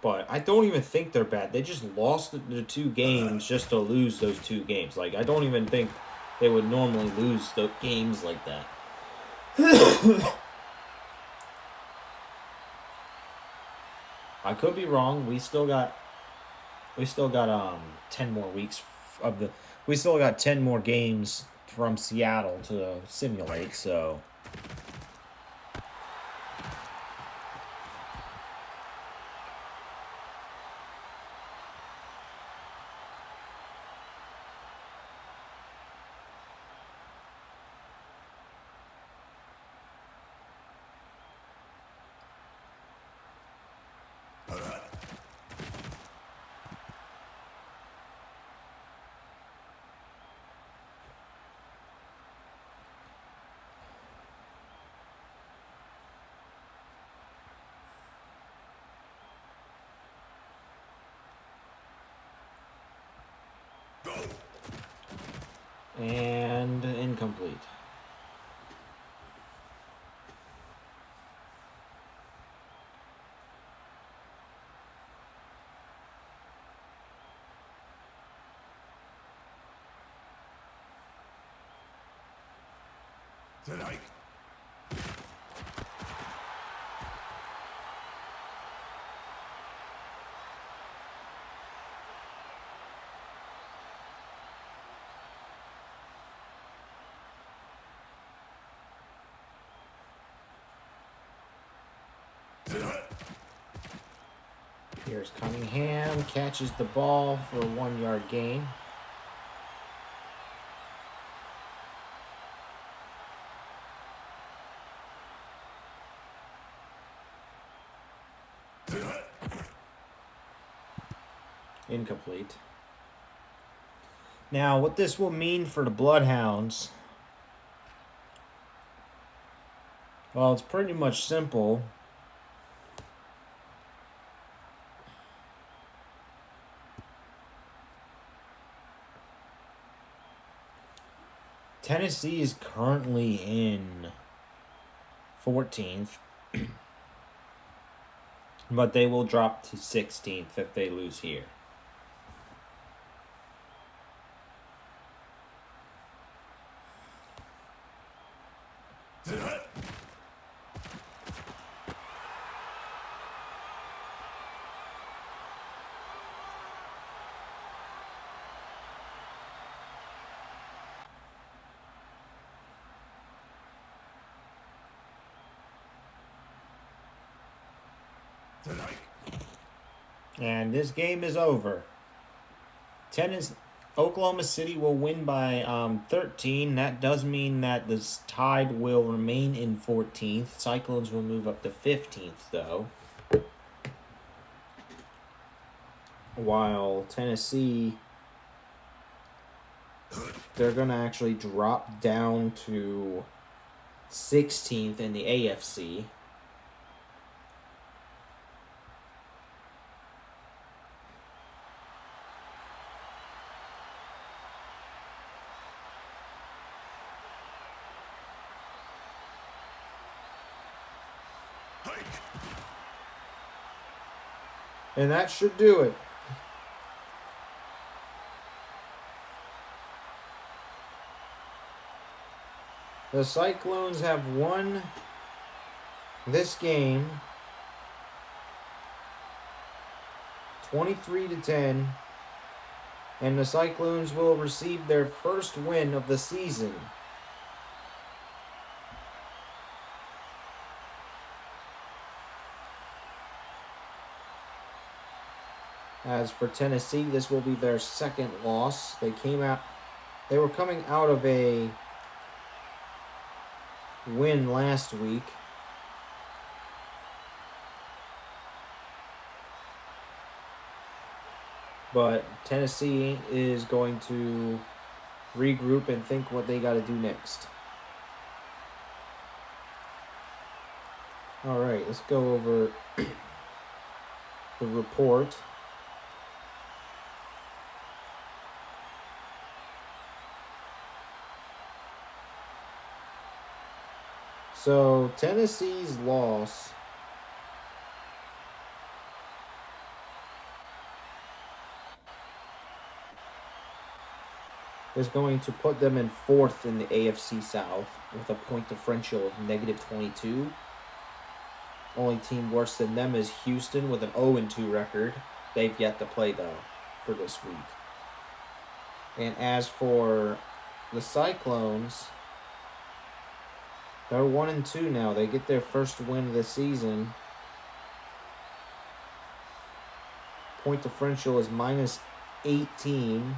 but I don't even think they're bad. They just lost the 2 games just to lose those 2 games. Like, I don't even think they would normally lose the games like that. I could be wrong. We still got 10 more weeks of the. We still got 10 more games from Seattle to simulate. So. And incomplete. Tonight. Here's Cunningham, catches the ball for a 1-yard gain. Incomplete. Now, what this will mean for the Bloodhounds, well, it's pretty much simple. Tennessee is currently in 14th, but they will drop to 16th if they lose here. And this game is over. Oklahoma City will win by 13. That does mean that the Tide will remain in 14th. Cyclones will move up to 15th, though. While Tennessee, they're going to actually drop down to 16th in the AFC. And that should do it. The Cyclones have won this game 23-10. And the Cyclones will receive their first win of the season. As for Tennessee, this will be their second loss. They were coming out of a win last week. But Tennessee is going to regroup and think what they got to do next. All right, let's go over the report. So, Tennessee's loss is going to put them in 4th in the AFC South with a point differential of -22. Only team worse than them is Houston with an 0-2 record. They've yet to play, though, for this week. And as for the Cyclones, they're 1-2 now. They get their first win of the season. Point differential is -18.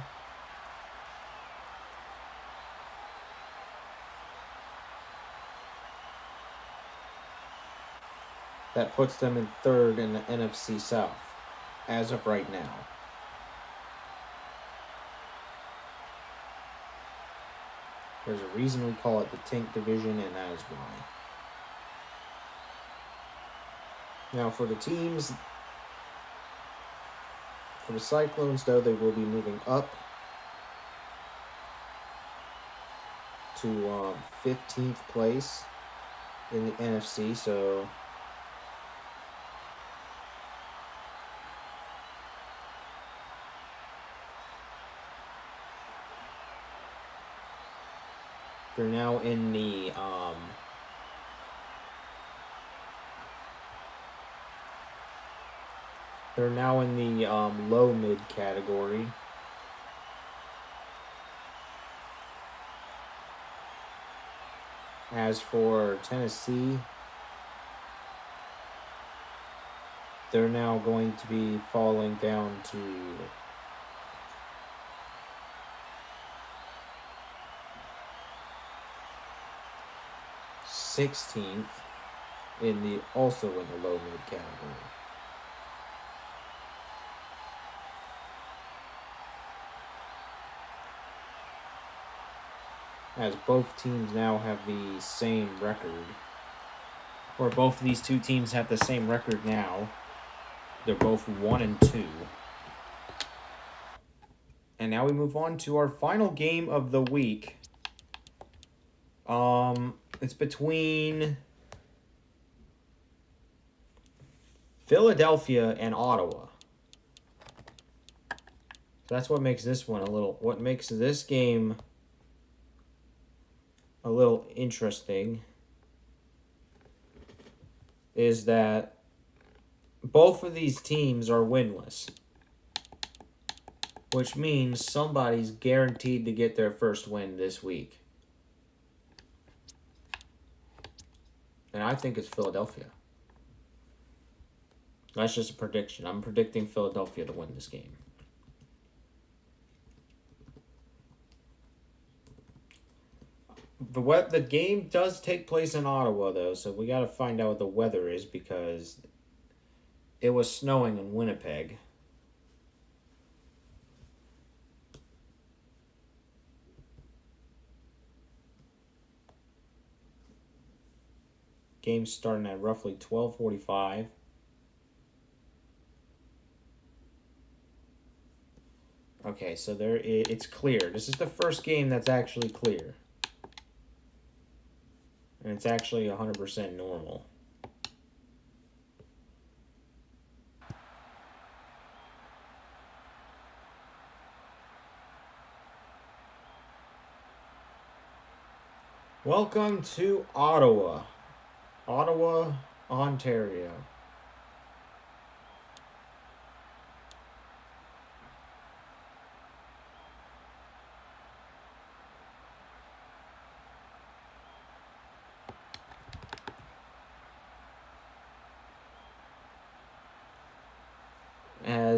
That puts them in 3rd in the NFC South as of right now. There's a reason we call it the Tank Division, and that is why. Now for the teams, for the Cyclones, though, they will be moving up to 15th place in the NFC, so they're now in the low mid category. As for Tennessee, they're now going to be falling down to 16th also in the low mid category. As both teams now have the same record, or both of these two teams have the same record now. They're both 1-2. And now we move on to our final game of the week. It's between Philadelphia and Ottawa. So that's what makes this game a little interesting, is that both of these teams are winless, which means somebody's guaranteed to get their first win this week. And I think it's Philadelphia. That's just a prediction. I'm predicting Philadelphia to win this game. The game does take place in Ottawa, though, so we got to find out what the weather is, because it was snowing in Winnipeg. Game's starting at roughly 12:45. Okay, so it's clear. This is the first game that's actually clear. And it's actually 100% normal. Welcome to Ottawa. Ottawa, Ontario.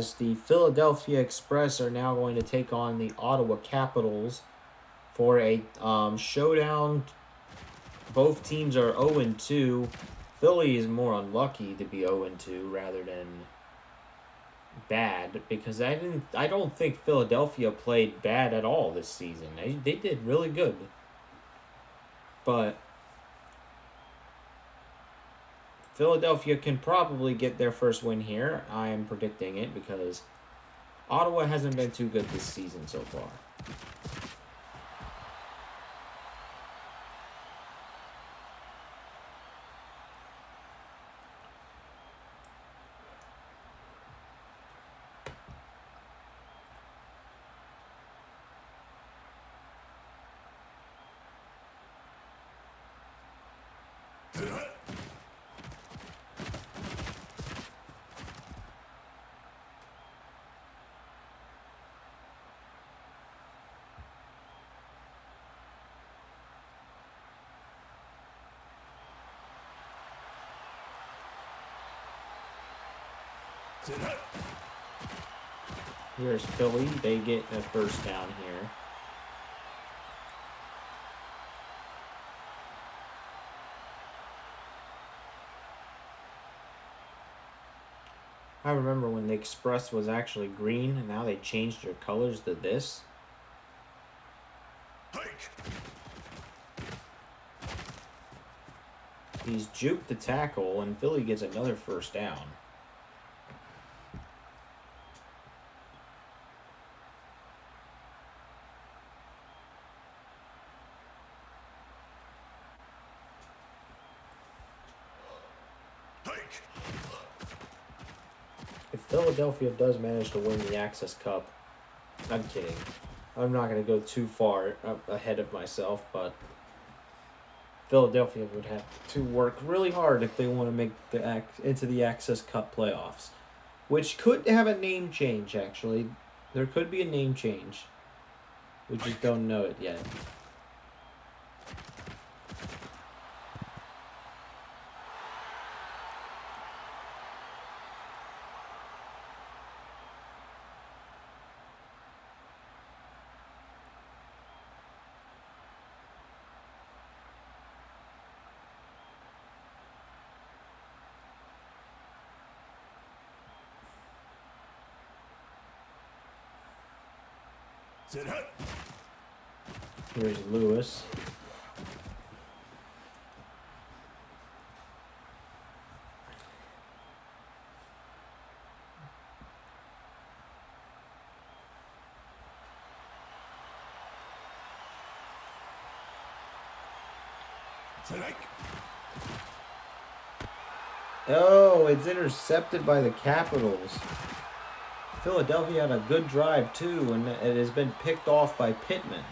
as the Philadelphia Express are now going to take on the Ottawa Capitals for a showdown. Both teams are 0-2. Philly is more unlucky to be 0-2 rather than bad, because I don't think Philadelphia played bad at all this season. They did really good. But Philadelphia can probably get their first win here. I am predicting it because Ottawa hasn't been too good this season so far. Here's Philly. They get a first down here. I remember when the Express was actually green, and now they changed their colors to this. He's juked the tackle, and Philly gets another first down. If Philadelphia does manage to win the Access Cup, I'm kidding. I'm not going to go too far ahead of myself, but Philadelphia would have to work really hard if they want to make into the Access Cup playoffs, which could have a name change, actually. There could be a name change. We just don't know it yet. Here's Lewis. Oh, it's intercepted by the Capitals. Philadelphia had a good drive too, and it has been picked off by Pittman.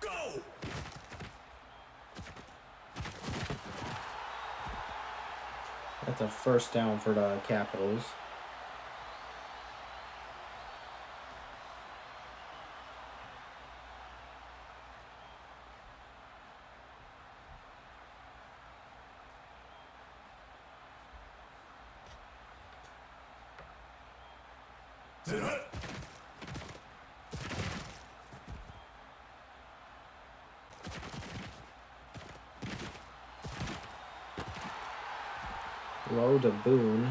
Go! That's a first down for the Capitals. Low to Boone.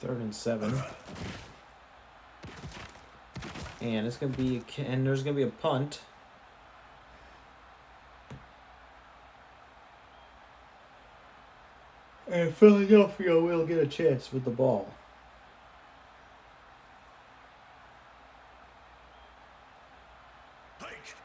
3rd and 7. And it's gonna be and there's gonna be a punt. And Philadelphia will get a chance with the ball. Hike.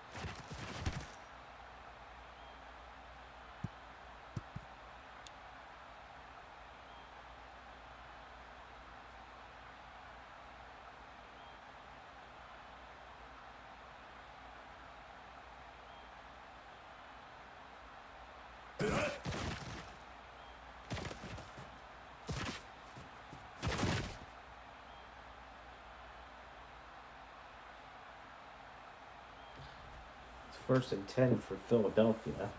It's 1st and 10 for Philadelphia.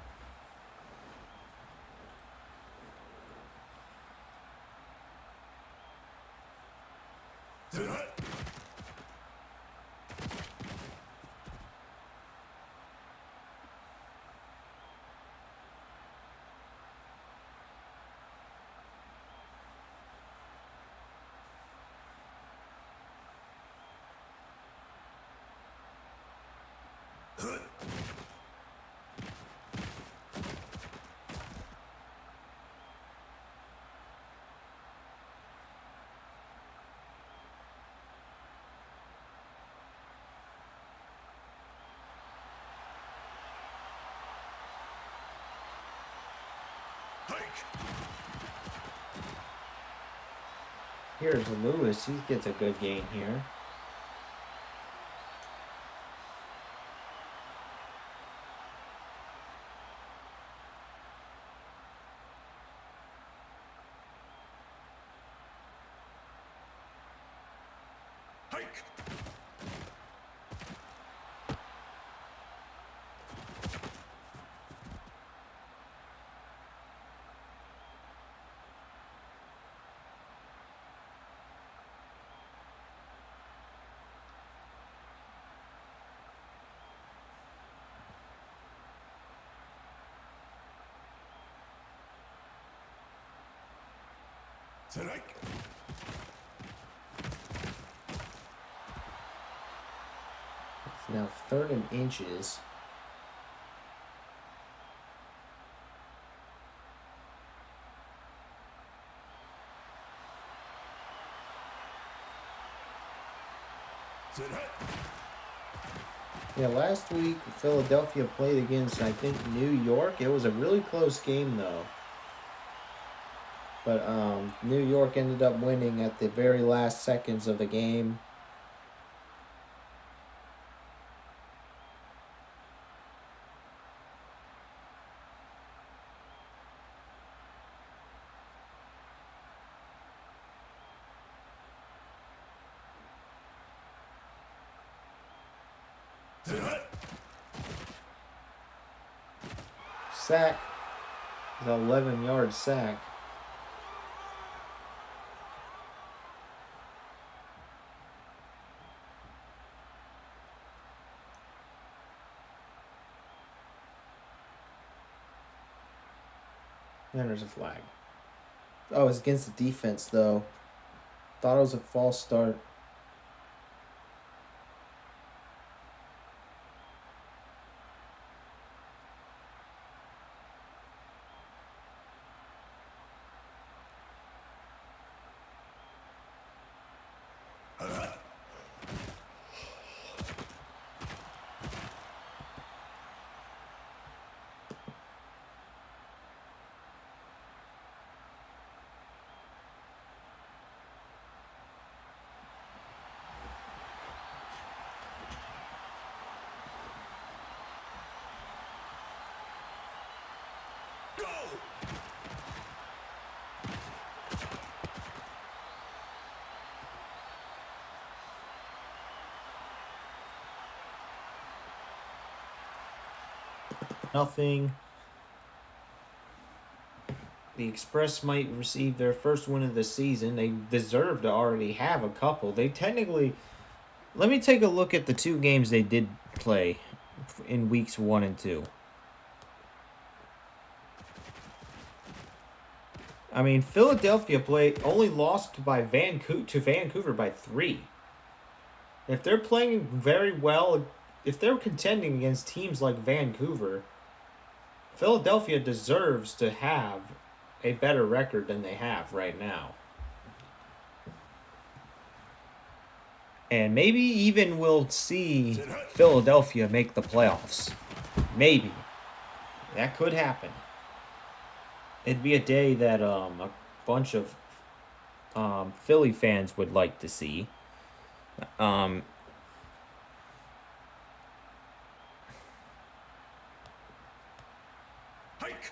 Here's Lewis. He gets a good gain here. Hike. Tonight. It's now 3rd and inches. Tonight. Yeah, last week Philadelphia played against, I think, New York. It was a really close game though. But New York ended up winning at the very last seconds of the game. Tonight. Sack. It's an 11-yard sack. And there's a flag. Oh, it's against the defense, though. Thought it was a false start. Go. Nothing. The Express might receive their first win of the season. They deserve to already have a couple. They technically... Let me take a look at the 2 games they did play in weeks 1 and 2. I mean, Philadelphia only lost to Vancouver by 3. If they're playing very well, if they're contending against teams like Vancouver, Philadelphia deserves to have a better record than they have right now. And maybe even we'll see Philadelphia make the playoffs. Maybe. That could happen. It'd be a day that a bunch of Philly fans would like to see. Um, Hike.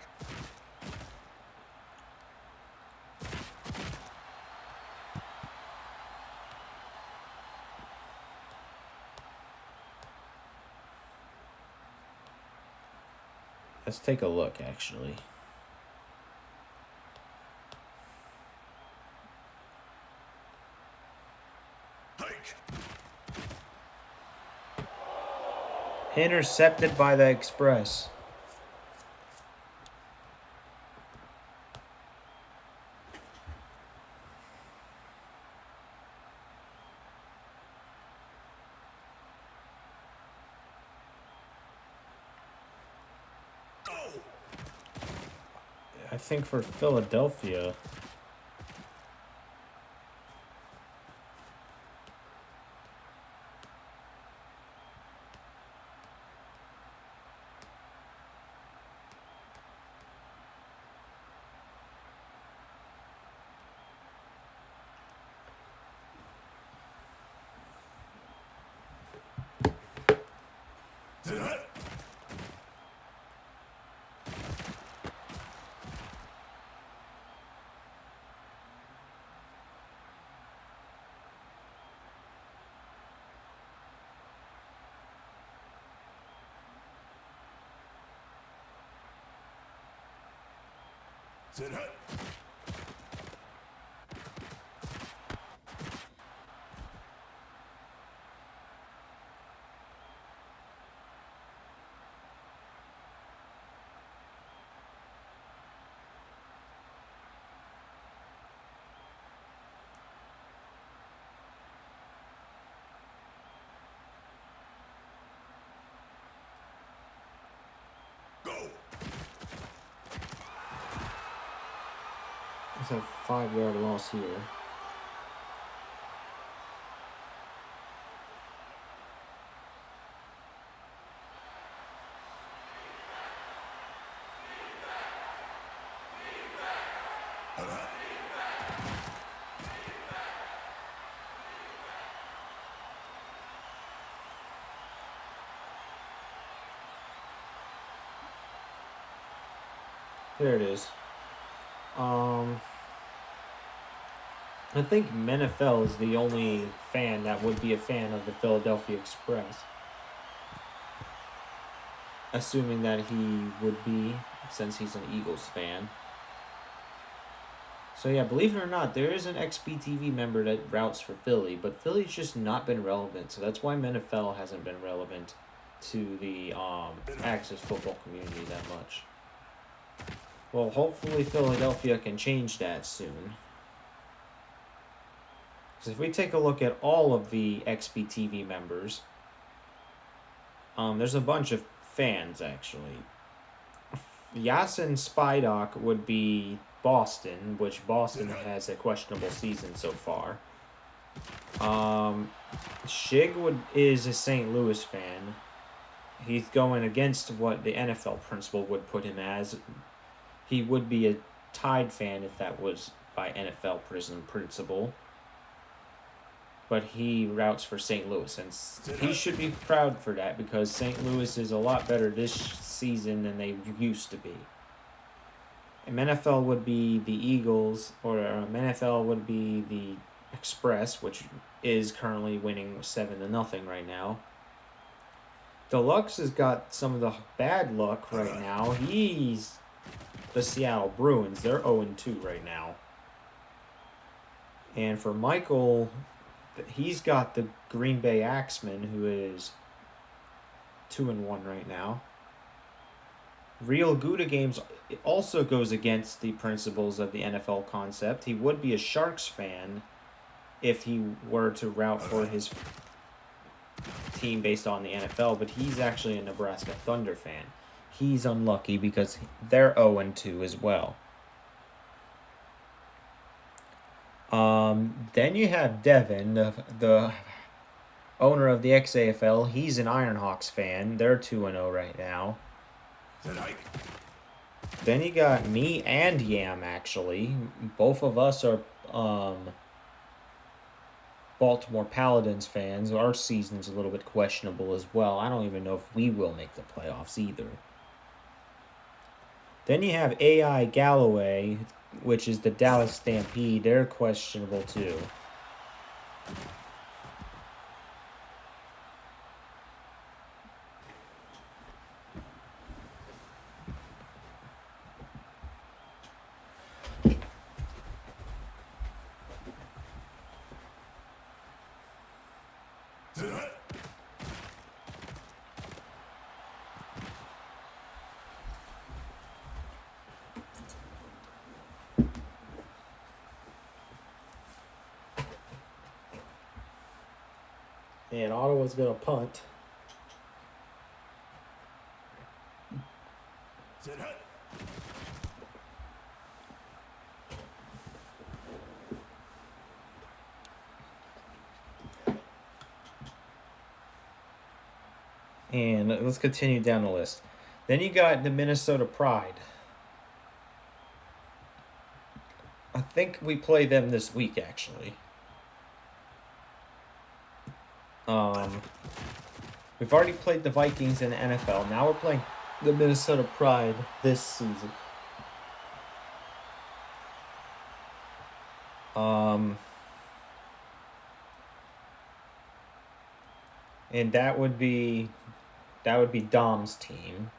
let's take a look, actually. Hike. Intercepted by the Express. Go. I think for Philadelphia, Sit hut. Sit hut. Go. it's a 5-yard loss here. There it is. I think Menafel is the only fan that would be a fan of the Philadelphia Express. Assuming that he would be, since he's an Eagles fan. So yeah, believe it or not, there is an XBTV member that routes for Philly, but Philly's just not been relevant, so that's why Menafel hasn't been relevant to the Axis football community that much. Well, hopefully Philadelphia can change that soon. Because if we take a look at all of the XBTV members, there's a bunch of fans, actually. Yasin Spydock would be Boston, which Boston has a questionable season so far. Shig is a St. Louis fan. He's going against what the NFL principal would put him as. He would be a Tide fan if that was by NFL principle. But he routes for St. Louis, and he should be proud for that because St. Louis is a lot better this season than they used to be. And NFL would be the Eagles, or NFL would be the Express, which is currently winning 7-0 right now. Deluxe has got some of the bad luck right now. He's the Seattle Bruins. They're 0-2 right now. And for Michael, he's got the Green Bay Axemen, who is 2-1 right now. Real Gouda games also goes against the principles of the NFL concept. He would be a Sharks fan if he were to route for his team based on the NFL, but he's actually a Nebraska Thunder fan. He's unlucky because they're 0-2 as well. Then you have Devin, the owner of the XAFL. He's an Ironhawks fan. They're 2-0 right now. Then you got me and Yam, actually. Both of us are Baltimore Paladins fans. Our season's a little bit questionable as well. I don't even know if we will make the playoffs either. Then you have AI Galloway, which is the Dallas Stampede. They're questionable too. And Ottawa's going to punt. And let's continue down the list. Then you got the Minnesota Pride. I think we play them this week, actually. We've already played the Vikings in the NFL. Now we're playing the Minnesota Pride this season. And that would be Dom's team.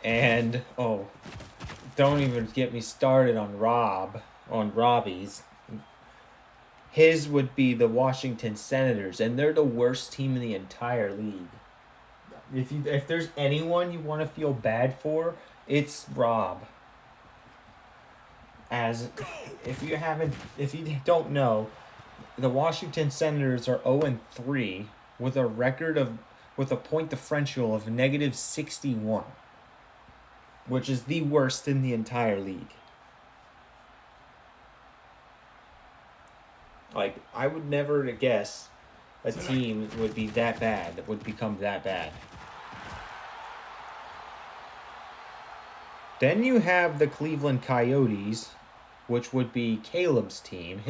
And don't even get me started on Robbie's. His would be the Washington Senators, and they're the worst team in the entire league. If there's anyone you want to feel bad for, it's Rob. If you don't know, the Washington Senators are 0-3 with a point differential of -61, which is the worst in the entire league. Like, I would never guess a team would be that bad, that would become that bad. Then you have the Cleveland Coyotes, which would be Caleb's team.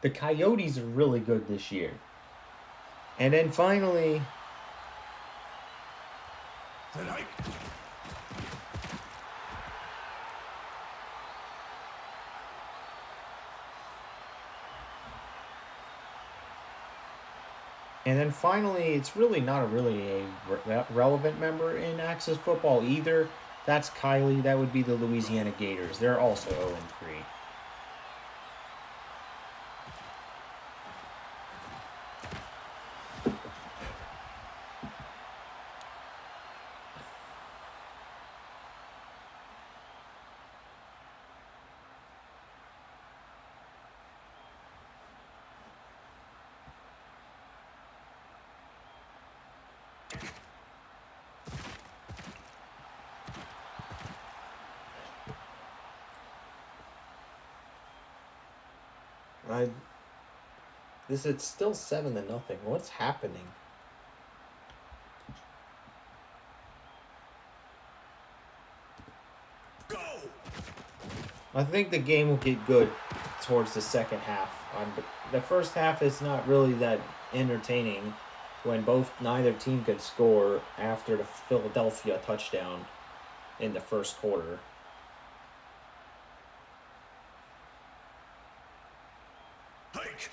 The Coyotes are really good this year. And then finally, it's really not a relevant member in Access Football either. That's Kylie. That would be the Louisiana Gators. They're also 0-3. It's still 7-0. What's happening? Go! I think the game will get good towards the second half. The first half is not really that entertaining when neither team could score after the Philadelphia touchdown in the first quarter. Hike!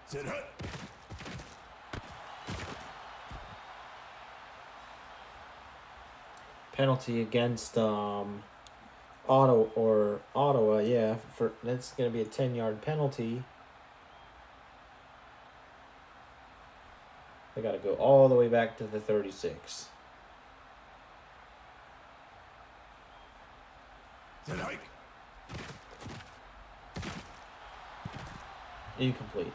Sit hut. Penalty against Ottawa, yeah. For that's gonna be a 10-yard penalty. They gotta go all the way back to the 36. Sit hike. Incomplete.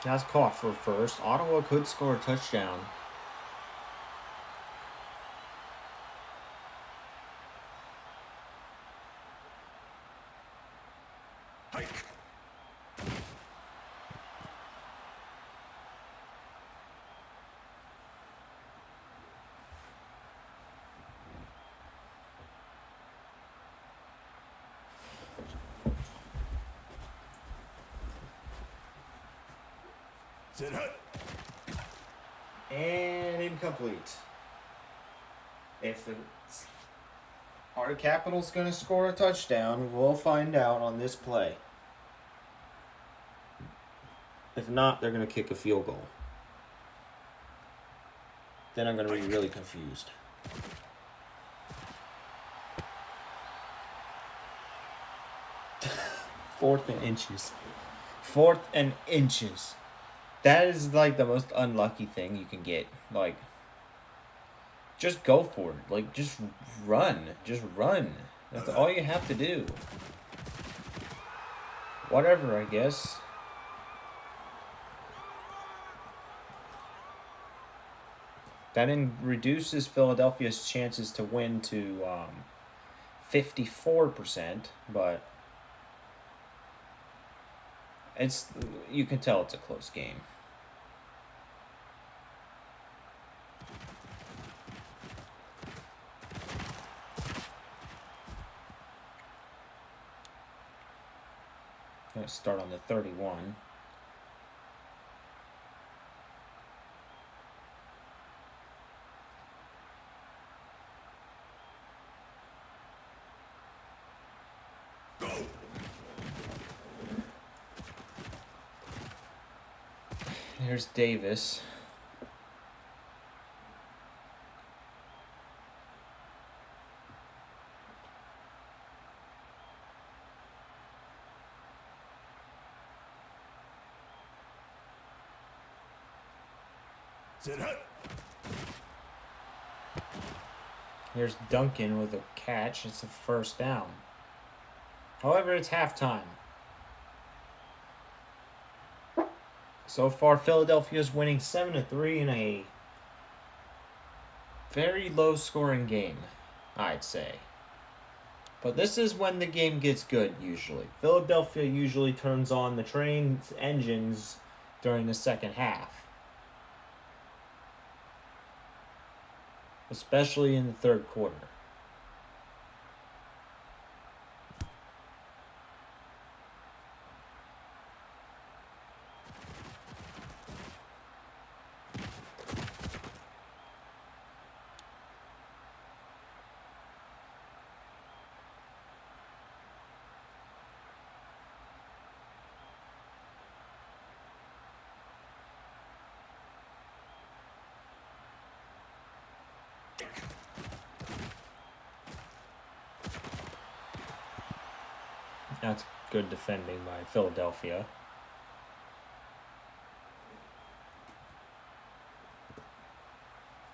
That's caught for first. Ottawa could score a touchdown. Hike. Sit hut. And incomplete. If the Art Capital's going to score a touchdown, we'll find out on this play. If not, they're going to kick a field goal. Then I'm going to be really confused. Fourth and inches. Fourth and inches. That is like the most unlucky thing you can get. Like, just go for it. Like, just run. Just run. That's all you have to do. Whatever, I guess. That reduces Philadelphia's chances to win to 54%, but you can tell it's a close game. Let's start on the 31. Here's Davis. Sit hut. Here's Duncan with a catch. It's a first down. However, it's halftime. So far, Philadelphia's winning 7-3 in a very low-scoring game, I'd say. But this is when the game gets good, usually. Philadelphia usually turns on the train's engines during the second half. Especially in the third quarter. That's good defending by Philadelphia.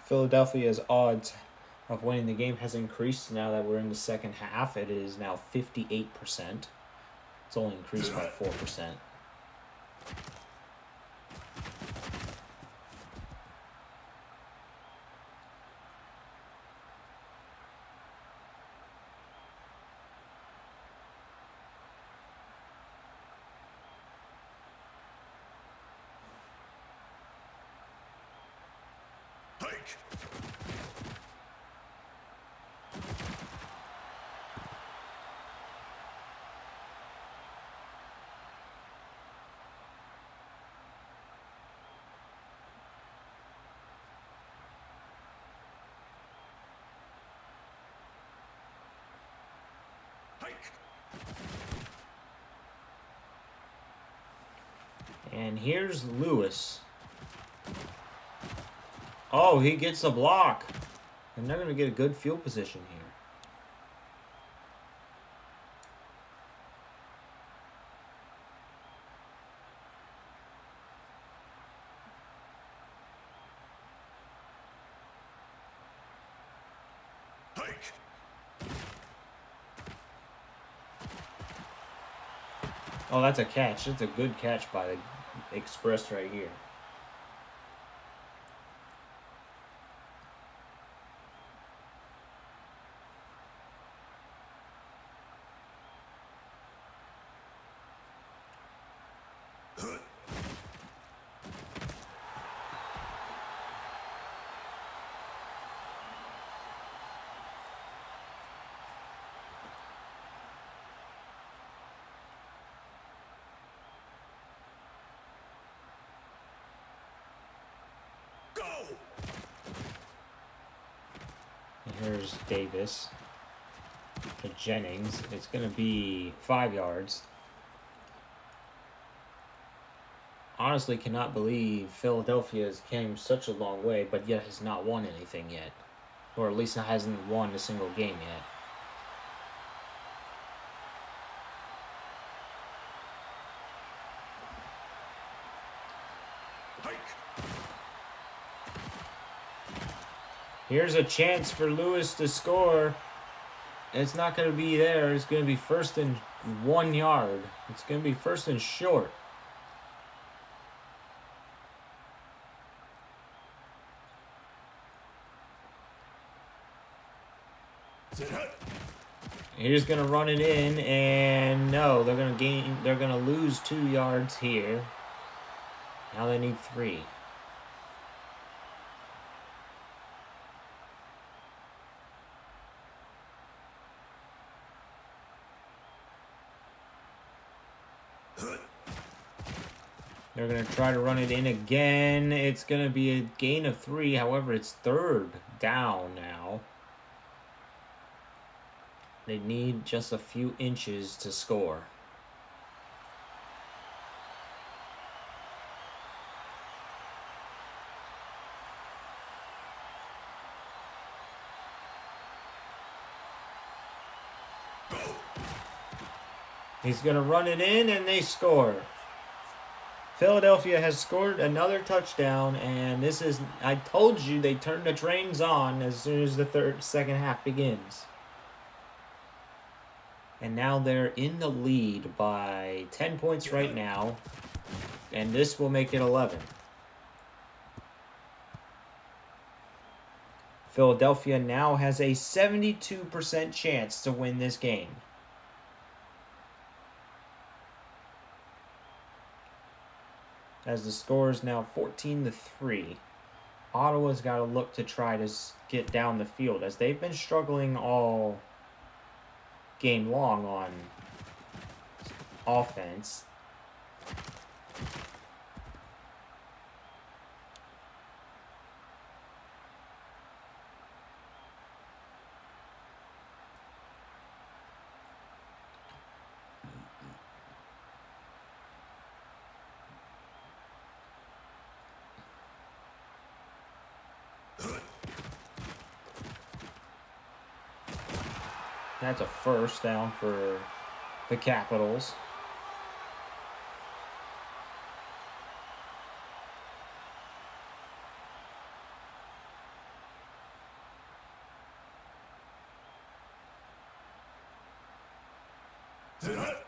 Philadelphia's odds of winning the game has increased now that we're in the second half. It is now 58%. It's only increased by 4%. Hike. 1 And here's Lewis. Oh, he gets a block. And they're going to get a good field position here. Hike. Oh, that's a catch. That's a good catch by the Express right here. Go. And here's Davis to Jennings. It's going to be 5 yards. Honestly, cannot believe Philadelphia has came such a long way, but yet has not won anything yet. Or at least hasn't won a single game yet. Hike. Here's a chance for Lewis to score. It's not going to be there. It's going to be first and 1 yard. It's going to be first and short. Sit hut. He's going to run it in, and no, they're going to gain. They're going to lose 2 yards here. Now they need 3. They're going to try to run it in again. It's going to be a gain of 3. However, it's 3rd down now. They need just a few inches to score. Go. He's going to run it in, and they score. Philadelphia has scored another touchdown, and this is, I told you they turned the trains on as soon as the second half begins. And now they're in the lead by 10 points right now, and this will make it 11. Philadelphia now has a 72% chance to win this game. As the score is now 14-3. Ottawa's got to look to try to get down the field, as they've been struggling all game long on offense. That's a first down for the Capitals. Sit hut.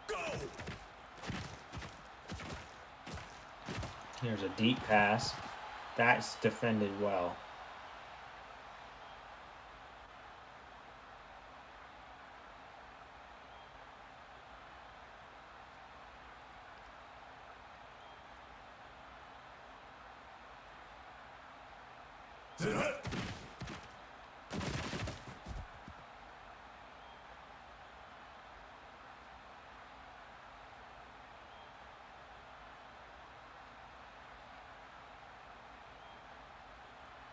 Go. Here's a deep pass. That's defended well. Sit hut.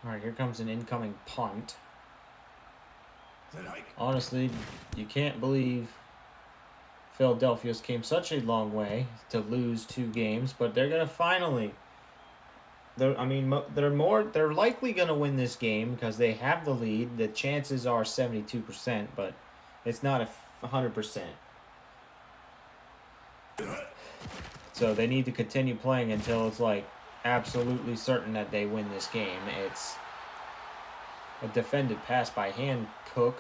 All right, here comes an incoming punt. Set hike. Honestly, you can't believe Philadelphia's came such a long way to lose 2 games, but they're gonna finally. They're likely gonna win this game because they have the lead. The chances are 72%, but it's not 100%. Set hut. So they need to continue playing until it's like absolutely certain that they win this game. It's a defended pass by Hancock.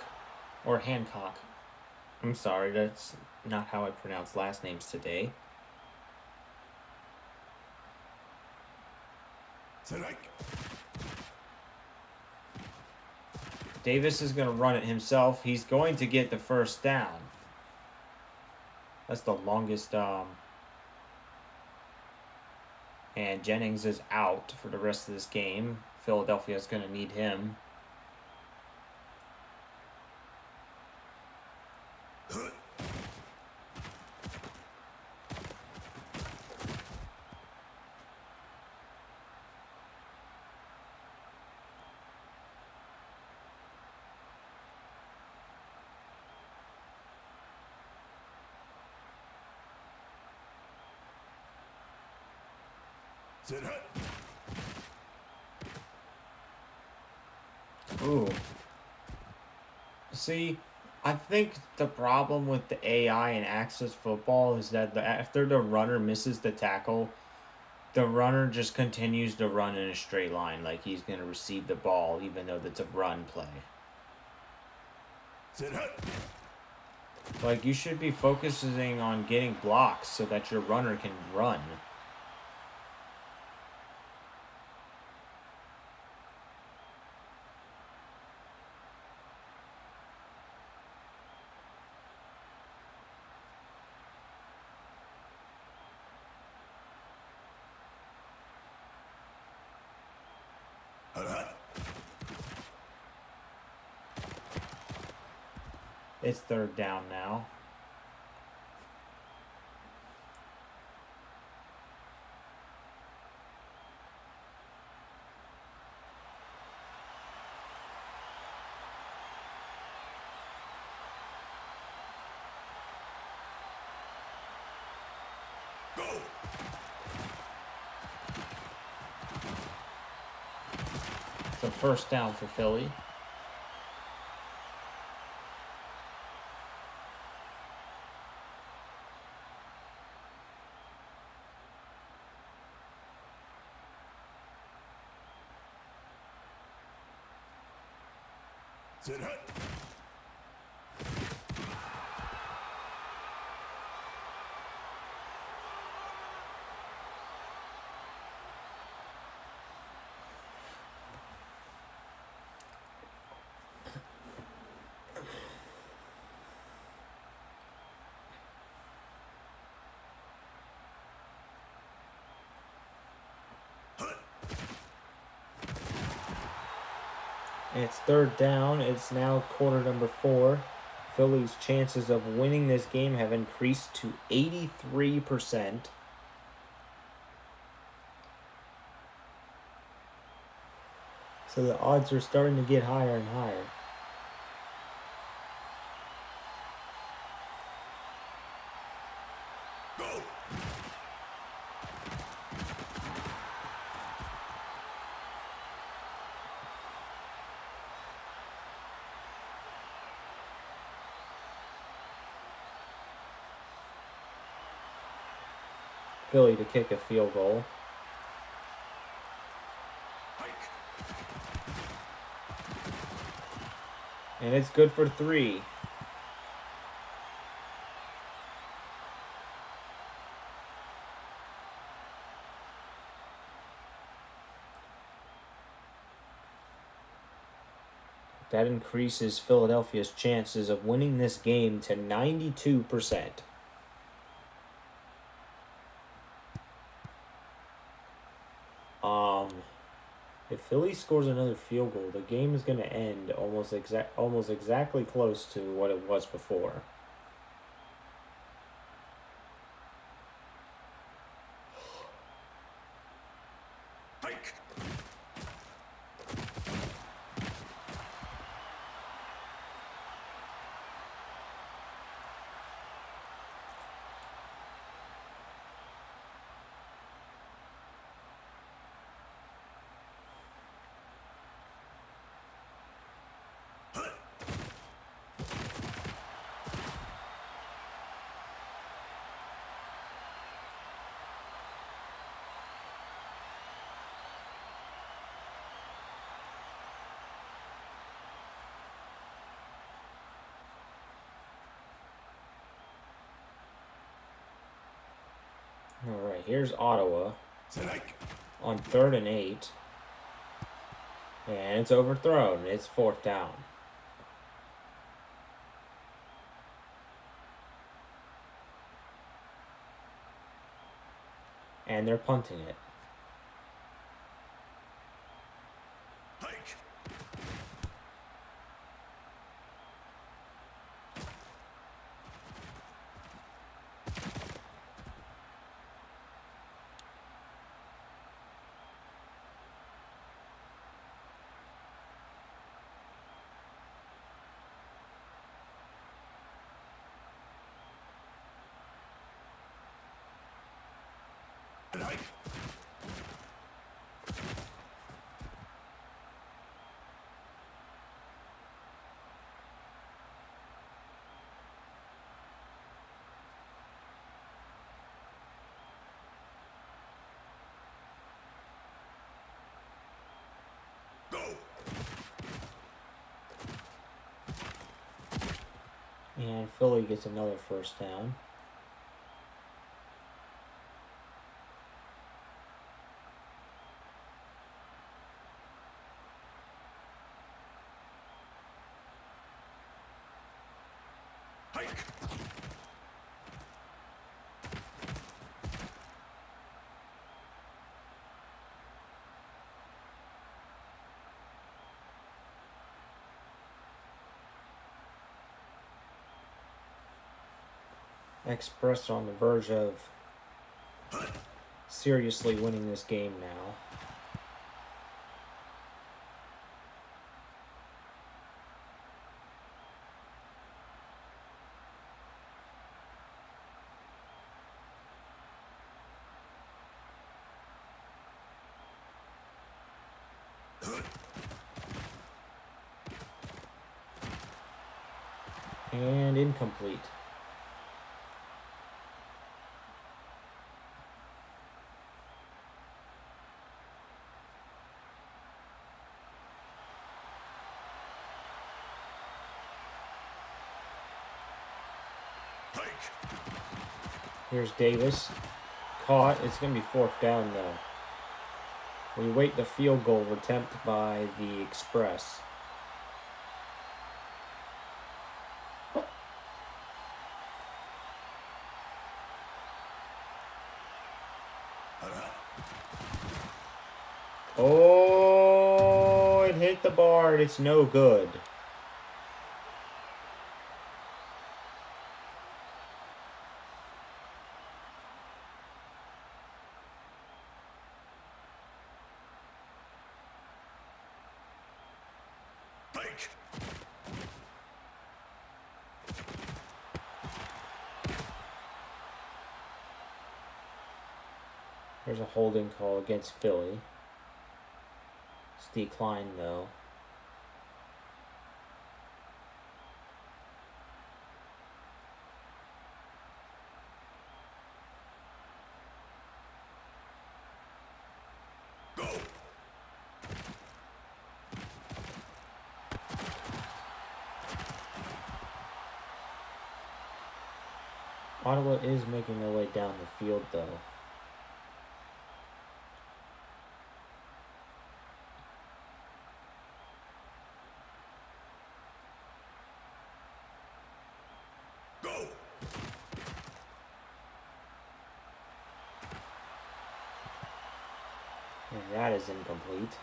I'm sorry, that's not how I pronounce last names today. Set hike. Davis is going to run it himself. He's going to get the first down. That's the longest. And Jennings is out for the rest of this game. Philadelphia is going to need him. Hut. Set hut. Ooh. See, I think the problem with the AI and Access Football is that after the runner misses the tackle, the runner just continues to run in a straight line like he's going to receive the ball even though it's a run play. Set hut. Like, you should be focusing on getting blocks so that your runner can run. Hut hut. It's third down now. Go. It's a first down for Philly. Set hut. Hut. It's third down. It's now quarter number 4. Philly's chances of winning this game have increased to 83%. So the odds are starting to get higher and higher. Go. Philly to kick a field goal. Hike. And it's good for 3. That increases Philadelphia's chances of winning this game to 92%. If Philly scores another field goal, the game is going to end almost exactly close to what it was before. Hike. All right, here's Ottawa Strike. on 3rd and 8. And it's overthrown. It's 4th down. And they're punting it. Hike. Hike. Go. And Philly gets another 1st down. Hike. Express on the verge of seriously winning this game now. And incomplete. Hike. Here's Davis. Caught. It's going to be 4th down, though. We wait the field goal attempt by the Express. Oh, it hit the bar. It's no good. Hike. There's a holding call against Philly. It's declined, though. Go. Ottawa is making their way down the field, though. Go. And that is incomplete.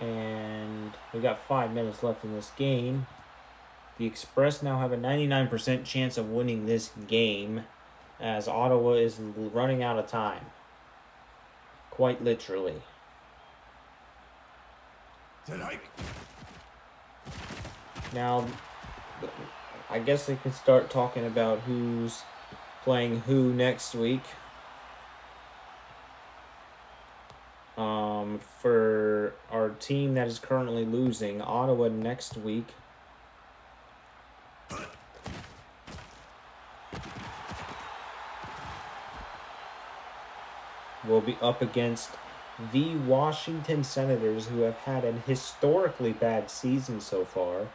And we got 5 minutes left in this game. The Express now have a 99% chance of winning this game, as Ottawa is running out of time. Quite literally. Set hike. Now, I guess they can start talking about who's playing who next week. For our team that is currently losing, Ottawa next week will be up against the Washington Senators, who have had an historically bad season so far.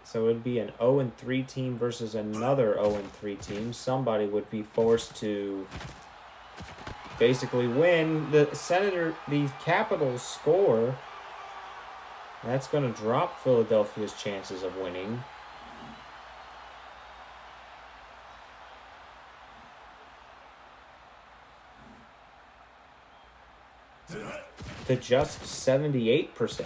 So it'd be an 0-3 team versus another 0-3 team. Somebody would be forced to basically win. The Capitals score. That's going to drop Philadelphia's chances of winning. To just 78%.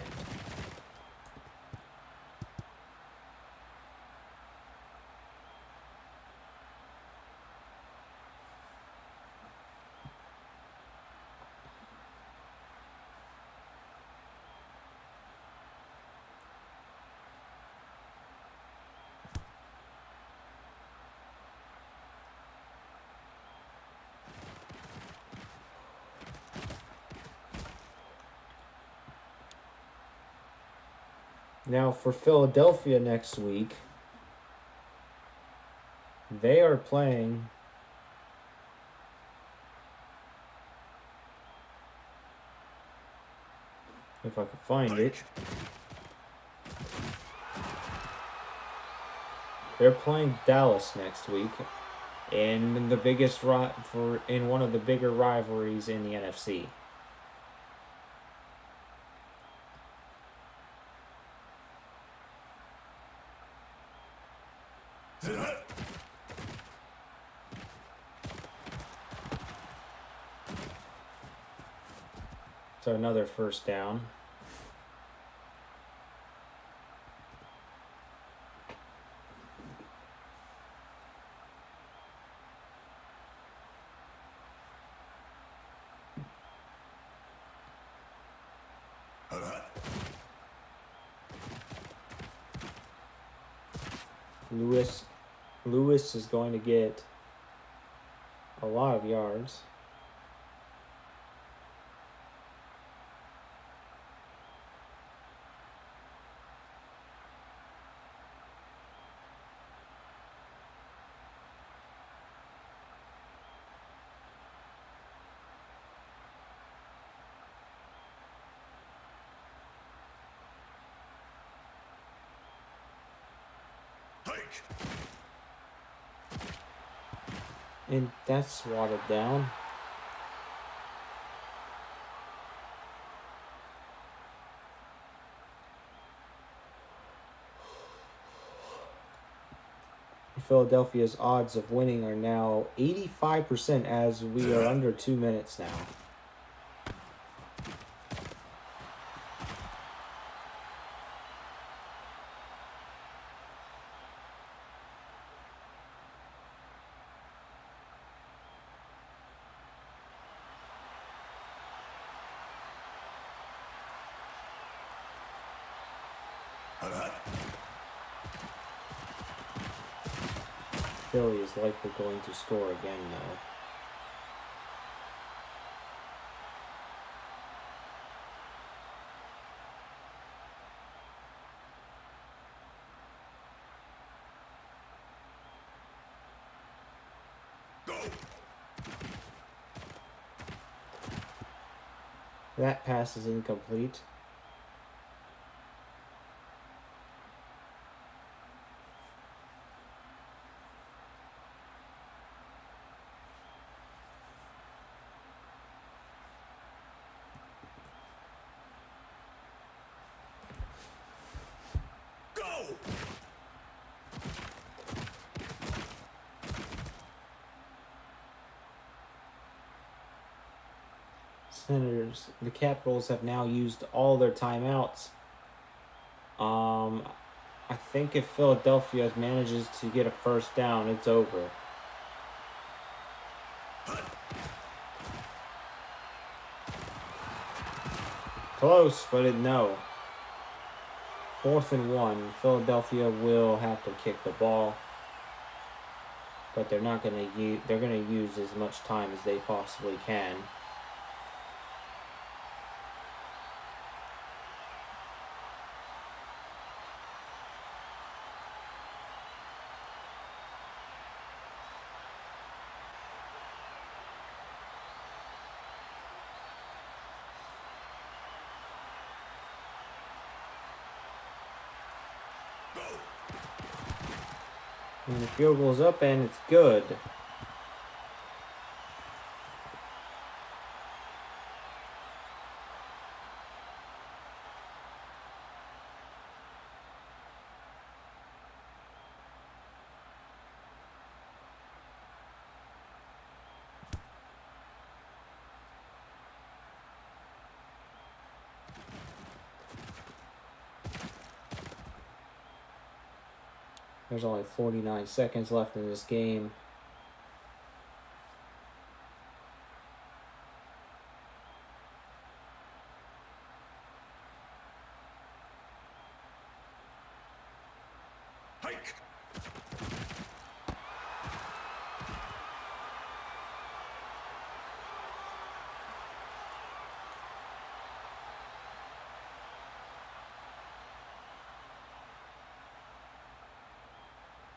Now, for Philadelphia next week, they are playing if I can find it. They're playing Dallas next week in one of the bigger rivalries in the NFC. So another first down. Lewis is going to get a lot of yards. And that's swatted down. Philadelphia's odds of winning are now 85% as we are under 2 minutes now. Philly is likely going to score again, though. That pass is incomplete. Senators, the Capitals have now used all their timeouts. I think if Philadelphia manages to get a first down, it's over. Close, but no. 4th and 1. Philadelphia will have to kick the ball, but they're not going to use. They're going to use as much time as they possibly can. And the field goes up and it's good. There's only 49 seconds left in this game. Hike.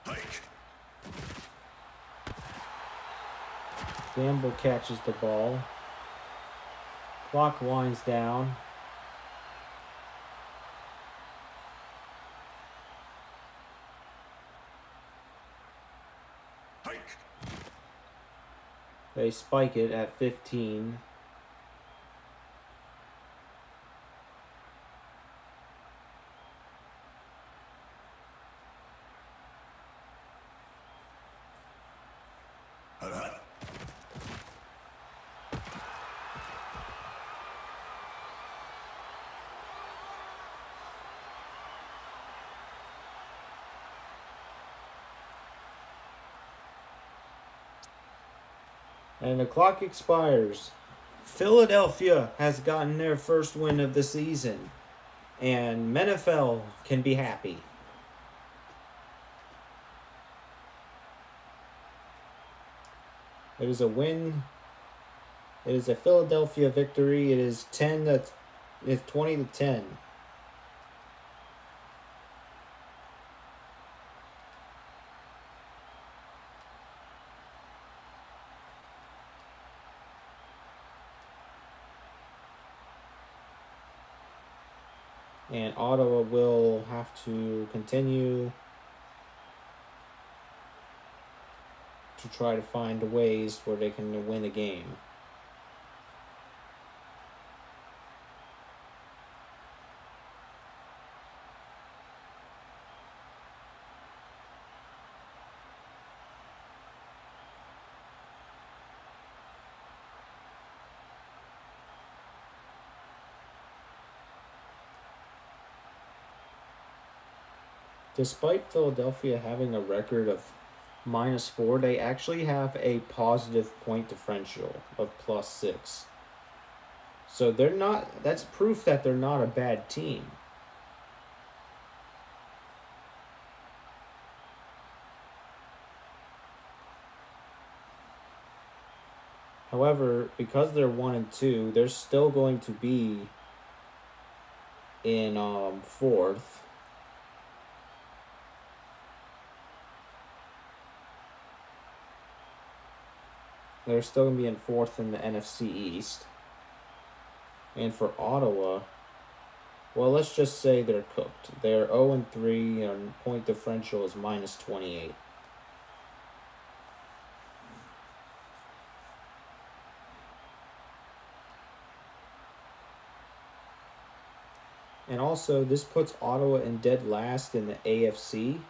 Hike. Gamble catches the ball. Clock winds down. Hike. They spike it at 15. Hut. And the clock expires. Philadelphia has gotten their first win of the season. And NFL can be happy. It is a win. It is a Philadelphia victory. It is 20 to 10. And Ottawa will have to continue to try to find ways where they can win a game. Despite Philadelphia having a record of -4, they actually have a positive point differential of +6. So they're not, that's proof that they're not a bad team. However, because they're 1 and 2, they're still going to be in 4th. They're still going to be in 4th in the NFC East. And for Ottawa, well, let's just say they're cooked. They're 0 and 3, and point differential is -28. And also, this puts Ottawa in dead last in the AFC.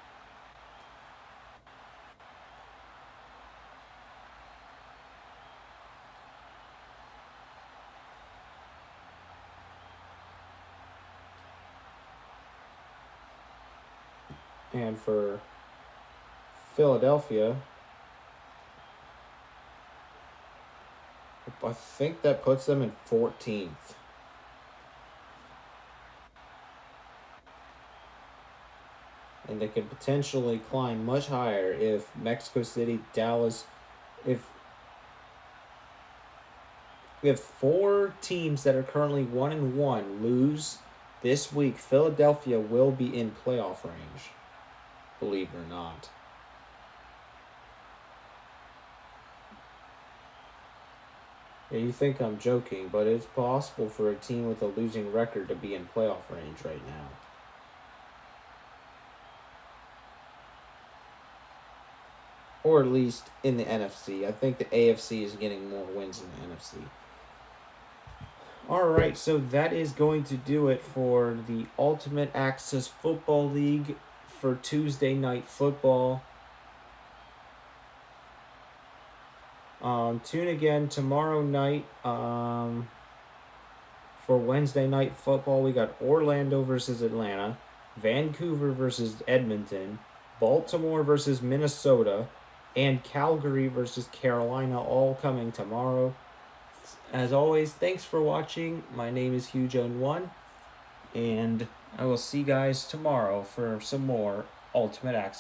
And for Philadelphia, I think that puts them in 14th. And they could potentially climb much higher if Mexico City, Dallas, if 4 teams that are currently 1 and 1 lose this week, Philadelphia will be in playoff range. Believe it or not. Yeah, you think I'm joking, but it's possible for a team with a losing record to be in playoff range right now. Or at least in the NFC. I think the AFC is getting more wins than the NFC. Alright, so that is going to do it for the Ultimate Access Football League for Tuesday Night Football. Tune again tomorrow night for Wednesday Night Football. We got Orlando versus Atlanta, Vancouver versus Edmonton, Baltimore versus Minnesota, and Calgary versus Carolina, all coming tomorrow. As always, thanks for watching. My name is HughJone1, and I will see you guys tomorrow for some more Ultimate Access.